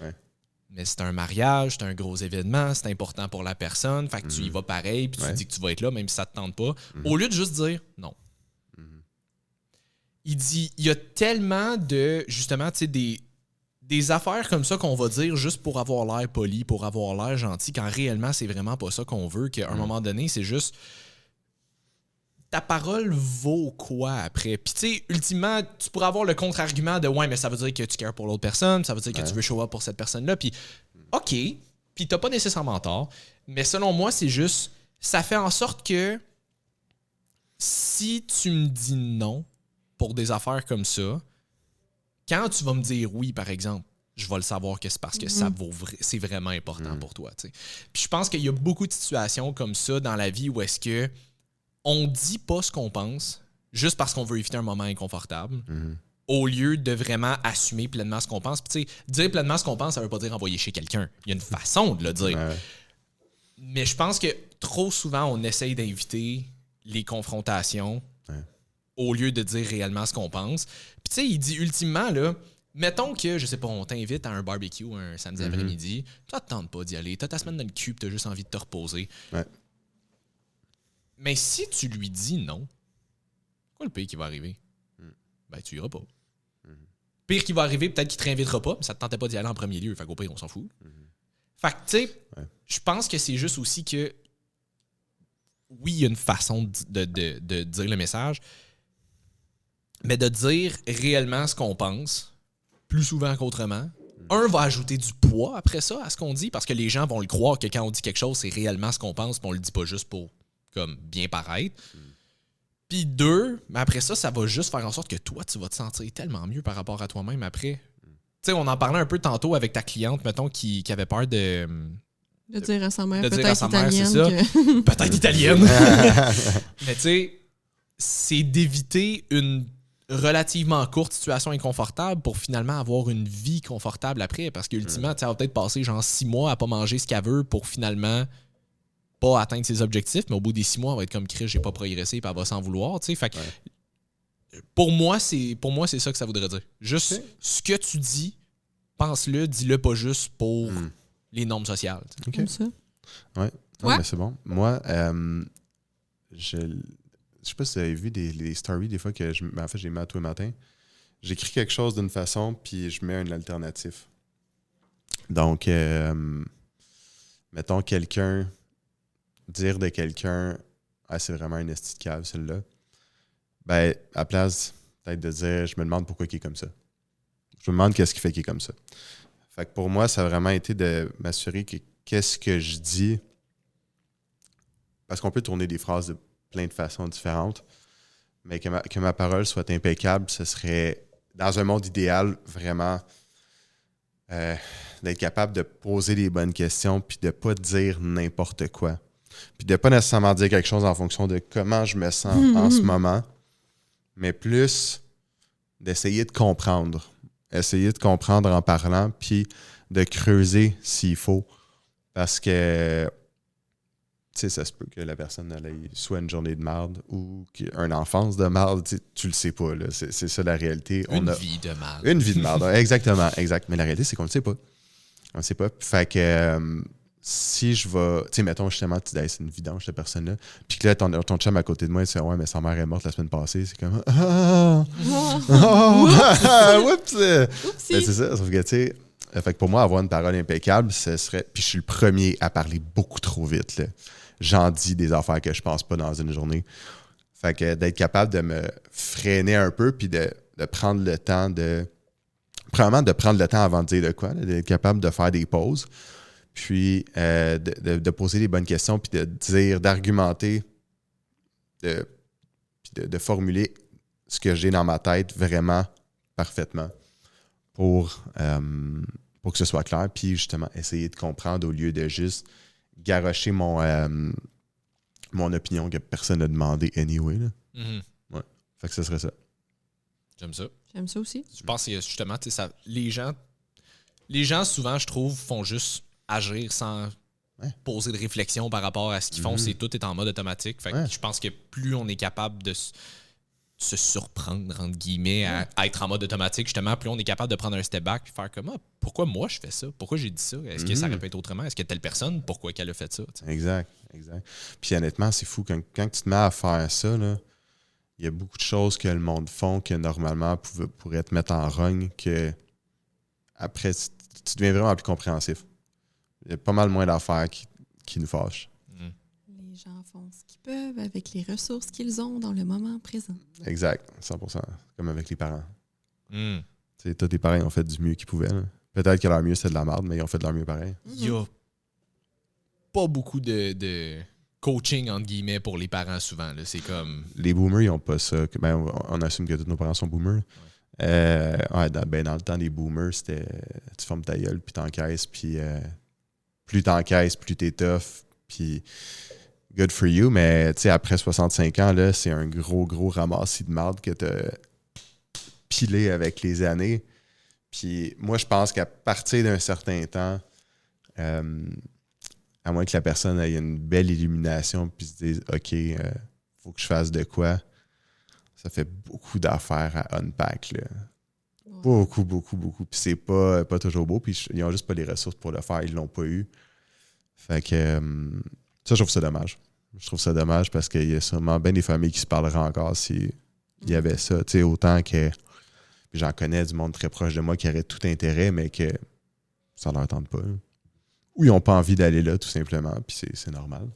B: Mais c'est un mariage, c'est un gros événement, c'est important pour la personne. Fait que tu y vas pareil, puis tu dis que tu vas être là, même si ça te tente pas. Au lieu de juste dire non. Il dit, il y a tellement de, justement, tu sais, des affaires comme ça qu'on va dire juste pour avoir l'air poli, pour avoir l'air gentil, quand réellement, c'est vraiment pas ça qu'on veut, qu'à un moment donné, c'est juste... Ta parole vaut quoi après? Puis, tu sais, ultimement, tu pourrais avoir le contre-argument de « Ouais, mais ça veut dire que tu cares pour l'autre personne, ça veut dire que tu veux show up pour cette personne-là. » Puis, OK, puis t'as pas nécessairement tort, mais selon moi, c'est juste... Ça fait en sorte que si tu me dis non pour des affaires comme ça, quand tu vas me dire oui, par exemple, je vais le savoir que c'est parce que c'est vraiment important pour toi. T'sais. Puis je pense qu'il y a beaucoup de situations comme ça dans la vie où est-ce que on dit pas ce qu'on pense juste parce qu'on veut éviter un moment inconfortable, au lieu de vraiment assumer pleinement ce qu'on pense. Puis tu sais, dire pleinement ce qu'on pense, ça veut pas dire envoyer chez quelqu'un. Il y a une façon de le dire. Mais je pense que trop souvent, on essaye d'inviter les confrontations au lieu de dire réellement ce qu'on pense. Puis tu sais, il dit ultimement, là, mettons que, je sais pas, on t'invite à un barbecue un samedi après-midi, toi, te tentes pas d'y aller, t'as ta semaine dans le cul, t'as juste envie de te reposer.
C: Ouais.
B: Mais si tu lui dis non, quoi le pire qui va arriver? Ben, tu iras pas. Pire qui va arriver, peut-être qu'il te réinvitera pas, mais ça te tentait pas d'y aller en premier lieu, fait qu'au pire, on s'en fout. Fait que, tu sais, je pense que c'est juste aussi que, oui, il y a une façon de dire le message, mais de dire réellement ce qu'on pense, plus souvent qu'autrement. Un va ajouter du poids après ça à ce qu'on dit, parce que les gens vont le croire que quand on dit quelque chose, c'est réellement ce qu'on pense, puis on le dit pas juste pour comme bien paraître. Puis deux, mais après ça, ça va juste faire en sorte que toi, tu vas te sentir tellement mieux par rapport à toi-même après. Tu sais, on en parlait un peu tantôt avec ta cliente, mettons, qui avait peur de
A: dire à sa mère,
B: de dire à
A: peut-être
B: sa mère,
A: italienne.
B: c'est ça.
A: Que...
B: Peut-être italienne. Mais tu sais, c'est d'éviter une relativement courte situation inconfortable pour finalement avoir une vie confortable après. Parce qu'ultimement, elle va peut-être passer genre 6 mois à pas manger ce qu'elle veut pour finalement pas atteindre ses objectifs, mais au bout des 6 mois, elle va être comme Chris, j'ai pas progressé, puis elle va s'en vouloir. Fait que pour moi, c'est ça que ça voudrait dire. Juste ce que tu dis, pense-le, dis-le pas juste pour les normes sociales.
C: OK.
A: Comme ça.
C: Ouais. Non,
A: Ouais.
C: mais c'est bon. Moi, je sais pas si vous avez vu les stories des fois que en fait, j'ai mis à tous les matins. J'écris quelque chose d'une façon, puis je mets une alternative. Donc, mettons dire de quelqu'un, c'est vraiment un esti de cave, celle-là. Ben, à la place, peut-être de dire, je me demande pourquoi il est comme ça. Je me demande qu'est-ce qui fait qu'il est comme ça. Fait que pour moi, ça a vraiment été de m'assurer que qu'est-ce que je dis, parce qu'on peut tourner des phrases de plein de façons différentes, mais que ma parole soit impeccable, ce serait, dans un monde idéal, vraiment d'être capable de poser les bonnes questions puis de ne pas dire n'importe quoi. Puis de ne pas nécessairement dire quelque chose en fonction de comment je me sens en ce moment, mais plus d'essayer de comprendre. Essayer de comprendre en parlant, puis de creuser s'il faut. Parce que, tu sais, ça se peut que la personne elle ait soit une journée de marde ou une enfance de marde. Tu le sais pas, là. C'est ça la réalité.
B: Une vie de marde.
C: Une vie de marde, exactement, exact. Mais la réalité, c'est qu'on le sait pas. On le sait pas. Fait que si je vais, tu sais, mettons justement, tu dis, c'est une vidange, cette personne-là. Puis que là, ton chum à côté de moi, il dit, ouais, mais sa mère est morte la semaine passée. C'est comme, oups! Ben, c'est ça, sauf que, tu sais, fait que pour moi, avoir une parole impeccable, ce serait. Puis je suis le premier à parler beaucoup trop vite, là. J'en dis des affaires que je pense pas dans une journée. Fait que d'être capable de me freiner un peu, puis de prendre le temps Premièrement, de prendre le temps avant de dire de quoi, d'être capable de faire des pauses. Puis de poser les bonnes questions, puis de dire, d'argumenter, puis de formuler ce que j'ai dans ma tête vraiment parfaitement pour que ce soit clair, puis justement essayer de comprendre au lieu de juste garrocher mon opinion que personne n'a demandé anyway. Là. Ouais. Fait que ce serait ça.
B: J'aime ça.
A: J'aime ça aussi.
B: Je pense que justement, ça, les gens, souvent, je trouve, font juste agir sans poser de réflexion par rapport à ce qu'ils font. Tout est en mode automatique. Fait que je pense que plus on est capable de se surprendre, entre guillemets, à être en mode automatique, justement, plus on est capable de prendre un step back et faire comme pourquoi moi je fais ça? Pourquoi j'ai dit ça? Est-ce que ça aurait pu être autrement? Est-ce que telle personne, pourquoi qu'elle a fait ça? T'sais?
C: Exact. Puis honnêtement, c'est fou. Quand tu te mets à faire ça, là, il y a beaucoup de choses que le monde font que normalement pourraient te mettre en rogne que après, tu deviens vraiment plus compréhensif. Il y a pas mal moins d'affaires qui nous fâchent.
A: Les gens font ce qu'ils peuvent avec les ressources qu'ils ont dans le moment présent.
C: Exact, 100%. Comme avec les parents.
B: Mm.
C: Tous tes parents ont fait du mieux qu'ils pouvaient. Là. Peut-être que leur mieux, c'est de la merde, mais ils ont fait de leur mieux pareil.
B: Il y a pas beaucoup de coaching, entre guillemets, pour les parents, souvent. Là. C'est comme...
C: Les boomers, ils n'ont pas ça. Ben, on assume que tous nos parents sont boomers. Dans le temps des boomers, c'était tu fermes ta gueule, puis t'encaisses, puis plus t'encaisses, plus t'es tough, puis good for you. Mais après 65 ans, là, c'est un gros ramassis de marde que t'as pilé avec les années. Puis moi, je pense qu'à partir d'un certain temps, à moins que la personne ait une belle illumination puis se dise « OK, faut que je fasse de quoi », ça fait beaucoup d'affaires à unpack, là. Beaucoup, beaucoup, beaucoup. Puis c'est pas toujours beau. Puis ils n'ont juste pas les ressources pour le faire. Ils l'ont pas eu. Fait que ça, je trouve ça dommage. Je trouve ça dommage parce qu'il y a sûrement bien des familles qui se parleraient encore s'il y avait ça. Tu sais, autant que j'en connais du monde très proche de moi qui aurait tout intérêt, mais que ça leur tente pas. Là. Ou ils n'ont pas envie d'aller là, tout simplement. Puis c'est normal.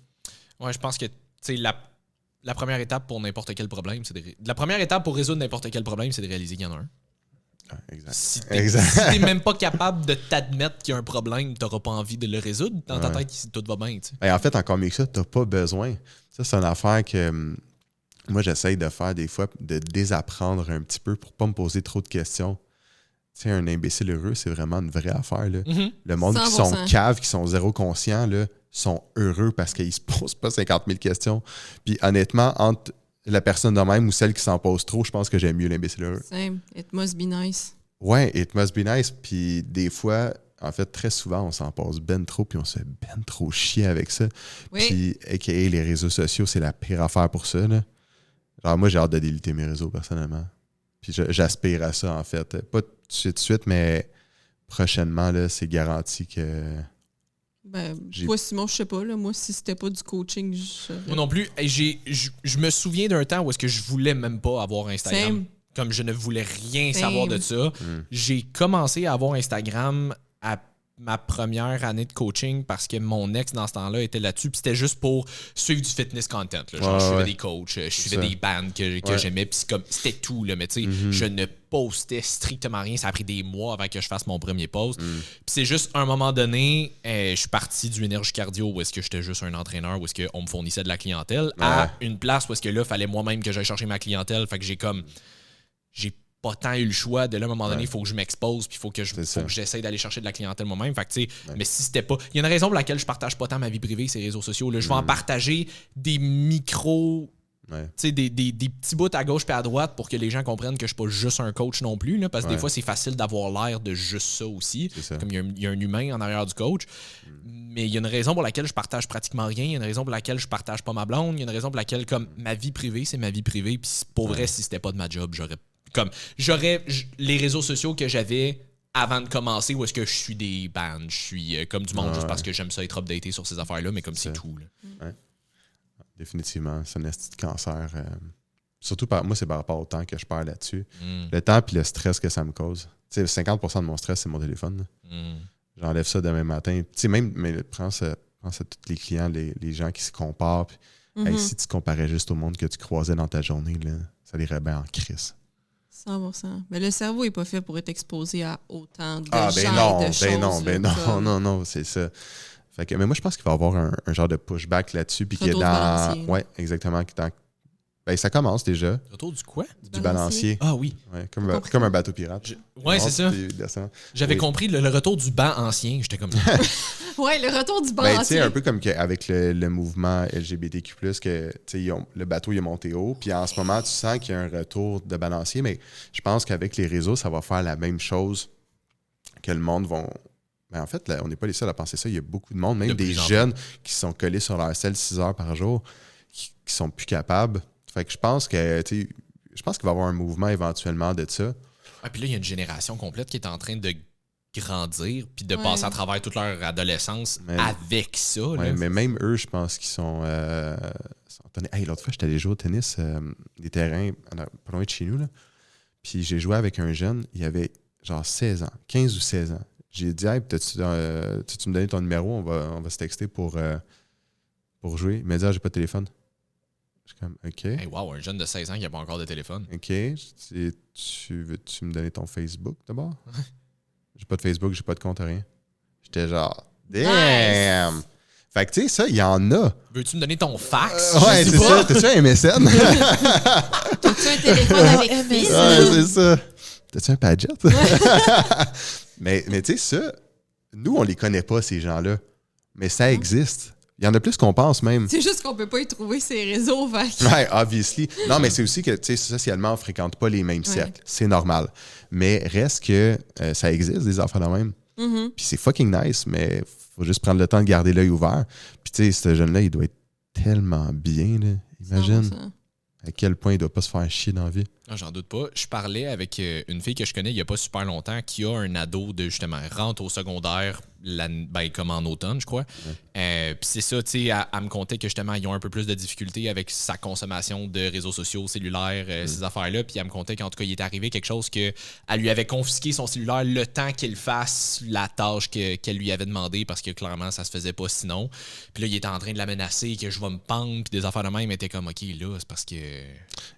B: Ouais, je pense que la première étape pour n'importe quel problème, la première étape pour résoudre n'importe quel problème, c'est de réaliser qu'il y en a un.
C: Ah, exact.
B: Si t'es même pas capable de t'admettre qu'il y a un problème, t'auras pas envie de le résoudre. Dans ta tête, tout va bien. Tu sais.
C: Et en fait, encore mieux que ça, t'as pas besoin. Ça, c'est une affaire que moi, j'essaye de faire des fois, de désapprendre un petit peu pour pas me poser trop de questions. Tu sais, un imbécile heureux, c'est vraiment une vraie affaire. Là.
B: Mm-hmm.
C: Le monde
A: 100%.
C: qui sont caves, qui sont zéro conscients, là, sont heureux parce qu'ils se posent pas 50 000 questions. Puis honnêtement, entre la personne de même ou celle qui s'en pose trop, je pense que j'aime mieux l'imbécile heureux.
A: Same. It must be nice.
C: Ouais, it must be nice. Puis des fois, en fait, très souvent, on s'en passe ben trop, puis on se fait ben trop chier avec ça.
A: Oui.
C: Puis, a.k.a. les réseaux sociaux, c'est la pire affaire pour ça. Là. Genre, moi, j'ai hâte de déliter mes réseaux, personnellement. Puis j'aspire à ça, en fait. Pas tout de suite, mais prochainement, là, c'est garanti que...
A: Ben, toi, Simon, je sais pas. Là, moi, si c'était pas du coaching,
B: Moi non plus. Je me souviens d'un temps où est-ce que je voulais même pas avoir Instagram.
A: Same.
B: Comme je ne voulais rien
A: Same.
B: savoir de ça. J'ai commencé à avoir Instagram à ma première année de coaching parce que mon ex, dans ce temps-là, était là-dessus. Puis c'était juste pour suivre du fitness content. Là. Genre, je suivais des coachs, je suivais des bands que j'aimais. Puis c'était tout. Là. Mais tu sais, je ne postais strictement rien. Ça a pris des mois avant que je fasse mon premier post. Puis c'est juste, à un moment donné, je suis parti du énergie cardio où est-ce que j'étais juste un entraîneur, où est-ce qu'on me fournissait de la clientèle, à une place où est-ce que là, il fallait moi-même que j'aille chercher ma clientèle. Fait que j'ai pas tant eu le choix. De là, à un moment donné, il faut que je m'expose, puis il faut que j'essaye d'aller chercher de la clientèle moi-même. Fait que, tu sais, mais si c'était pas... Il y a une raison pour laquelle je partage pas tant ma vie privée, ces réseaux sociaux. Là. Je vais en partager des micros... Tu sais, des petits bouts à gauche et à droite pour que les gens comprennent que je suis pas juste un coach non plus. Là, parce que des fois, c'est facile d'avoir l'air de juste ça aussi. Comme il y a un humain en arrière du coach. Mais il y a une raison pour laquelle je partage pratiquement rien. Il y a une raison pour laquelle je partage pas ma blonde. Il y a une raison pour laquelle, comme, ma vie privée, c'est ma vie privée. Puis pour vrai, si c'était pas de ma job, j'aurais les réseaux sociaux que j'avais avant de commencer où est-ce que je suis des bands, je suis comme du monde juste parce que j'aime ça être updaté sur ces affaires-là, mais comme c'est tout. Là.
C: Ouais. Définitivement, c'est un esti de cancer. Surtout, moi, c'est par rapport au temps que je perds là-dessus. Le temps et le stress que ça me cause. Tu sais, 50% de mon stress, c'est mon téléphone. J'enlève ça demain matin. Tu sais, mais prends ça tous les clients, les gens qui se comparent. Puis, hey, si tu comparais juste au monde que tu croisais dans ta journée, là, ça irait bien en crise.
A: 100%. Mais le cerveau n'est pas fait pour être exposé à autant de
C: gens
A: et de choses.
C: Non, c'est ça. Fait que, mais moi, je pense qu'il va y avoir un genre de pushback là-dessus. Puis qu'il est
A: dans...
C: Oui, exactement. Ben, ça commence déjà.
B: Retour du quoi?
C: Du balancier.
B: Ah oui.
C: Ouais, comme un bateau pirate.
B: Oui, c'est ça. J'avais compris le retour du banc ancien. J'étais comme...
A: Oui, le retour du banc
C: ancien.
A: Tu sais,
C: un peu comme avec le mouvement LGBTQ+, que le bateau il est monté haut. Puis en ce moment, tu sens qu'il y a un retour de balancier. Mais je pense qu'avec les réseaux, ça va faire la même chose que le monde vont... Mais en fait, là, on n'est pas les seuls à penser ça. Il y a beaucoup de monde, même des jeunes qui sont collés sur leur selle 6 heures par jour, qui sont plus capables. Fait que je pense qu'il va y avoir un mouvement éventuellement de ça.
B: Ah, puis là, il y a une génération complète qui est en train de grandir puis de passer à travers toute leur adolescence avec ça.
C: Ouais, mais même eux, je pense qu'ils sont... Hey, l'autre fois, j'étais allé jouer au tennis, des terrains pas loin de chez nous. Là. Puis j'ai joué avec un jeune, il avait genre 16 ans, 15 ou 16 ans. J'ai dit, hey, peux-tu me donner ton numéro? On va se texter pour jouer. Il m'a dit, j'ai pas de téléphone. Je suis comme, OK.
B: Hey, wow, un jeune de 16 ans qui n'a pas encore de téléphone.
C: OK. Veux-tu me donner ton Facebook d'abord? J'ai pas de Facebook, j'ai pas de compte, rien. J'étais genre, damn! Nice. Fait que, tu sais, ça, il y en a.
B: Veux-tu me donner ton fax?
C: Ouais, c'est ça. T'as-tu un MSN?
A: T'as-tu un téléphone avec fils?
C: Ouais, c'est ça. T'as-tu un Padgett? mais tu sais, ça, nous, on les connaît pas, ces gens-là. Mais ça existe. Il y en a plus qu'on pense même.
A: C'est juste qu'on peut pas y trouver ces réseaux.
C: Oui, obviously. Non, mais c'est aussi que, tu sais, socialement, on fréquente pas les mêmes cercles. C'est normal. Mais reste que ça existe, des affaires de même. Puis c'est fucking nice, mais faut juste prendre le temps de garder l'œil ouvert. Puis tu sais, ce jeune-là, il doit être tellement bien, là. Imagine. à quel point il ne doit pas se faire chier dans la vie.
B: Non, j'en doute pas. Je parlais avec une fille que je connais il n'y a pas super longtemps qui a un ado de justement rentre au secondaire comme en automne, je crois. Puis c'est ça, tu sais, elle me contait que justement, ils ont un peu plus de difficultés avec sa consommation de réseaux sociaux, cellulaires, ces affaires-là. Puis elle me contait qu'en tout cas, il est arrivé quelque chose qu'elle lui avait confisqué son cellulaire le temps qu'il fasse la tâche qu'elle lui avait demandé parce que clairement, ça se faisait pas sinon. Puis là, il était en train de la menacer que je vais me pendre, puis des affaires de même. Elle était comme, OK, là, c'est parce que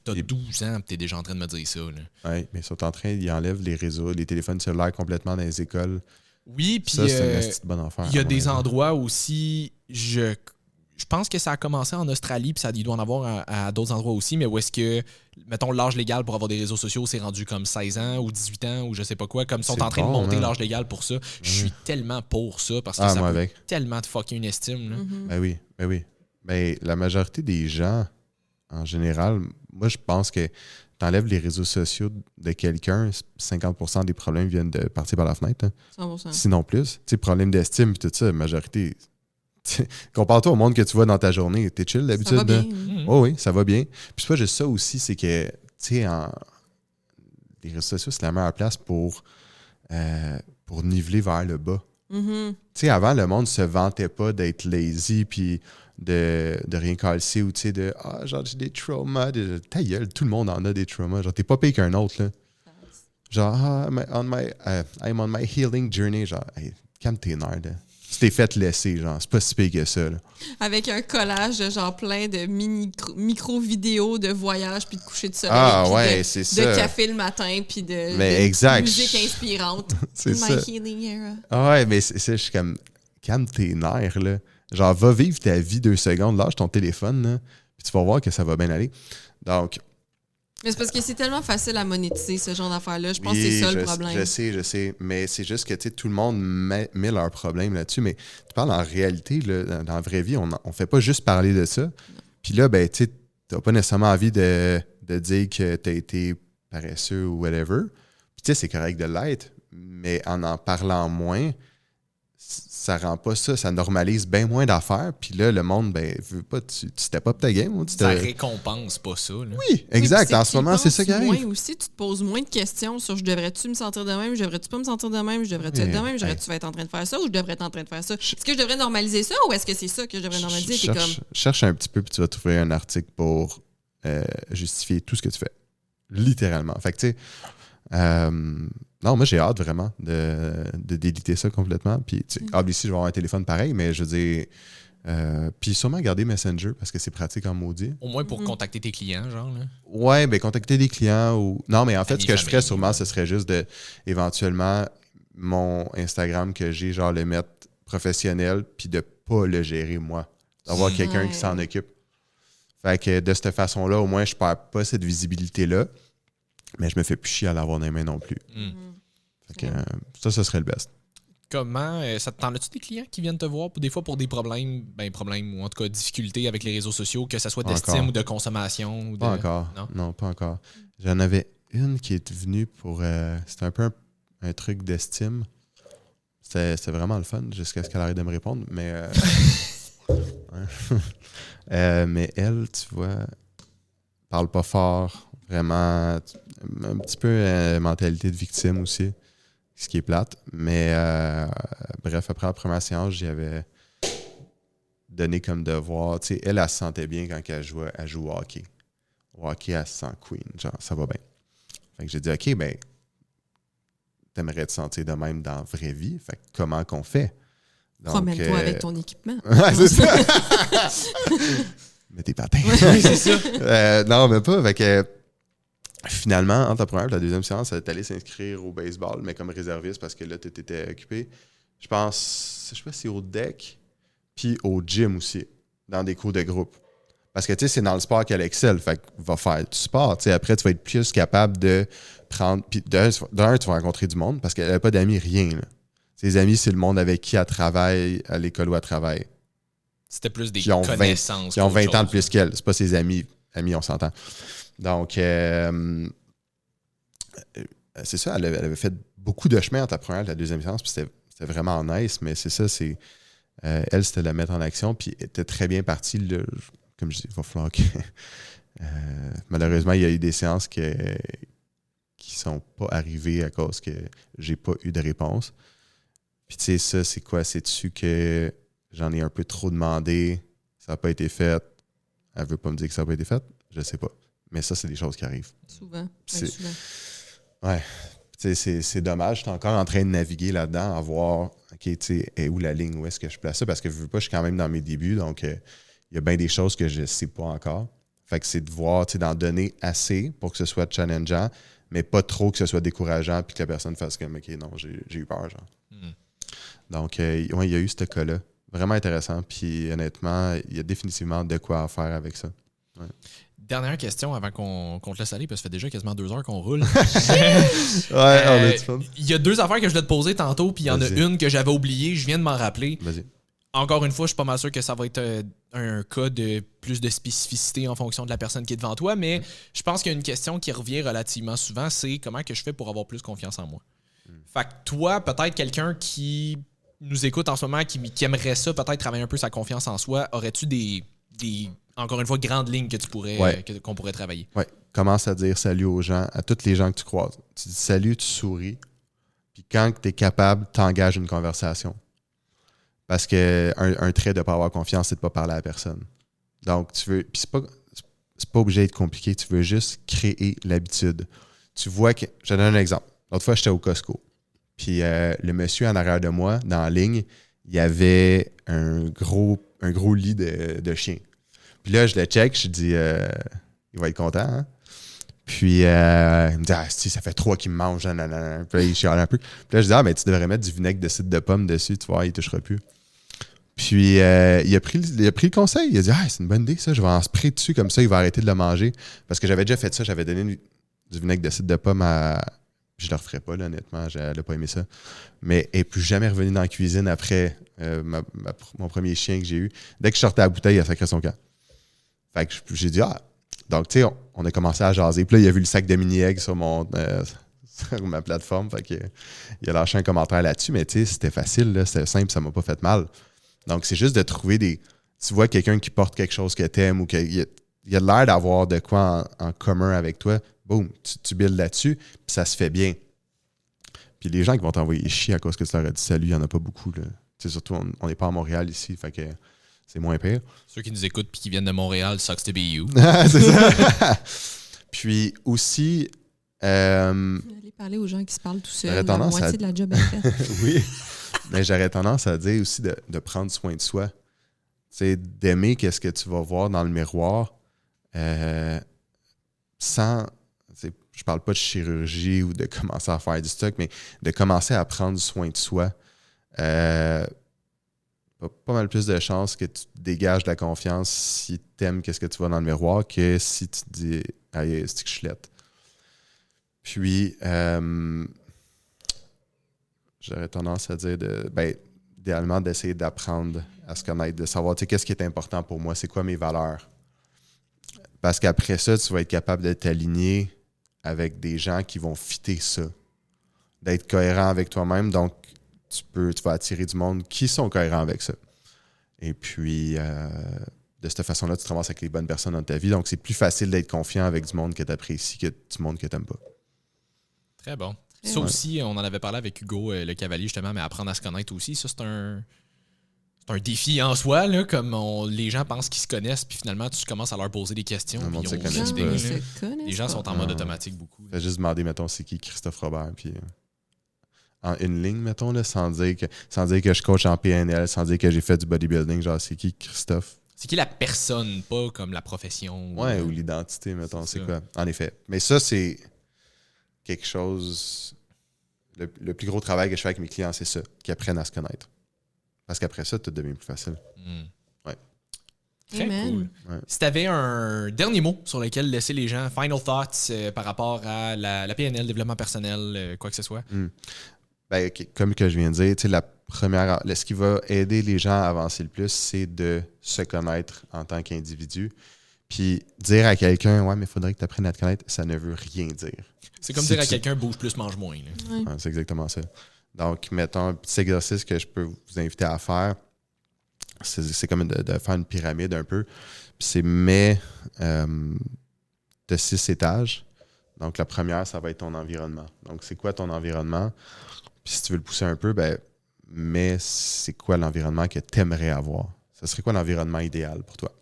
B: t'as 12 ans, puis t'es déjà en train de me dire ça.
C: Oui, mais ils sont en train, ils enlèvent les réseaux, les téléphones cellulaires complètement dans les écoles.
B: Oui, puis
C: ça, c'est une petite bonne affaire.
B: Il y a des endroits aussi, je pense que ça a commencé en Australie, puis il doit en avoir à d'autres endroits aussi, mais où est-ce que, mettons, l'âge légal pour avoir des réseaux sociaux, c'est rendu comme 16 ans ou 18 ans ou je sais pas quoi, comme ils sont en train de monter l'âge légal pour ça. Je suis tellement pour ça, parce que ça peut tellement te fucker une estime. Là.
C: Ben oui. Ben, la majorité des gens, en général, moi, je pense que t'enlèves les réseaux sociaux de quelqu'un, 50% des problèmes viennent de partir par la fenêtre. Hein.
A: 100%.
C: Sinon plus. Tu sais, problème d'estime et tout ça, la majorité. Compare-toi au monde que tu vois dans ta journée. T'es chill d'habitude.
A: Ça va bien.
C: Oh, oui, ça va bien. Puis c'est pas juste ça aussi, c'est que, tu sais, les réseaux sociaux, c'est la meilleure place pour niveler vers le bas.
A: Mm-hmm.
C: Tu sais, avant, le monde se vantait pas d'être lazy puis de rien calcer ou tu sais, de genre, j'ai des traumas. Ta gueule, tout le monde en a des traumas. Genre, t'es pas pire qu'un autre, là. Genre, I'm on my healing journey. Genre, hey, calme tes nerfs, là. Tu t'es fait laisser, genre, c'est pas si pire que ça, là.
A: Avec un collage de genre plein de micro-vidéos de voyage puis de coucher de soleil.
C: C'est ça.
A: De café le matin puis de musique inspirante.
C: C'est
A: ça. My healing era.
C: Ouais, mais c'est ça, je suis comme, calme tes nerfs, là. Genre, va vivre ta vie 2 secondes, lâche ton téléphone, là, puis tu vas voir que ça va bien aller. Donc...
A: Mais c'est parce que c'est tellement facile à monétiser, ce genre d'affaires-là. Je pense que c'est ça le problème.
C: Je sais. Mais c'est juste que, tu sais, tout le monde met leurs problèmes là-dessus. Mais tu parles en réalité, là, dans la vraie vie, on fait pas juste parler de ça. Puis là, ben, tu sais, t'as pas nécessairement envie de dire que t'as été paresseux ou whatever. Puis, tu sais, c'est correct de l'être. Mais en parlant moins, ça rend pas ça, ça normalise bien moins d'affaires. Puis là, le monde, ben, veut pas, tu step up ta game.
B: Ça récompense pas ça. Là.
C: Oui, exact. En ce moment, c'est ça qui arrive.
A: Moins aussi, tu te poses moins de questions sur je devrais-tu me sentir de même, je devrais-tu pas me sentir de même, je devrais-tu être de même, je devrais-tu être en train de faire ça ou je devrais être en train de faire ça. Est-ce que je devrais normaliser ça ou est-ce que c'est ça que je devrais normaliser?
C: Cherche un petit peu puis tu vas trouver un article pour justifier tout ce que tu fais. Littéralement. Fait que tu sais... non, moi, j'ai hâte vraiment de déliter ça complètement. Puis, ici, je vais avoir un téléphone pareil, mais je veux dire... puis sûrement garder Messenger parce que c'est pratique en maudit.
B: Au moins pour contacter tes clients, genre. Là.
C: Ouais, ben contacter des clients ou... Non, mais en fait, ce que je ferais sûrement, ce serait juste de, éventuellement, mon Instagram que j'ai, genre, le mettre professionnel puis de pas le gérer, moi. D'avoir quelqu'un qui s'en occupe. Fait que de cette façon-là, au moins, je perds pas cette visibilité-là. Mais je me fais plus chier à l'avoir dans les mains non plus. Fait que, ça serait le best.
B: Comment, t'en as-tu des clients qui viennent te voir des fois pour des problèmes ou en tout cas difficultés avec les réseaux sociaux, que ce soit d'estime ou de consommation?
C: Pas encore. Non, pas encore. J'en avais une qui est venue pour... c'était un peu un truc d'estime. C'était vraiment le fun jusqu'à ce qu'elle arrête de me répondre. Mais, mais elle, tu vois, parle pas fort. Vraiment, un petit peu mentalité de victime aussi, ce qui est plate. Mais bref, après la première séance, j'y avais donné comme devoir. Tu sais, elle se sentait bien quand elle joue au hockey. Au hockey, elle se sent queen. Genre, ça va bien. Fait que j'ai dit, OK, ben, t'aimerais te sentir de même dans la vraie vie. Fait que comment qu'on fait?
A: Promène-toi avec ton équipement.
C: Ouais, c'est ça. Mets tes patins.
B: Oui, c'est ça.
C: Non, mais pas. Fait que finalement, entre la première et la deuxième séance, elle est allée s'inscrire au baseball, mais comme réserviste parce que là, tu étais occupé. Je sais pas si au deck, puis au gym aussi, dans des cours de groupe. Parce que, tu sais, c'est dans le sport qu'elle excelle. Fait que va faire du sport. Tu sais, après, tu vas être plus capable de prendre... Puis d'un, tu vas rencontrer du monde parce qu'elle n'a pas d'amis, rien. Là. Ses amis, c'est le monde avec qui elle travaille à l'école où elle travaille.
B: C'était plus des connaissances.
C: Qui ont 20 ans de plus qu'elle. C'est pas ses amis. Amis, on s'entend. Donc, c'est ça. Elle avait fait beaucoup de chemin entre la première et la deuxième séance. Puis c'était vraiment nice. Mais c'est ça, elle, c'était la mettre en action. Puis elle était très bien partie. Là, comme je dis, il va falloir que Malheureusement, il y a eu des séances qui sont pas arrivées à cause que j'ai pas eu de réponse. Puis tu sais, ça, c'est quoi? C'est-tu que j'en ai un peu trop demandé, ça n'a pas été fait, elle veut pas me dire que ça n'a pas été fait? Je sais pas. Mais ça, c'est des choses qui arrivent.
A: Souvent.
C: Souvent. Ouais. Tu sais, c'est dommage. Je suis encore en train de naviguer là-dedans, à voir, OK, tu sais, est où la ligne, où est-ce que je place ça? Parce que je veux pas, je suis quand même dans mes débuts, donc il y a bien des choses que je sais pas encore. Fait que c'est de voir, tu sais, d'en donner assez pour que ce soit challengeant, mais pas trop que ce soit décourageant puis que la personne fasse comme, OK, non, j'ai eu peur, genre. Donc, ouais, il y a eu ce cas-là. Vraiment intéressant. Puis, honnêtement, il y a définitivement de quoi faire avec ça. Ouais.
B: Dernière question avant qu'on te laisse aller, parce que ça fait déjà quasiment 2 heures qu'on roule.
C: On a du fun.
B: Il y a 2 affaires que je voulais te poser tantôt, puis il y en a une que j'avais oubliée. Je viens de m'en rappeler.
C: Vas-y.
B: Encore une fois, je suis pas mal sûr que ça va être un cas de plus de spécificité en fonction de la personne qui est devant toi, mais je pense qu'il y a une question qui revient relativement souvent, c'est comment que je fais pour avoir plus confiance en moi. Fait que toi, peut-être quelqu'un qui nous écoute en ce moment, qui aimerait ça, peut-être travailler un peu sa confiance en soi, aurais-tu des encore une fois, grandes lignes que tu pourrais qu'on pourrait travailler?
C: Oui. Commence à dire salut aux gens, à tous les gens que tu croises. Tu dis salut, tu souris, puis quand tu es capable, tu engages une conversation. Parce qu'un trait de ne pas avoir confiance, c'est de ne pas parler à la personne. Donc, tu veux. Puis c'est pas obligé d'être compliqué, tu veux juste créer l'habitude. Tu vois que. Je te donne un exemple. L'autre fois, j'étais au Costco. Puis le monsieur en arrière de moi, dans la ligne, il y avait un gros lit de chien. Puis là, je le check, je dis il va être content, hein? Puis il me dit si ça fait 3 qu'il me mange, nanana. Puis là, il chiale un peu. Puis là, je dis mais tu devrais mettre du vinaigre de cidre de pomme dessus, tu vois, il ne touchera plus. Puis il a pris le conseil. Il a dit c'est une bonne idée, ça, je vais en sprayer dessus, comme ça, il va arrêter de le manger. Parce que j'avais déjà fait ça, j'avais donné du vinaigre de cidre de pomme à. Je ne le referais pas, là, honnêtement, elle n'a pas aimé ça. Mais elle n'est plus jamais revenue dans la cuisine après mon premier chien que j'ai eu. Dès que je sortais la bouteille, elle sacrait son camp. Fait que j'ai dit Donc, tu sais, on a commencé à jaser. Puis là, il a vu le sac de mini-eggs sur ma plateforme. Fait que il a lâché un commentaire là-dessus. Mais tu sais, c'était facile, là, c'était simple, ça m'a pas fait mal. Donc, c'est juste de trouver Tu vois quelqu'un qui porte quelque chose que t'aimes ou qu'il y a de l'air d'avoir de quoi en commun avec toi. Boum, tu builds là-dessus, puis ça se fait bien. Puis les gens qui vont t'envoyer chier à cause que tu leur as dit salut, il n'y en a pas beaucoup. Là. Surtout, on n'est pas à Montréal ici, fait que c'est moins pire.
B: Ceux qui nous écoutent et qui viennent de Montréal, sucks to be you.
C: C'est ça. Puis aussi...
A: Allez parler aux gens qui se parlent tout seuls. La moitié de la job est faite.
C: Oui, mais j'aurais tendance à dire aussi de prendre soin de soi. Tu sais, d'aimer qu'est-ce que tu vas voir dans le miroir sans... Je parle pas de chirurgie ou de commencer à faire du stock, mais de commencer à prendre soin de soi. Pas mal plus de chances que tu dégages de la confiance si tu aimes qu'est-ce que tu vois dans le miroir que si tu te dis « Aïe, c'est que je chlette ». Puis, j'aurais tendance à dire idéalement d'essayer d'apprendre à se connaître, de savoir qu'est-ce qui est important pour moi, c'est quoi mes valeurs. Parce qu'après ça, tu vas être capable de t'aligner avec des gens qui vont fitter ça. D'être cohérent avec toi-même, donc tu vas attirer du monde qui sont cohérents avec ça. Et puis, de cette façon-là, tu te ramasses avec les bonnes personnes dans ta vie. Donc, c'est plus facile d'être confiant avec du monde que tu apprécies que du monde que tu n'aimes pas.
B: Très bon. Ça aussi, on en avait parlé avec Hugo Le Cavalier, justement, mais apprendre à se connaître aussi, ça, c'est un défi en soi, là, comme les gens pensent qu'ils se connaissent, puis finalement, tu commences à leur poser des questions. Les gens sont en mode automatique beaucoup.
C: Fais juste demander, mettons, c'est qui Christophe Robert, puis en une ligne, mettons, là, sans dire que je coach en PNL, sans dire que j'ai fait du bodybuilding, genre, c'est qui Christophe?
B: C'est qui la personne, pas comme la profession?
C: Ouais, ou l'identité, mettons, c'est quoi? En effet. Mais ça, c'est quelque chose... Le plus gros travail que je fais avec mes clients, c'est ça, qu'ils apprennent à se connaître. Parce qu'après ça, tout devient plus facile. Ouais.
B: Très cool. Ouais. Si tu avais un dernier mot sur lequel laisser les gens, final thoughts par rapport à la PNL, développement personnel, quoi que ce soit.
C: Comme que je viens de dire, ce qui va aider les gens à avancer le plus, c'est de se connaître en tant qu'individu. Puis dire à quelqu'un, mais il faudrait que tu apprennes à te connaître, ça ne veut rien dire.
B: C'est comme dire à quelqu'un, bouge plus, mange moins.
C: Ouais, c'est exactement ça. Donc, mettons un petit exercice que je peux vous inviter à faire. C'est comme de faire une pyramide un peu. Puis c'est tu as 6 étages. Donc, la première, ça va être ton environnement. Donc, c'est quoi ton environnement? Puis si tu veux le pousser un peu, mais c'est quoi l'environnement que tu aimerais avoir? Ce serait quoi l'environnement idéal pour toi?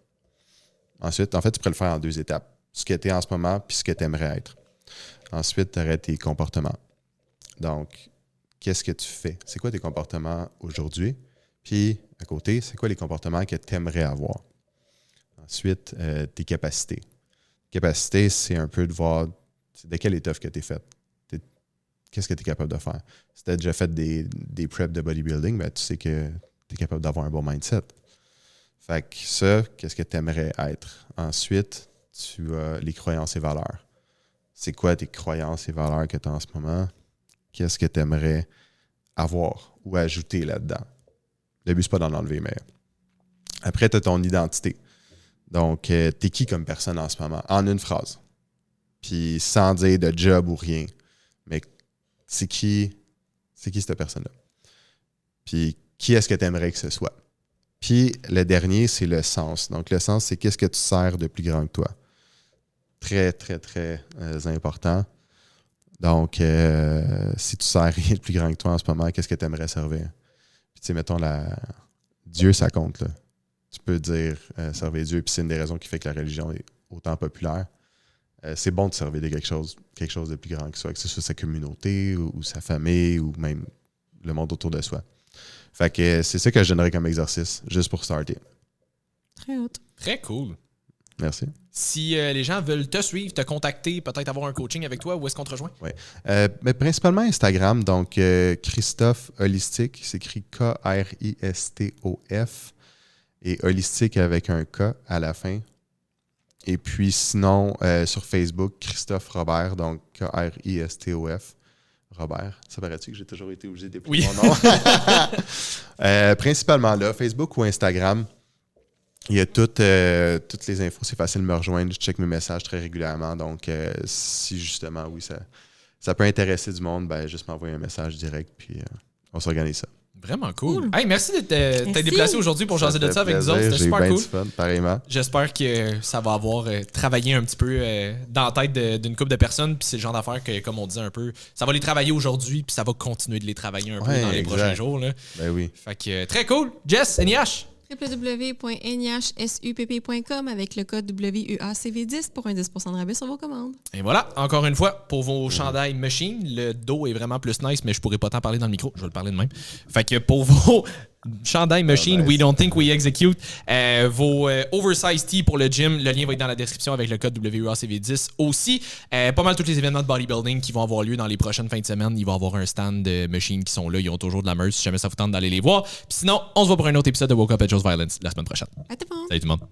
C: Ensuite, en fait, tu pourrais le faire en 2 étapes. Ce que tu es en ce moment, puis ce que tu aimerais être. Ensuite, tu aurais tes comportements. Donc, qu'est-ce que tu fais? C'est quoi tes comportements aujourd'hui? Puis, à côté, c'est quoi les comportements que tu aimerais avoir? Ensuite, tes capacités. Capacité, c'est un peu de voir de quelle étoffe que tu es faite. Qu'est-ce que tu es capable de faire? Si tu as déjà fait des preps de bodybuilding, tu sais que tu es capable d'avoir un bon mindset. Fait que ça, qu'est-ce que tu aimerais être? Ensuite, tu as les croyances et valeurs. C'est quoi tes croyances et valeurs que tu as en ce moment? Qu'est-ce que tu aimerais avoir ou ajouter là-dedans? Le but, c'est pas d'en enlever, mais après, tu as ton identité. Donc, t'es qui comme personne en ce moment? En une phrase. Puis sans dire de job ou rien. Mais c'est qui cette personne-là? Puis qui est-ce que tu aimerais que ce soit? Puis le dernier, c'est le sens. Donc, le sens, c'est qu'est-ce que tu sers de plus grand que toi? Très, très, très important. Donc, si tu sers rien de plus grand que toi en ce moment, qu'est-ce que tu aimerais servir? Puis, tu sais, mettons, Dieu, ça compte, là. Tu peux dire servir Dieu, puis c'est une des raisons qui fait que la religion est autant populaire. C'est bon de servir de quelque chose de plus grand que soi, que ce soit sa communauté ou sa famille ou même le monde autour de soi. Fait que c'est ça que je donnerais comme exercice, juste pour starter.
A: Très haute.
B: Très cool.
C: Merci.
B: Si les gens veulent te suivre, te contacter, peut-être avoir un coaching avec toi, où est-ce qu'on te rejoint?
C: Oui. Mais principalement Instagram, donc Christophe Holistique, c'est écrit Kristof et Holistique avec un K à la fin. Et puis sinon, sur Facebook, Christophe Robert, donc Kristof Robert. Ça paraît-tu que j'ai toujours été obligé d'appeler mon nom? Principalement là, Facebook ou Instagram. Il y a toutes les infos, c'est facile de me rejoindre. Je check mes messages très régulièrement. Donc, si justement, oui, ça peut intéresser du monde, juste m'envoyer un message direct, puis on s'organise ça.
B: Vraiment cool. Hey, merci d'être déplacé aujourd'hui pour jaser de ça avec nous autres. C'était
C: J'ai
B: super
C: bien
B: cool.
C: du fun, pareillement.
B: J'espère que ça va avoir travaillé un petit peu dans la tête d'une couple de personnes. Puis c'est le genre d'affaires que, comme on disait un peu, ça va les travailler aujourd'hui, puis ça va continuer de les travailler un peu dans les prochains jours. Là.
C: Ben oui.
B: Fait que très cool. Jess, NIH.
A: www.nhsupp.com avec le code WUACV10 pour un 10% de rabais sur vos commandes.
B: Et voilà, encore une fois, pour vos chandails Machine, le dos est vraiment plus nice, mais je pourrais pas t'en parler dans le micro, je vais le parler de même. Fait que pour vos chandail Machine, We Don't Think We Execute, vos oversized tee pour le gym, le lien va être dans la description avec le code WUACV10 aussi. Pas mal tous les événements de bodybuilding qui vont avoir lieu dans les prochaines fins de semaine, il va y avoir un stand de Machine qui sont là, ils ont toujours de la merch si jamais ça vous tente d'aller les voir. Puis sinon, on se voit pour un autre épisode de Woke Up at Joe's Violence la semaine prochaine.
A: À tout le monde.
B: Salut tout le monde.